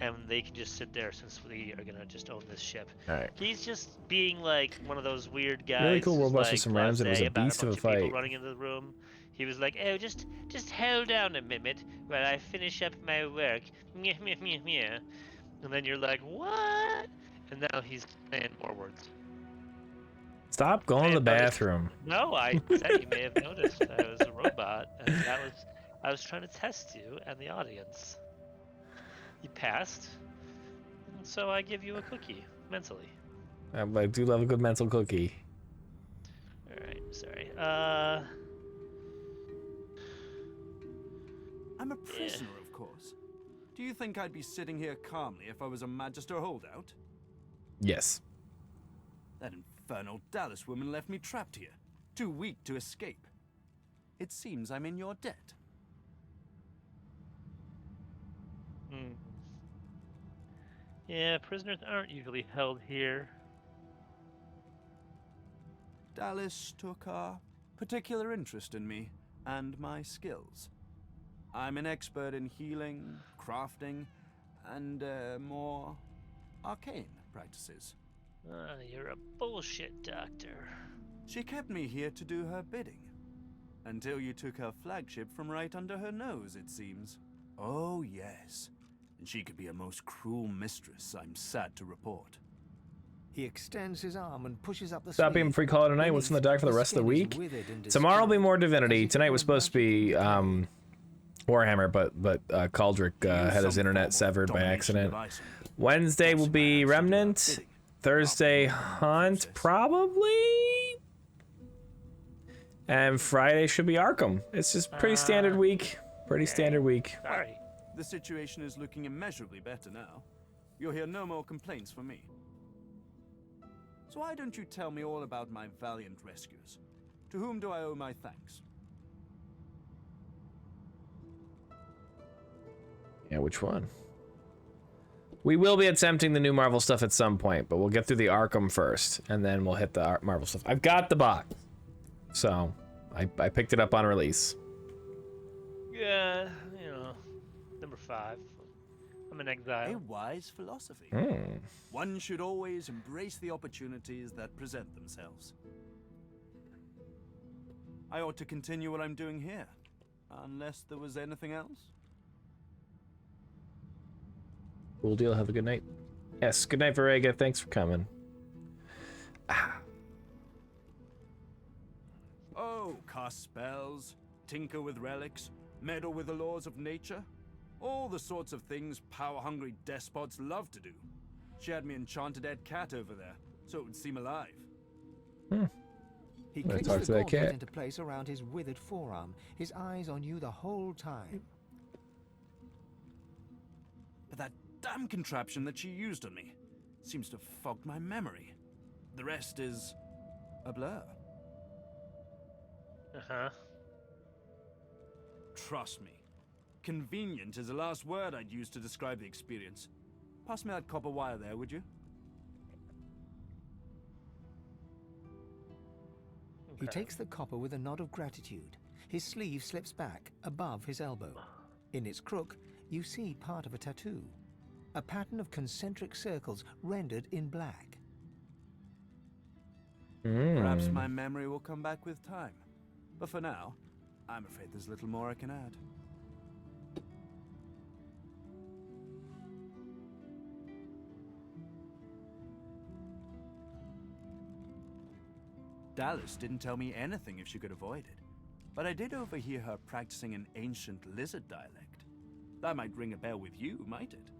And they can just sit there since we are gonna just own this ship. Alright. He's just being like one of those weird guys. Really cool world who's, buster like, some rams, and it was a blasé about beast of a bunch people fight. running into the room. He was like, oh, just hold on a minute while I finish up my work. Meh, meh, meh, meh. And then you're like, what? And now he's saying more words. Stop going to the bathroom. No, I said you may have noticed I was a robot, and I was trying to test you and the audience. You passed, and so I give you a cookie mentally. I do love a good mental cookie. All right, sorry. I'm a prisoner, of course. Do you think I'd be sitting here calmly if I was a Magister holdout? Yes. That infernal Dallas woman left me trapped here, too weak to escape. It seems I'm in your debt. Hmm. Yeah, prisoners aren't usually held here. Dallas took a particular interest in me and my skills. I'm an expert in healing, crafting, and more arcane practices. You're a bullshit doctor. She kept me here to do her bidding. Until you took her flagship from right under her nose, it seems. Oh, yes. And she could be a most cruel mistress, I'm sad to report. He extends his arm and pushes up the Stop being free call it a night. What's in the dark for the rest of the week? Tomorrow will be more Divinity. Tonight was supposed to be Warhammer, but Caldric had his internet severed by accident. Wednesday will be Remnant. Thursday, Hunt, probably. And Friday should be Arkham. It's just pretty standard week. Pretty standard week. Sorry. The situation is looking immeasurably better now. You'll hear no more complaints from me. So why don't you tell me all about my valiant rescuers? To whom do I owe my thanks? Yeah, which one? We will be attempting the new Marvel stuff at some point, but we'll get through the Arkham first, and then we'll hit the Marvel stuff. I've got the box, so I picked it up on release. Yeah, you know, number 5. I'm in exile. A wise philosophy. Mm. One should always embrace the opportunities that present themselves. I ought to continue what I'm doing here, unless there was anything else. Cool deal. Have a good night. Yes, good night, Varega. Thanks for coming. Oh, cast spells, tinker with relics, meddle with the laws of nature. All the sorts of things power-hungry despots love to do. She had me enchanted dead cat over there, so it would seem alive. He clicks the gauntlet into place around his withered forearm, his eyes on you the whole time. But that damn contraption that she used on me seems to have fogged my memory. The rest is a blur. Uh-huh. Trust me. Convenient is the last word I'd use to describe the experience. Pass me that copper wire there, would you? He takes the copper with a nod of gratitude. His sleeve slips back, above his elbow. In its crook, you see part of a tattoo. A pattern of concentric circles rendered in black. Perhaps my memory will come back with time. But for now, I'm afraid there's little more I can add. Dallas didn't tell me anything if she could avoid it, but I did overhear her practicing an ancient lizard dialect. That might ring a bell with you, might it?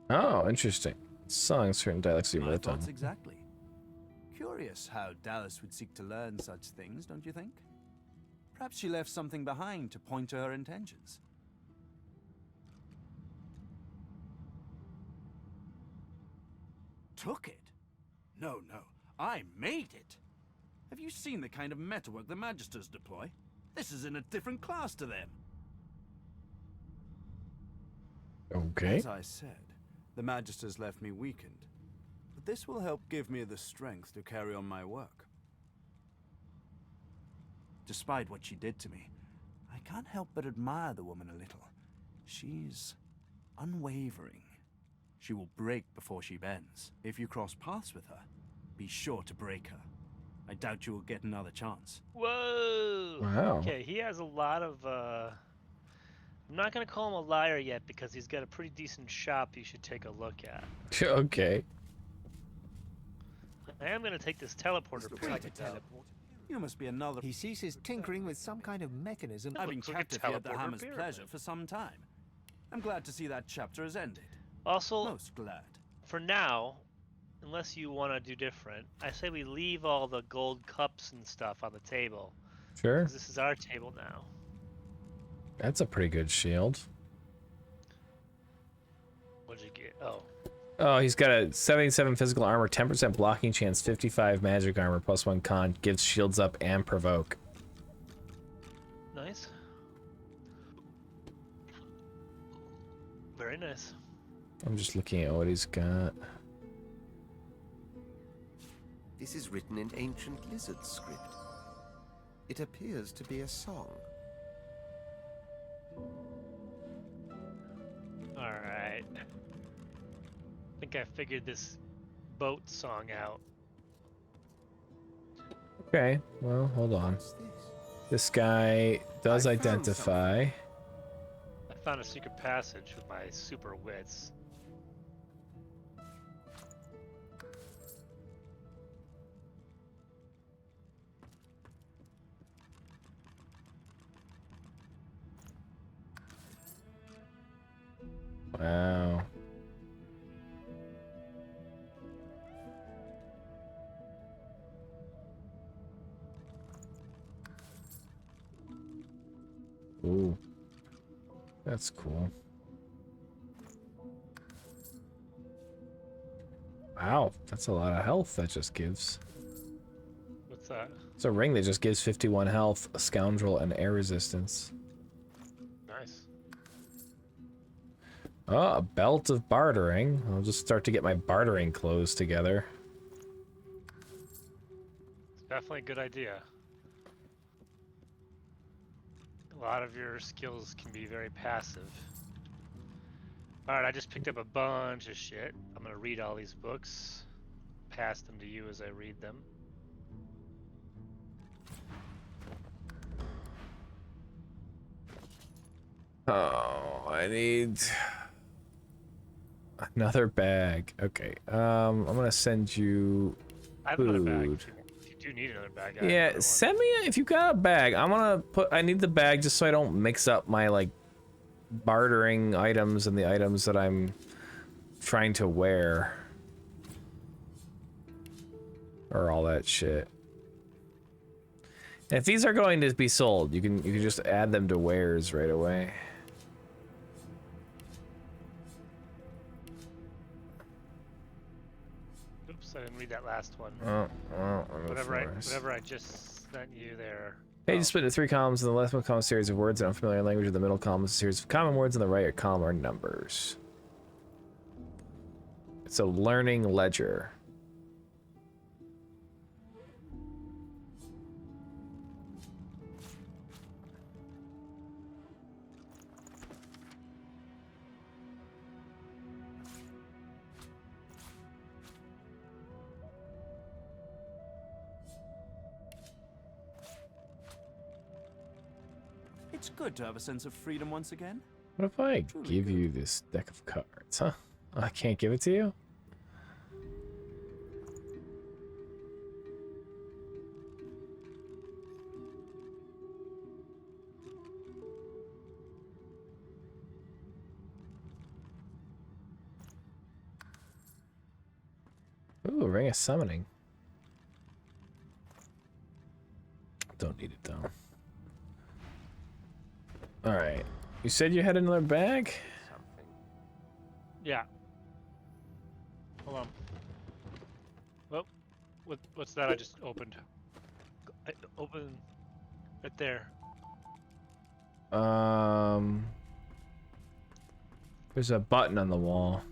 Oh, interesting. Songs, certain dialects you My wrote down. thoughts exactly. Curious how Dallas would seek to learn such things, don't you think? Perhaps she left something behind to point to her intentions. Took it? No, I made it. Have you seen the kind of metalwork the Magisters deploy? This is in a different class to them. Okay. As I said, the Magisters left me weakened. But this will help give me the strength to carry on my work. Despite what she did to me, I can't help but admire the woman a little. She's unwavering. She will break before she bends. If you cross paths with her, be sure to break her. I doubt you will get another chance. Whoa! Wow. Okay, he has a lot of, I'm not gonna call him a liar yet because he's got a pretty decent shop you should take a look at. Okay. I am gonna take this teleporter pick. You must be another... He ceases tinkering with some kind of mechanism. I've been captive here at the Hammer's pleasure for some time. I'm glad to see that chapter has ended. Also, Most glad. for now, unless you want to do different, I say we leave all the gold cups and stuff on the table. Sure. Because this is our table now. That's a pretty good shield. What'd you get? Oh. Oh, he's got a 77 physical armor, 10% blocking chance, 55 magic armor, +1 con, gives shields up and provoke. Nice. Very nice. I'm just looking at what he's got. This is written in ancient lizard script. It appears to be a song. Alright. I think I figured this boat song out. Okay, well, hold on. This guy does identify. I found a secret passage with my super wits. Wow. Ooh. That's cool. Wow, that's a lot of health that just gives. What's that? It's a ring that just gives 51 health, a scoundrel, and air resistance. Nice. Oh, a belt of bartering. I'll just start to get my bartering clothes together. It's definitely a good idea. A lot of your skills can be very passive. Alright, I just picked up a bunch of shit. I'm gonna read all these books. Pass them to you as I read them. Oh, I need another bag. Okay, I'm gonna send you I have food. another bag. If you do need another bag, I have Yeah, another one. send me if you got a bag. I need the bag just so I don't mix up my like bartering items and the items that I'm trying to wear. Or all that shit. And if these are going to be sold, you can just add them to wares right away. Oops, I didn't read that last one. Whatever I just sent you there. Page is split into 3 columns. In the left one column, is a series of words in unfamiliar language. In the middle column is a series of common words. In the right column are numbers. It's a learning ledger. It's good to have a sense of freedom once again. What if I give you this deck of cards, huh? I can't give it to you? Ooh, Ring of Summoning. Don't need it though. Alright. You said you had another bag? Yeah. Hold on. Well, what's that I just opened? I opened right there. There's a button on the wall.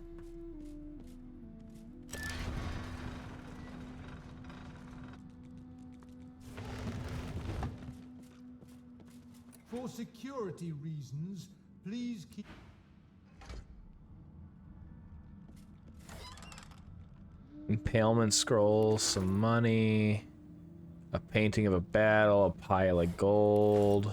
For security reasons, please keep... Impalement scroll, some money, a painting of a battle, a pile of gold,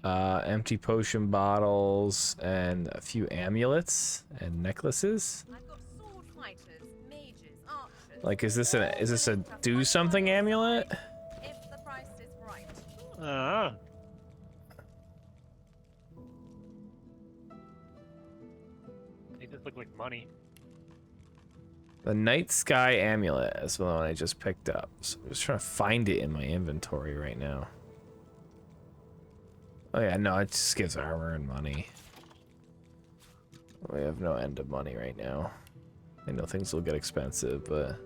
empty potion bottles, and a few amulets and necklaces. I've got sword fighters, mages, archers. Like, is this a do something amulet? If the price is right. look like money. The Night Sky Amulet is the one I just picked up. So I'm just trying to find it in my inventory right now. Oh yeah, no, it just gives armor and money. We have no end of money right now. I know things will get expensive, but...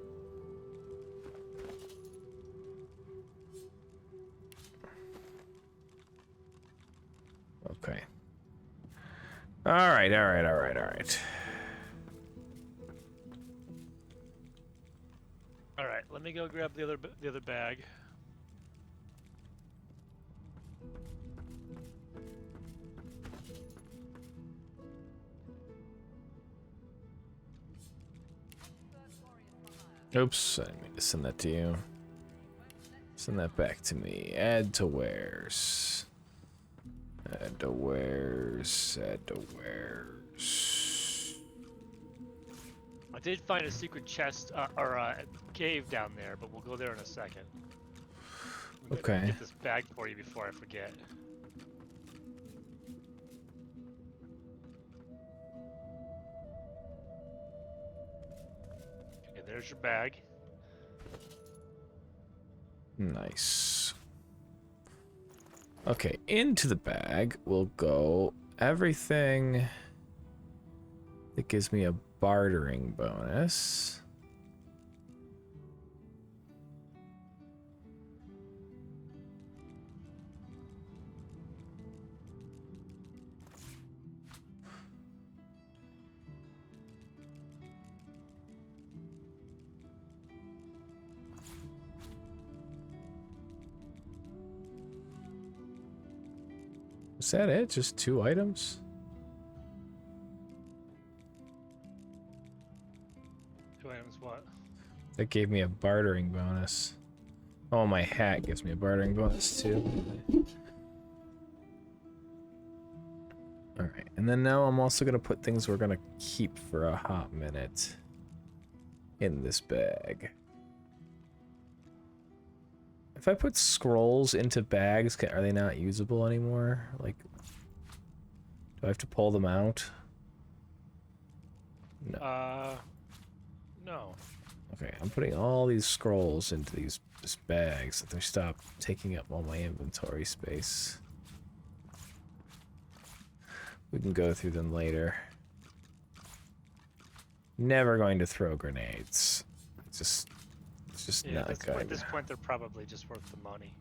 Okay. Alright. Alright, let me go grab the other bag. Oops, I didn't mean to send that to you. Send that back to me. Add to wares. Add to wares. Add to wares. I did find a secret chest or a cave down there, but we'll go there in a second. Okay. Get this bag for you before I forget. Okay, there's your bag. Nice. Okay, into the bag will go everything that gives me a bartering bonus. Is that it? Just 2 items? Two items, what? That gave me a bartering bonus. Oh, my hat gives me a bartering bonus too. Alright, and then now I'm also going to put things we're going to keep for a hot minute in this bag. If I put scrolls into bags, are they not usable anymore? Like, do I have to pull them out? No. No. Okay, I'm putting all these scrolls into these bags so they stop taking up all my inventory space. We can go through them later. Never going to throw grenades. It's just Yeah, not good. at this point, they're probably just worth the money.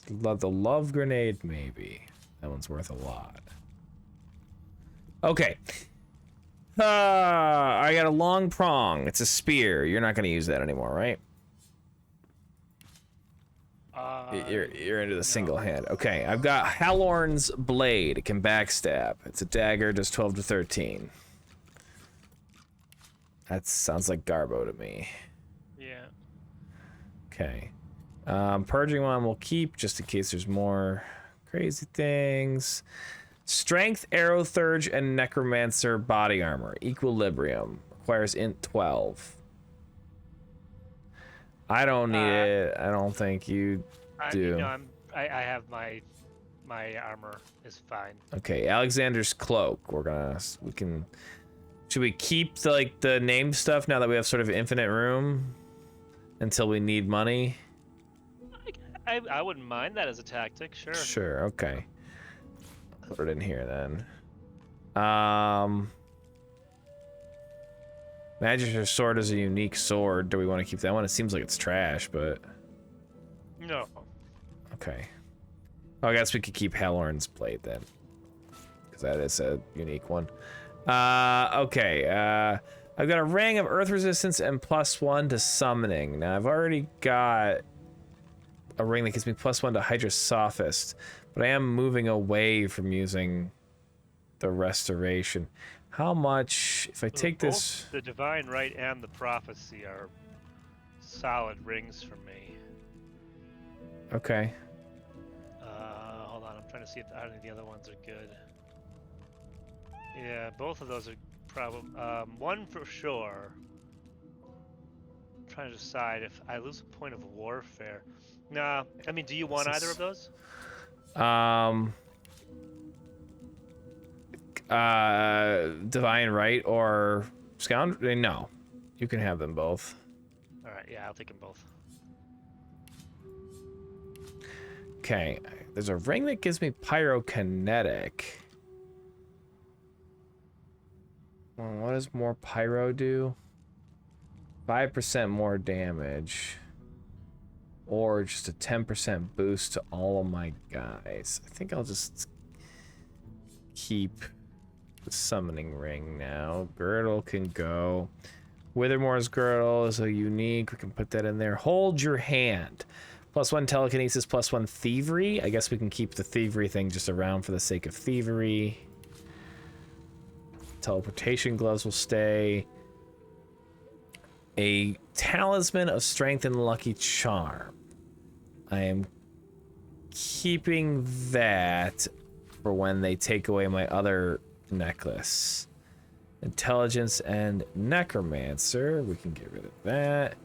The love grenade, maybe. That one's worth a lot. Okay. I got a long prong. It's a spear. You're not going to use that anymore, right? You're into the single hand. Okay, I've got Halorn's Blade. It can backstab. It's a dagger, does 12 to 13. That sounds like Garbo to me. Yeah. Okay. Purging one we'll keep just in case there's more crazy things. Strength, Arrow Thurge, and Necromancer body armor. Equilibrium. Requires int 12. I don't need it. I don't think you do. No, I have my armor is fine. Okay, Alexander's Cloak. Should we keep the name stuff now that we have sort of infinite room until we need money? I wouldn't mind that as a tactic, sure. Sure, okay. Put it in here then. Magister's Sword is a unique sword. Do we want to keep that one? It seems like it's trash, but... No. Okay. Oh, I guess we could keep Halorn's Blade then. Because that is a unique one. Okay. I've got a Ring of Earth Resistance and +1 to Summoning. Now, I've already got a ring that gives me +1 to Hydra Sophist, but I am moving away from using the Restoration. How much, if I take this... The Divine Right and the Prophecy are solid rings for me. Okay. Hold on, I'm trying to see if any of the other ones are good. Yeah, both of those are probably... one for sure. I'm trying to decide if I lose a point of warfare. Nah, I mean, do you want either of those? Divine Right or Scoundrel? No. You can have them both. Alright, yeah, I'll take them both. Okay. There's a ring that gives me pyrokinetic. Well, what does more pyro do? 5% more damage. Or just a 10% boost to all of my guys. I think I'll just keep the summoning ring now. Girdle can go. Withermore's girdle is a unique. We can put that in there. Hold your hand. +1 telekinesis, +1 thievery. I guess we can keep the thievery thing just around for the sake of thievery. Teleportation gloves will stay. A talisman of strength and lucky charm. I am keeping that for when they take away my other necklace. Intelligence and necromancer. We can get rid of that.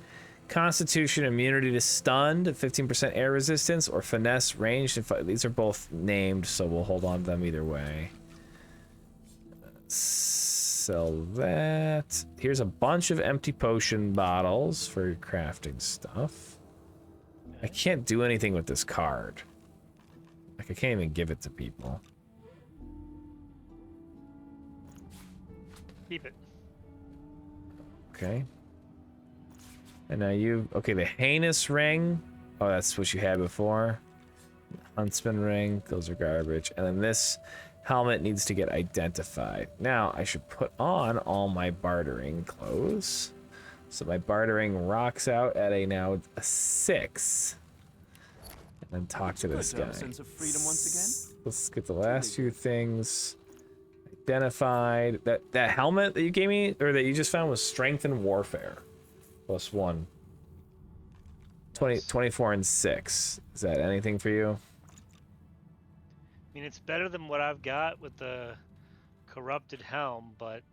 Constitution, immunity to stunned, 15% air resistance, or finesse ranged. These are both named, so we'll hold on to them either way. Sell that. Here's a bunch of empty potion bottles for your crafting stuff. I can't do anything with this card. Like, I can't even give it to people. Keep it. Okay. And now you... Okay, the heinous ring. Oh, that's what you had before. Huntsman ring. Those are garbage. And then this helmet needs to get identified. Now, I should put on all my bartering clothes. So my bartering rocks out at a 6. And then talk to this guy. Sense of freedom once again. Let's get the last few things identified. That helmet that you gave me, or that you just found, was strength and warfare. +1. 24 and 6. Is that anything for you? I mean, it's better than what I've got with the corrupted helm, but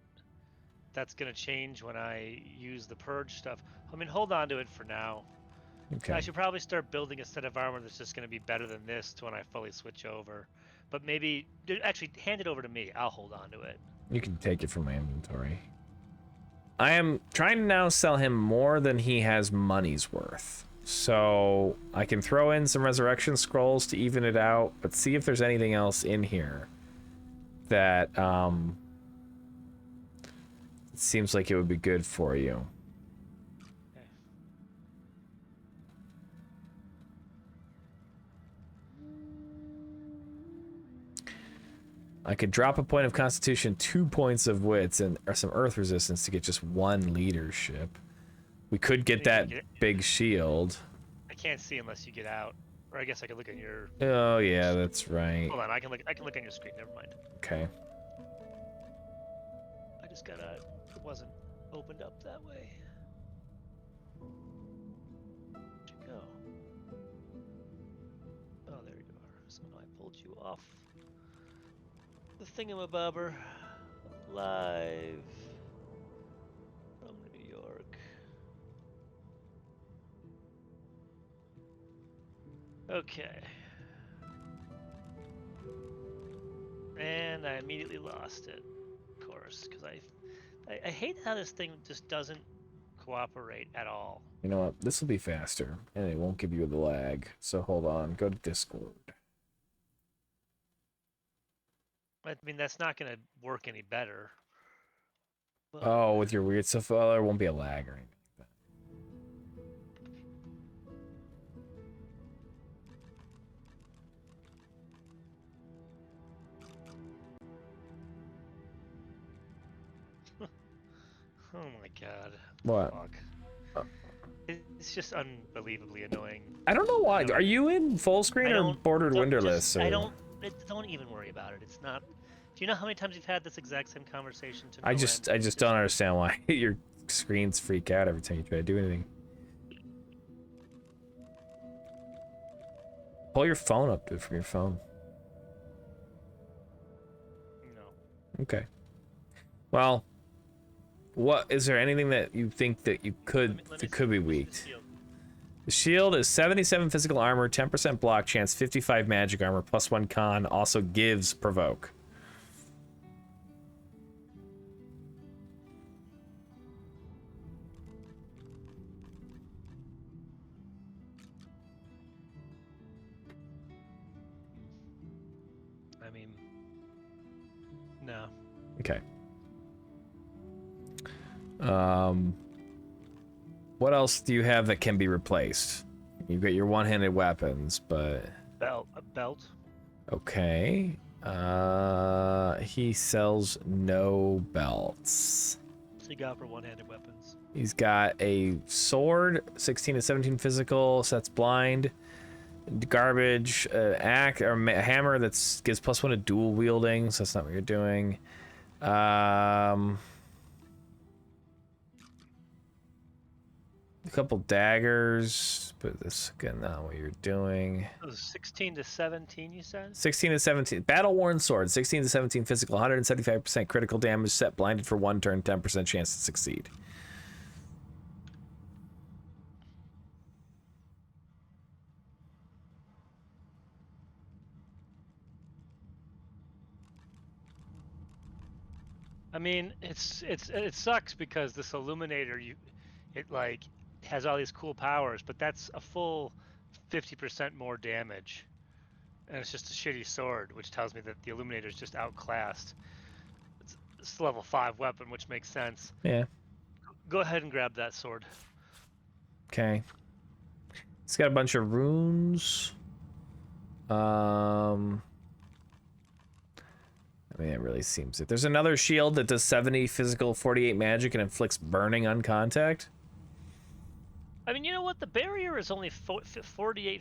that's gonna change when I use the purge stuff. I mean, hold on to it for now. Okay. I should probably start building a set of armor that's just gonna be better than this when I fully switch over. But maybe, actually, hand it over to me. I'll hold on to it. You can take it from my inventory. I am trying to now sell him more than he has money's worth. So I can throw in some resurrection scrolls to even it out, but see if there's anything else in here that it seems like it would be good for you. Okay. I could drop a point of constitution, 2 points of wits, and or some earth resistance to get just 1 leadership. We could get that big shield. I can't see unless you get out. Or I guess I could look at your... Oh yeah, that's right. Hold on, I can look on your screen. Never mind. Okay. I just gotta... It wasn't opened up that way. Where'd you go? Oh, there you are. Somehow I pulled you off the thingamabobber. Live from New York. Okay. And I immediately lost it, of course, because I hate how this thing just doesn't cooperate at all. You know what? This will be faster, and it won't give you the lag. So hold on. Go to Discord. I mean, that's not going to work any better. But... Oh, with your weird stuff, well, there won't be a lag or anything. Oh my god. What? Fuck. It's just unbelievably annoying. I don't know why. Are you in full screen or bordered windowless? I don't even worry about it. It's not. Do you know how many times you've had this exact same conversation? To no I just don't understand why your screens freak out every time you try to do anything. Pull your phone up from your phone. No. Okay. Well, what is there anything that you think that you could that could be weaked? The shield is 77 physical armor, 10% block chance, 55 magic armor, +1 con. Also gives provoke. I mean, no. Okay. What else do you have that can be replaced? You've got your one-handed weapons, but... A belt. Okay. He sells no belts. What's he got for one-handed weapons? He's got a sword, 16 to 17 physical, so that's blind. Garbage, axe or hammer that gives +1 to dual wielding, so that's not what you're doing. A couple daggers, but this again not what you're doing. It was 16 to 17, you said? 16 to 17. Battle worn sword, 16 to 17 physical, 175% critical damage, set blinded for 1 turn, 10% chance to succeed. I mean, it sucks because this illuminator, it like has all these cool powers, but that's a full 50% more damage, and it's just a shitty sword, which tells me that the illuminator is just outclassed. It's a level 5 weapon, which makes sense. Yeah. Go ahead and grab that sword. Okay. It's got a bunch of runes. I mean, it really seems it. There's another shield that does 70 physical, 48 magic, and inflicts burning on contact. I mean, you know what? The barrier is only 58,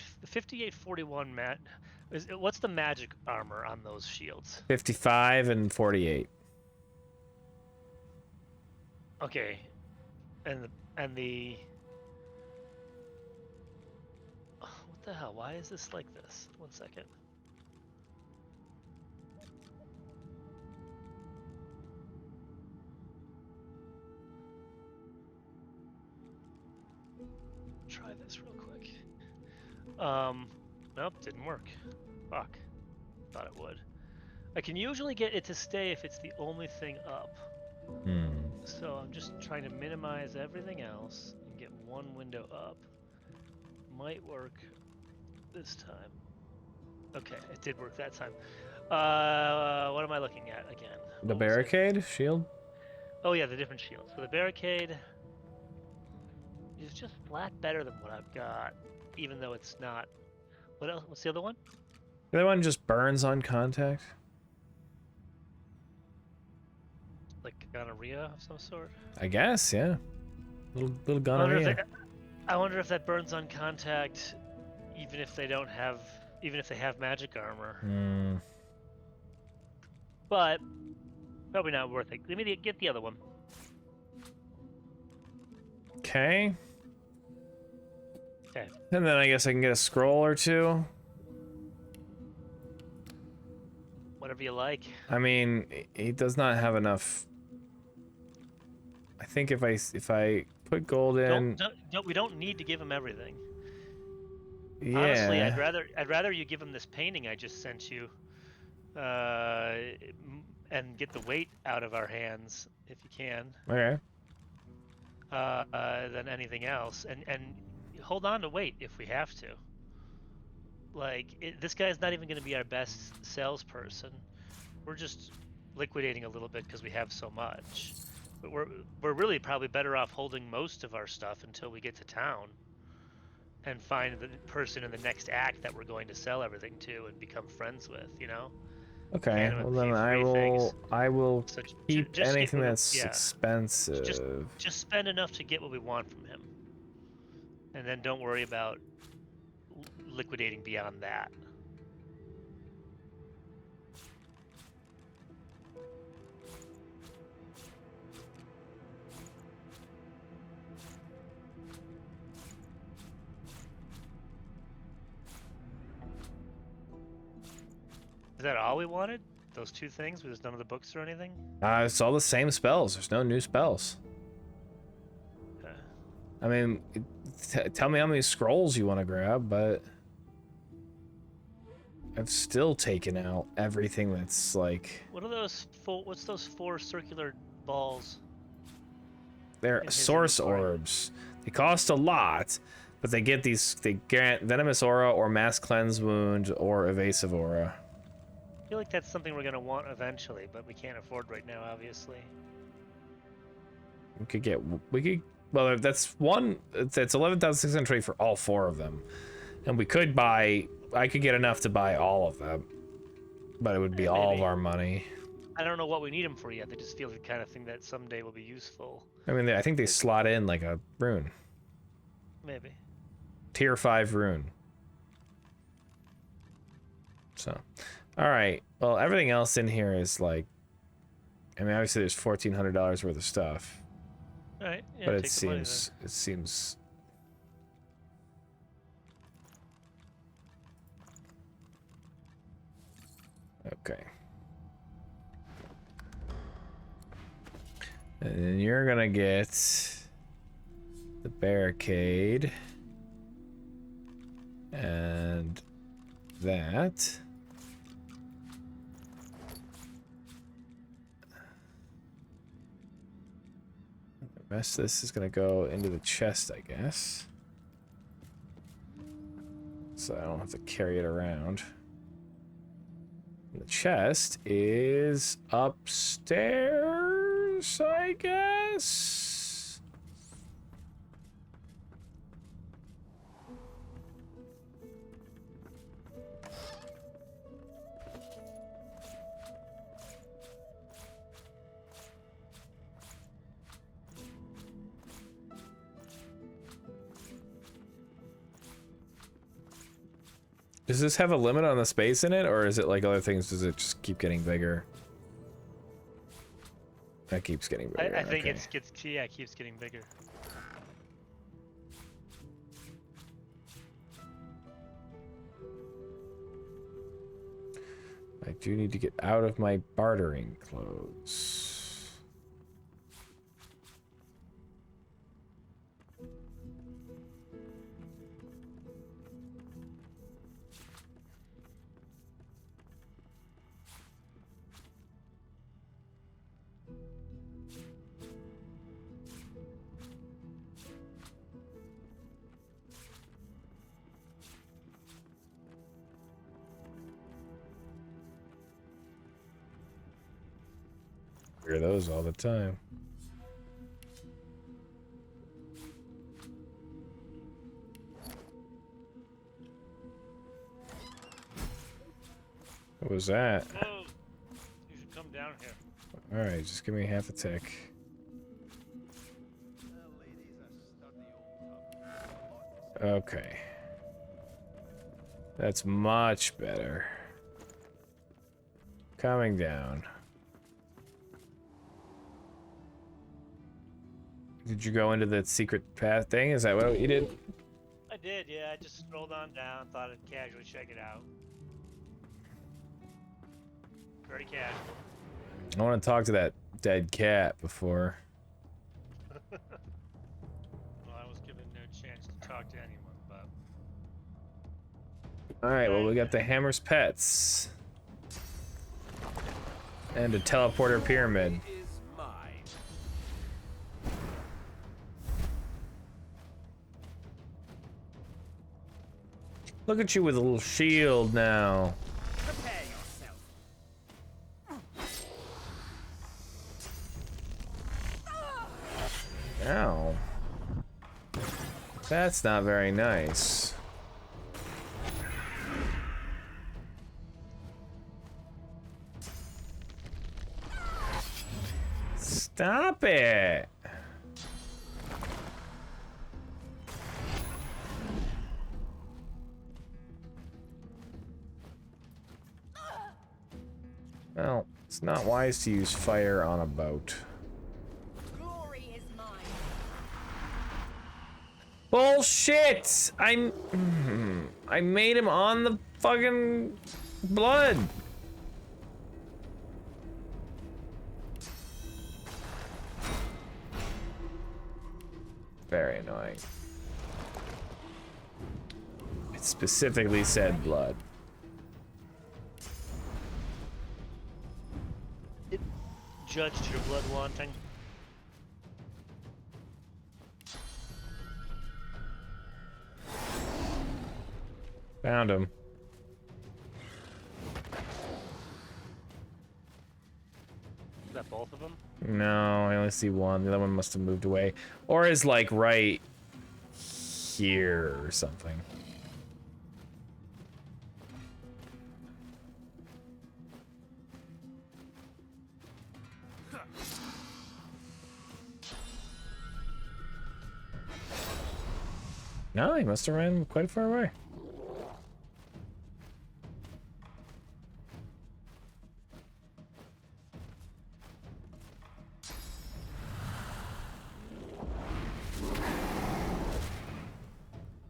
41 what's the magic armor on those shields? 55 and 48. Okay. And the what the hell? Why is this like this? 1 second. Try this real quick. Nope, didn't work. Fuck. Thought it would. I can usually get it to stay if it's the only thing up. So I'm just trying to minimize everything else and get one window up. Might work this time. Okay, it did work that time. What am I looking at again? The barricade shield? Oh yeah, the different shields. So the barricade is just flat better than what I've got, even though it's not. What else? What's the other one? The other one just burns on contact. Like gonorrhea of some sort? I guess, yeah. Little gonorrhea. I wonder if that burns on contact, even if they have magic armor. But probably not worth it. Let me get the other one. Okay. Okay. And then I guess I can get a scroll or two. Whatever you like. I mean, he does not have enough. I think if I put gold in, We don't need to give him everything. yeah. Honestly, I'd rather you give him this painting I just sent you, and get the weight out of our hands if you can. Okay. Than anything else, and hold on to weight if we have to. Like this guy's not even going to be our best salesperson. We're just liquidating a little bit because we have so much. But we're really probably better off holding most of our stuff until we get to town and find the person in the next act that we're going to sell everything to and become friends with, you know? Okay. Well then I will So keep just anything get rid of- that's yeah. expensive. Just spend enough to get what we want from him, and then don't worry about liquidating beyond that. Is that all we wanted? Those two things? There's none of the books or anything? It's all the same spells. There's no new spells. Okay. I mean, tell me how many scrolls you want to grab, but I've still taken out everything that's like. What are those? What's those 4 circular balls? They're source orbs. They cost a lot, but they get these. They grant venomous aura or mass cleanse wound or evasive aura. I feel like that's something we're gonna want eventually, but we can't afford right now, obviously. We could get. We could. Well, that's one. That's 11,600 for all 4 of them, and we could buy. I could get enough to buy all of them, but it would be all of our money. I don't know what we need them for yet. They just feel the kind of thing that someday will be useful. I mean, I think they slot in like a rune. Maybe. Tier 5 rune. So, all right. Well, everything else in here is like. I mean, obviously there's $1,400 worth of stuff. All right. Yeah, but take the money then. it seems. Okay. And then you're gonna get the barricade and that. The rest of this is gonna go into the chest, I guess. So I don't have to carry it around. The chest is upstairs, I guess. Does this have a limit on the space in it, or is it like other things? Does it just keep getting bigger? That keeps getting bigger. I think okay. it keeps getting bigger. I do need to get out of my bartering clothes. Hear those all the time. What was that? Whoa! You should come down here. Alright, just give me half a tick. Okay. That's much better. Coming down. Did you go into the secret path thing? Is that what you did? I did, yeah. I just strolled on down, thought I'd casually check it out. Very casual. I want to talk to that dead cat before. Well, I was given no chance to talk to anyone, but... Alright, well, we got the Hammer's Pets. And a teleporter pyramid. Look at you with a little shield now. Prepare yourself. Ow. That's not very nice. Stop it. Well, it's not wise to use fire on a boat. Glory is mine. Bullshit! I made him on the fucking blood. Very annoying. It specifically said blood. It judged your blood wanting. Found him. Is that both of them? No, I only see one. The other one must have moved away. Or is like right here or something. No, he must have ran quite far away.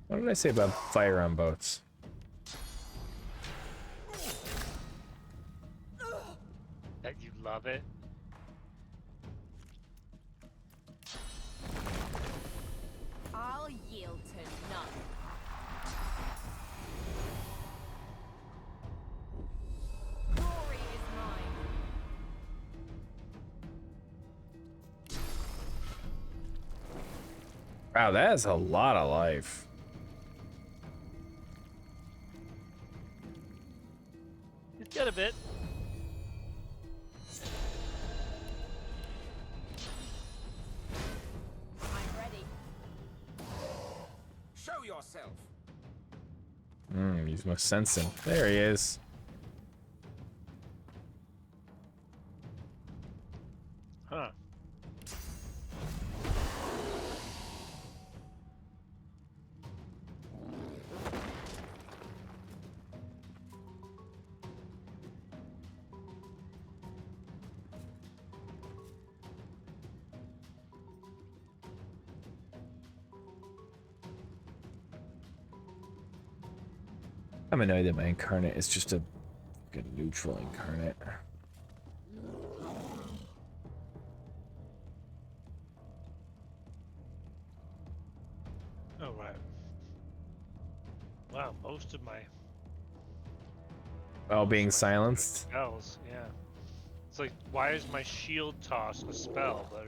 What did I say about fire on boats? That you love it? I'll yield to none. Glory is mine. Wow, that is a lot of life. He's got a bit. I'm ready. Show yourself. Use my sensing. There he is. Huh. I'm annoyed that my incarnate is just a fucking neutral incarnate. Oh, right. Wow, most of my Oh, being silenced? spells, yeah. It's like, why is my shield toss a spell? But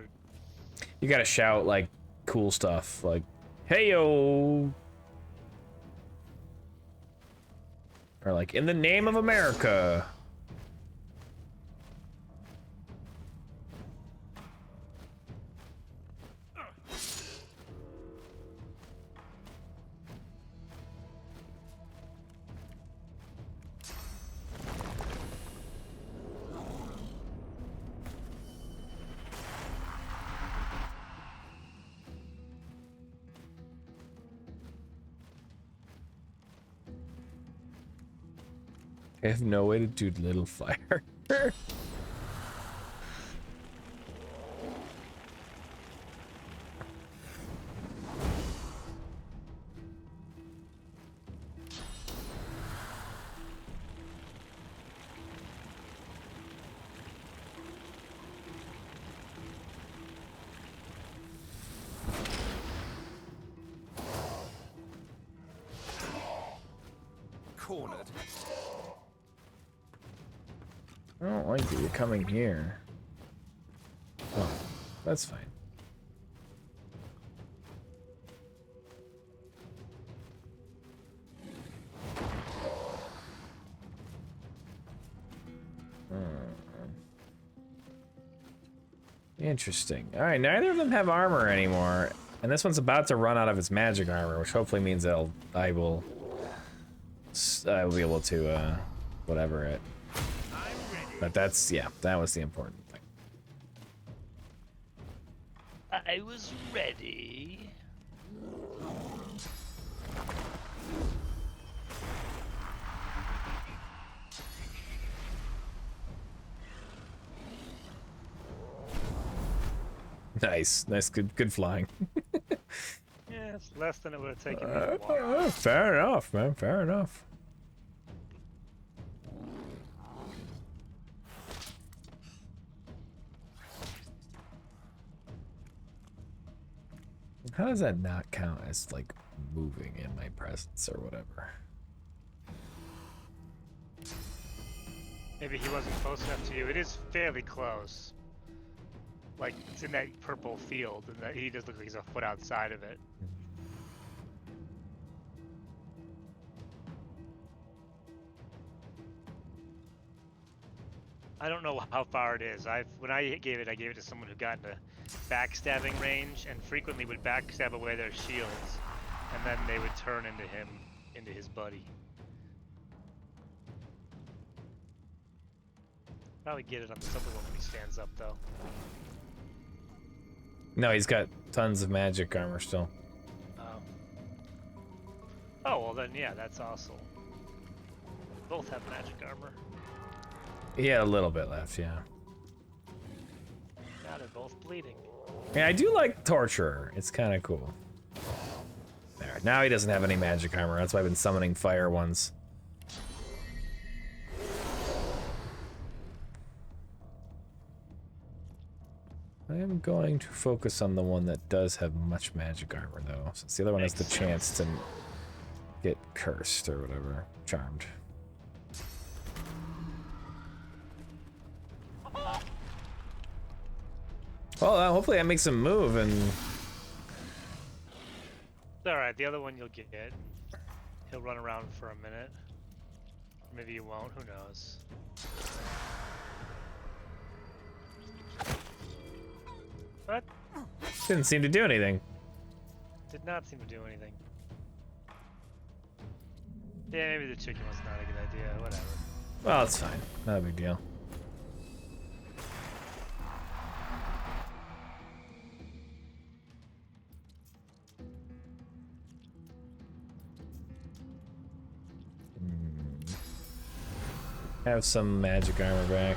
You gotta shout, like, cool stuff, like, hey-yo! Or like, in the name of America! I have no way to do little fire. Cornered. I don't like that you're coming here. Oh, that's fine. Interesting. Alright, neither of them have armor anymore. And this one's about to run out of its magic armor, which hopefully means that I will be able to, whatever it. But that's, yeah, that was the important thing. I was ready. Nice, good flying. Yeah, it's less than it would have taken me to walk. Fair enough, man, fair enough. How does that not count as, like, moving in my presence or whatever? Maybe he wasn't close enough to you. It is fairly close. Like, it's in that purple field, and that he does look like he's a foot outside of it. I don't know how far it is. When I gave it to someone who got into backstabbing range and frequently would backstab away their shields, and then they would turn into his buddy. Probably get it on this other one when he stands up, though. No, he's got tons of magic armor still. Oh, well then, yeah, that's also... Both have magic armor. He had a little bit left, yeah. Now they're both bleeding. Yeah, I do like Torturer. It's kind of cool. There, now he doesn't have any magic armor. That's why I've been summoning fire ones. I am going to focus on the one that does have much magic armor, though, since the other one has the chance to get cursed or whatever. Charmed. Well, hopefully that makes him move, and... It's alright, the other one you'll get. He'll run around for a minute. Maybe you won't, who knows. What? Didn't seem to do anything. Did not seem to do anything. Yeah, maybe the chicken was not a good idea, whatever. Well, it's fine. Not a big deal. Have some magic armor back.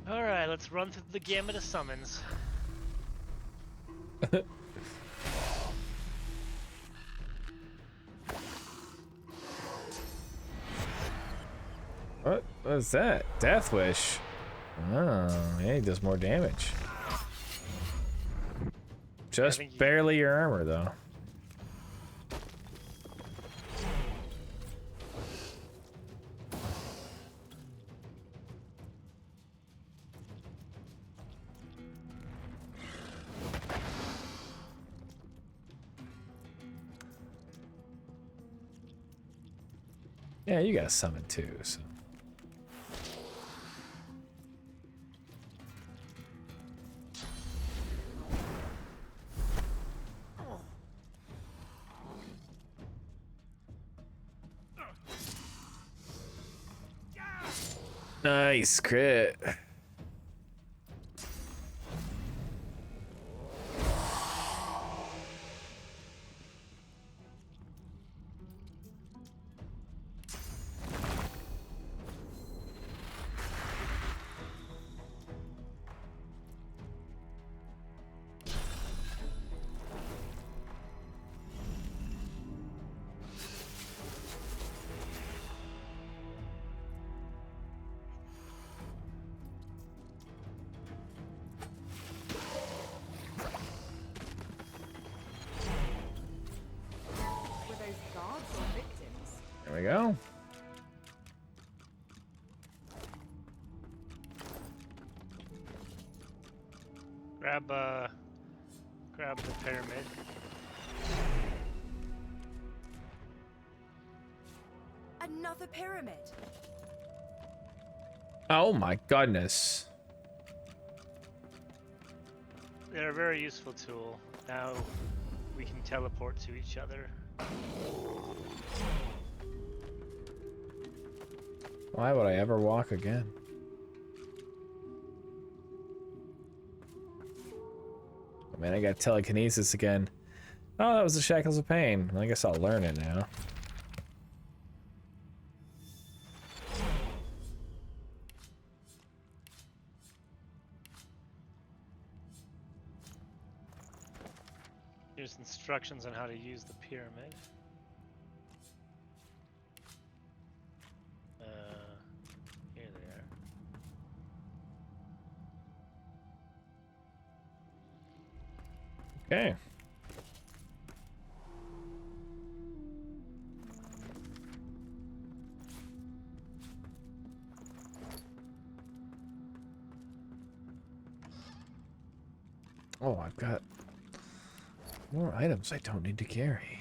Alright, let's run through the gamut of summons. What was that? Death Wish. Oh, yeah, he does more damage. Just barely your armor, though. Yeah, you got summon too, so. Nice crit. There we go. Grab the pyramid. Another pyramid. Oh my goodness. They're a very useful tool. Now we can teleport to each other. Why would I ever walk again? Oh man, I got telekinesis again. Oh, that was the Shackles of Pain. I guess I'll learn it now. Here's instructions on how to use the pyramid. Okay. Oh, I've got more items I don't need to carry.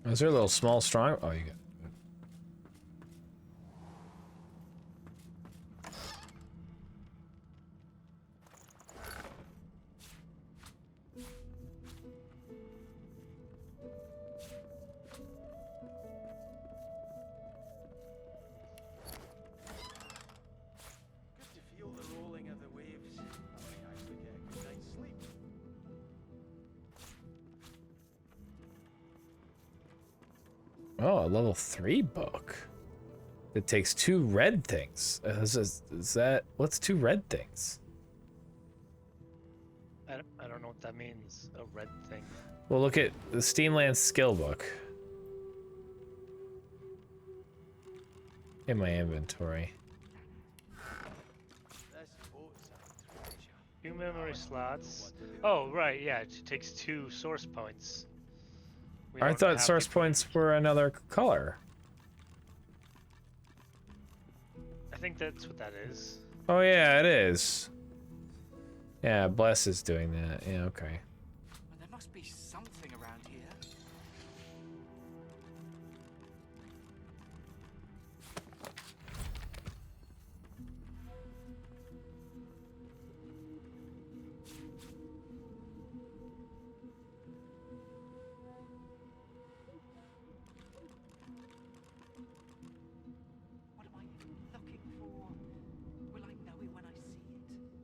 Is there a little small strong? Oh, you got. Good to feel the rolling of the waves. I might actually get a good night's sleep. Oh, a level 3 book. It takes 2 red things. Is that what's 2 red things? I don't know what that means. A red thing. Well, look at the Steamland skill book in my inventory. Two memory slots. Oh, right, yeah, it takes 2 source points. We I don't thought have source the- points were another color. I think that's what that is. Oh yeah, it is. Yeah, Bless is doing that. Yeah, okay. Well, there must be something around here. What am I looking for? Will I know it when I see it?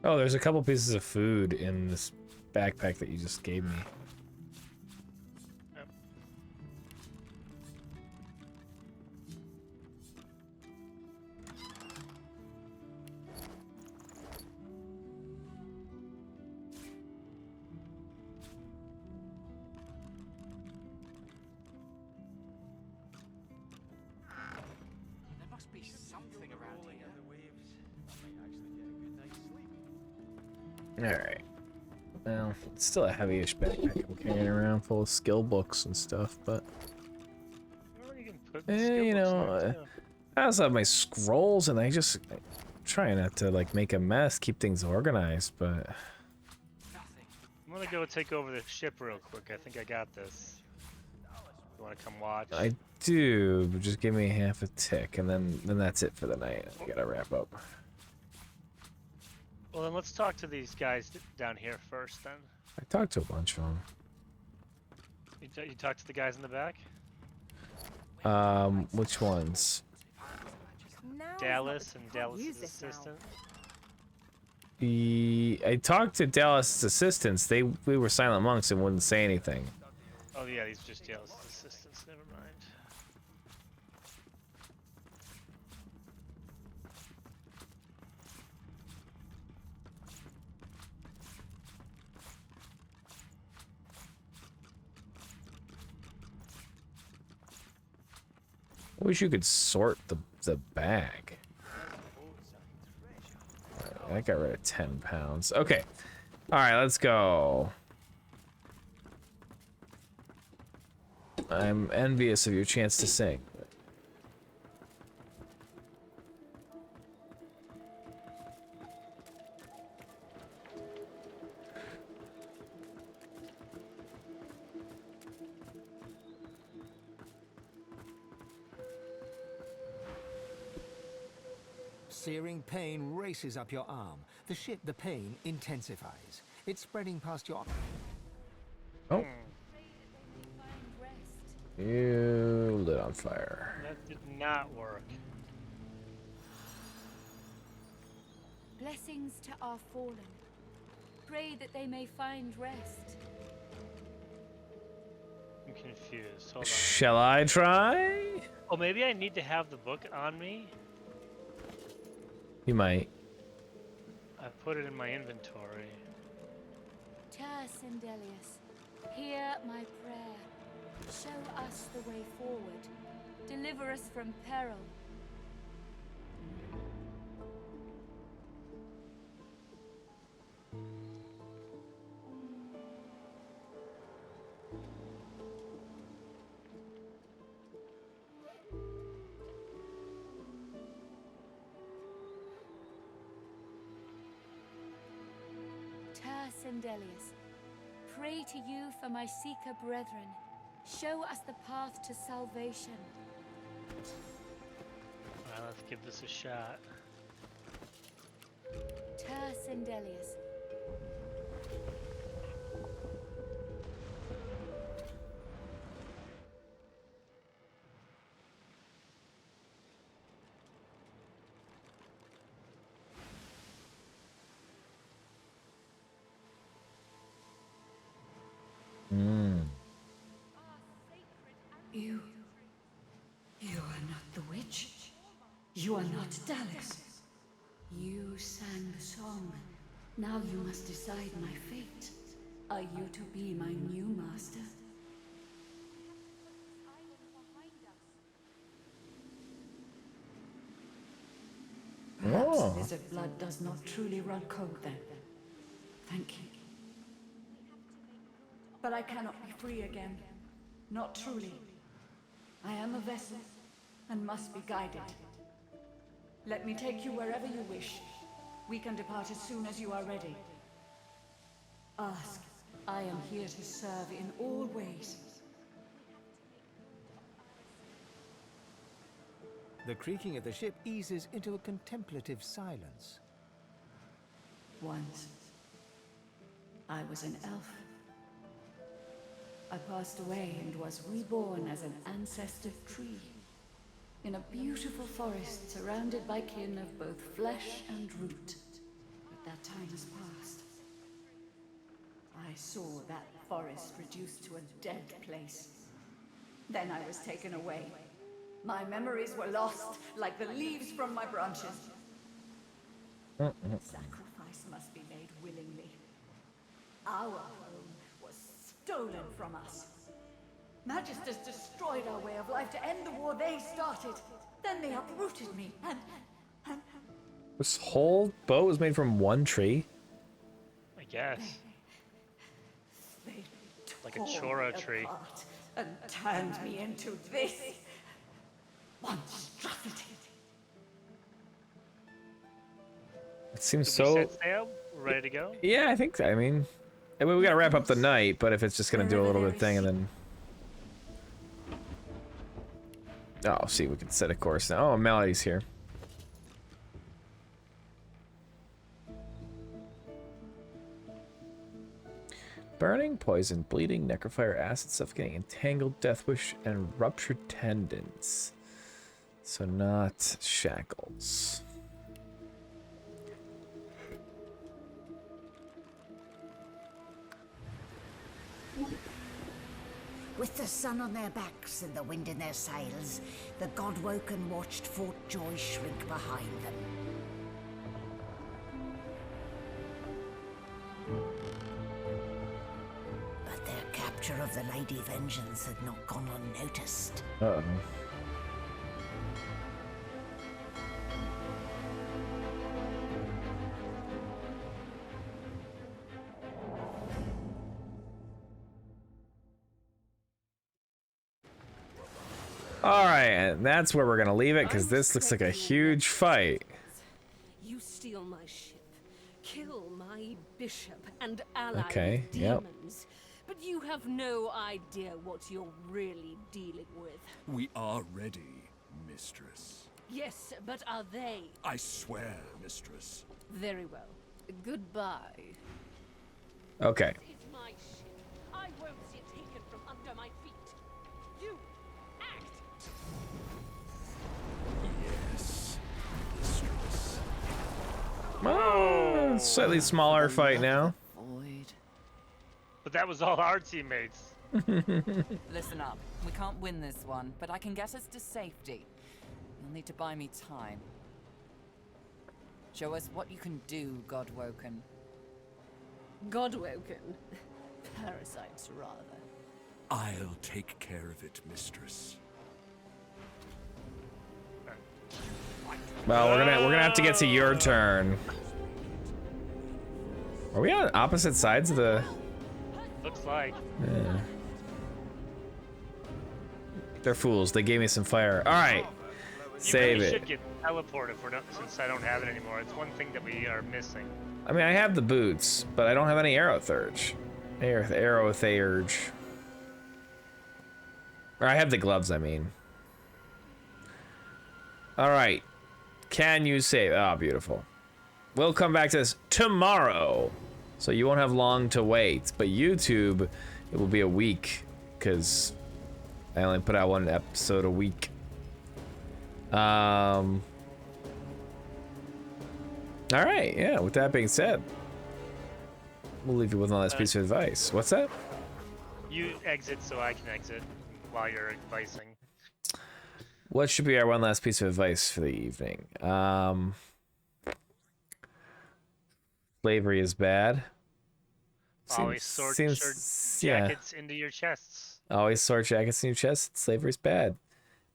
Oh, there's a couple pieces of food in this backpack that you just gave me. There must be something around here. The waves. I might actually get a good night's sleep. Alright. Well, it's still a heavy-ish backpack I'm carrying around full of skill books and stuff, but... Well, you can put Eh, skill you books know, there, too. I also have my scrolls, and I just... I'm trying not to, like, make a mess, keep things organized, but... I'm gonna go take over the ship real quick. I think I got this. You wanna come watch? I do, but just give me half a tick, and then that's it for the night. I gotta wrap up. Well, then let's talk to these guys down here first, then. I talked to a bunch of them. You talked to the guys in the back? Which ones? Dallas and Dallas' assistant. I talked to Dallas' assistants. We were silent monks and wouldn't say anything. Oh yeah, these are just Dallas' assistants. Never mind. I wish you could sort the bag. Alright, I got rid of 10 pounds. Okay. Alright, let's go. I'm envious of your chance to sing. Searing pain races up your arm. The pain intensifies. It's spreading past your... Oh. You lit on fire. That did not work. Blessings to our fallen. pray that they may find rest. I'm confused. Hold on. Shall I try? Oh, maybe I need to have the book on me? You might. I put it in my inventory. Sindelius, hear my prayer. Show us the way forward. Deliver us from peril. Sindelius, pray to you for my Seeker brethren. Show us the path to salvation. Alright, let's give this a shot. Sindelius. You are not the witch. You are not Dallas. You sang the song. Now you must decide my fate. Are you to be my new master? Perhaps lizard blood does not truly run cold then. Thank you. But I cannot be free again. Not truly. I am a vessel, and must be guided. Let me take you wherever you wish. We can depart as soon as you are ready. Ask. I am here to serve in all ways. The creaking of the ship eases into a contemplative silence. Once, I was an elf. I passed away and was reborn as an ancestor tree. In a beautiful forest surrounded by kin of both flesh and root. But that time has passed. I saw that forest reduced to a dead place. Then I was taken away. My memories were lost, like the leaves from my branches. Sacrifice must be made willingly. Our home was stolen from us. Magisters destroyed our way of life to end the war they started. Then they uprooted me, and This whole boat was made from one tree? I guess. they Like a tore choro me tree. apart and turned me into this monstrosity. It seems We so... set sail, we're ready to go. Yeah, I think so. I mean, we gotta wrap up the night, but if it's just gonna do a little bit thing and then... Oh, see, we can set a course now. Oh, Melody's here. Burning, poison, bleeding, necrofire, acid, suffocating, entangled, death wish, and ruptured tendons. So not shackles. With the sun on their backs and the wind in their sails, the God-woken watched Fort Joy shrink behind them. But their capture of the Lady Vengeance had not gone unnoticed. Uh-oh. Alright, and that's where we're gonna leave it, because this looks like a huge fight. You steal my ship, kill my bishop, and ally Okay, with yep. demons. But you have no idea what you're really dealing with. We are ready, mistress. Yes, but are they? I swear, mistress. Very well. Goodbye. Okay. It's my ship. I won't see it taken from under my feet. You act! Yes, mistress. Oh, slightly smaller fight now. But that was all our teammates. Listen up. We can't win this one, but I can get us to safety. You'll need to buy me time. Show us what you can do, Godwoken. Godwoken? Parasites, rather. I'll take care of it, mistress. Well, we're gonna have to get to your turn. Are we on opposite sides of the? Looks like. Yeah. They're fools. They gave me some fire. All right, save You really it. should get teleported for since I don't have it anymore. It's one thing that we are missing. I mean, I have the boots, but I don't have any arrow thurge. Arrow thurge. Or I have the gloves, I mean. All right. Can you save? Oh, beautiful. We'll come back to this tomorrow. So you won't have long to wait. But YouTube, it will be a week. Because I only put out one episode a week. All right, yeah, with that being said, we'll leave you with one last piece of advice. What's that? You exit so I can exit while you're advising. What should be our one last piece of advice for the evening? Slavery is bad. Always sort your jackets into your chests. Always sort jackets in your chest. Slavery's bad.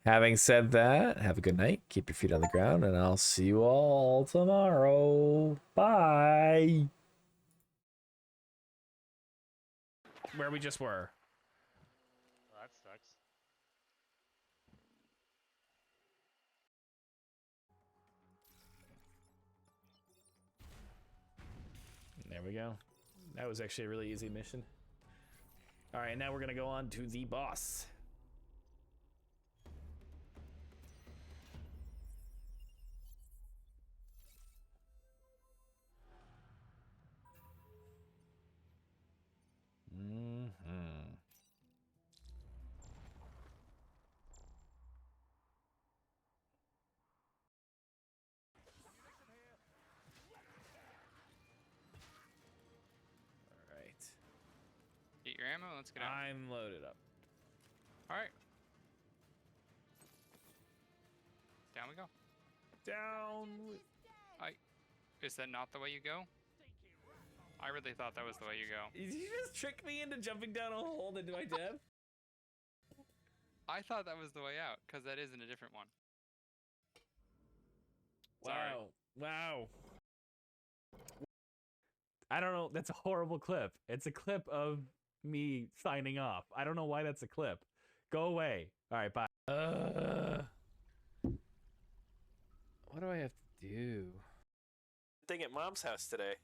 Having said that, have a good night. Keep your feet on the ground, and I'll see you all tomorrow. Bye. Where we just were. Well, that sucks. There we go. That was actually a really easy mission. All right, now we're gonna go on to the boss. Alright. Get your ammo, let's get out. I'm loaded up. Alright. Down we go. Down. Is that not the way you go? I really thought that was the way you go. Did you just trick me into jumping down a hole into my death? I thought that was the way out, because that isn't a different one. Wow. Wow. I don't know. That's a horrible clip. It's a clip of me signing off. I don't know why that's a clip. Go away. All right, bye. What do I have to do? Thing at Mom's house today.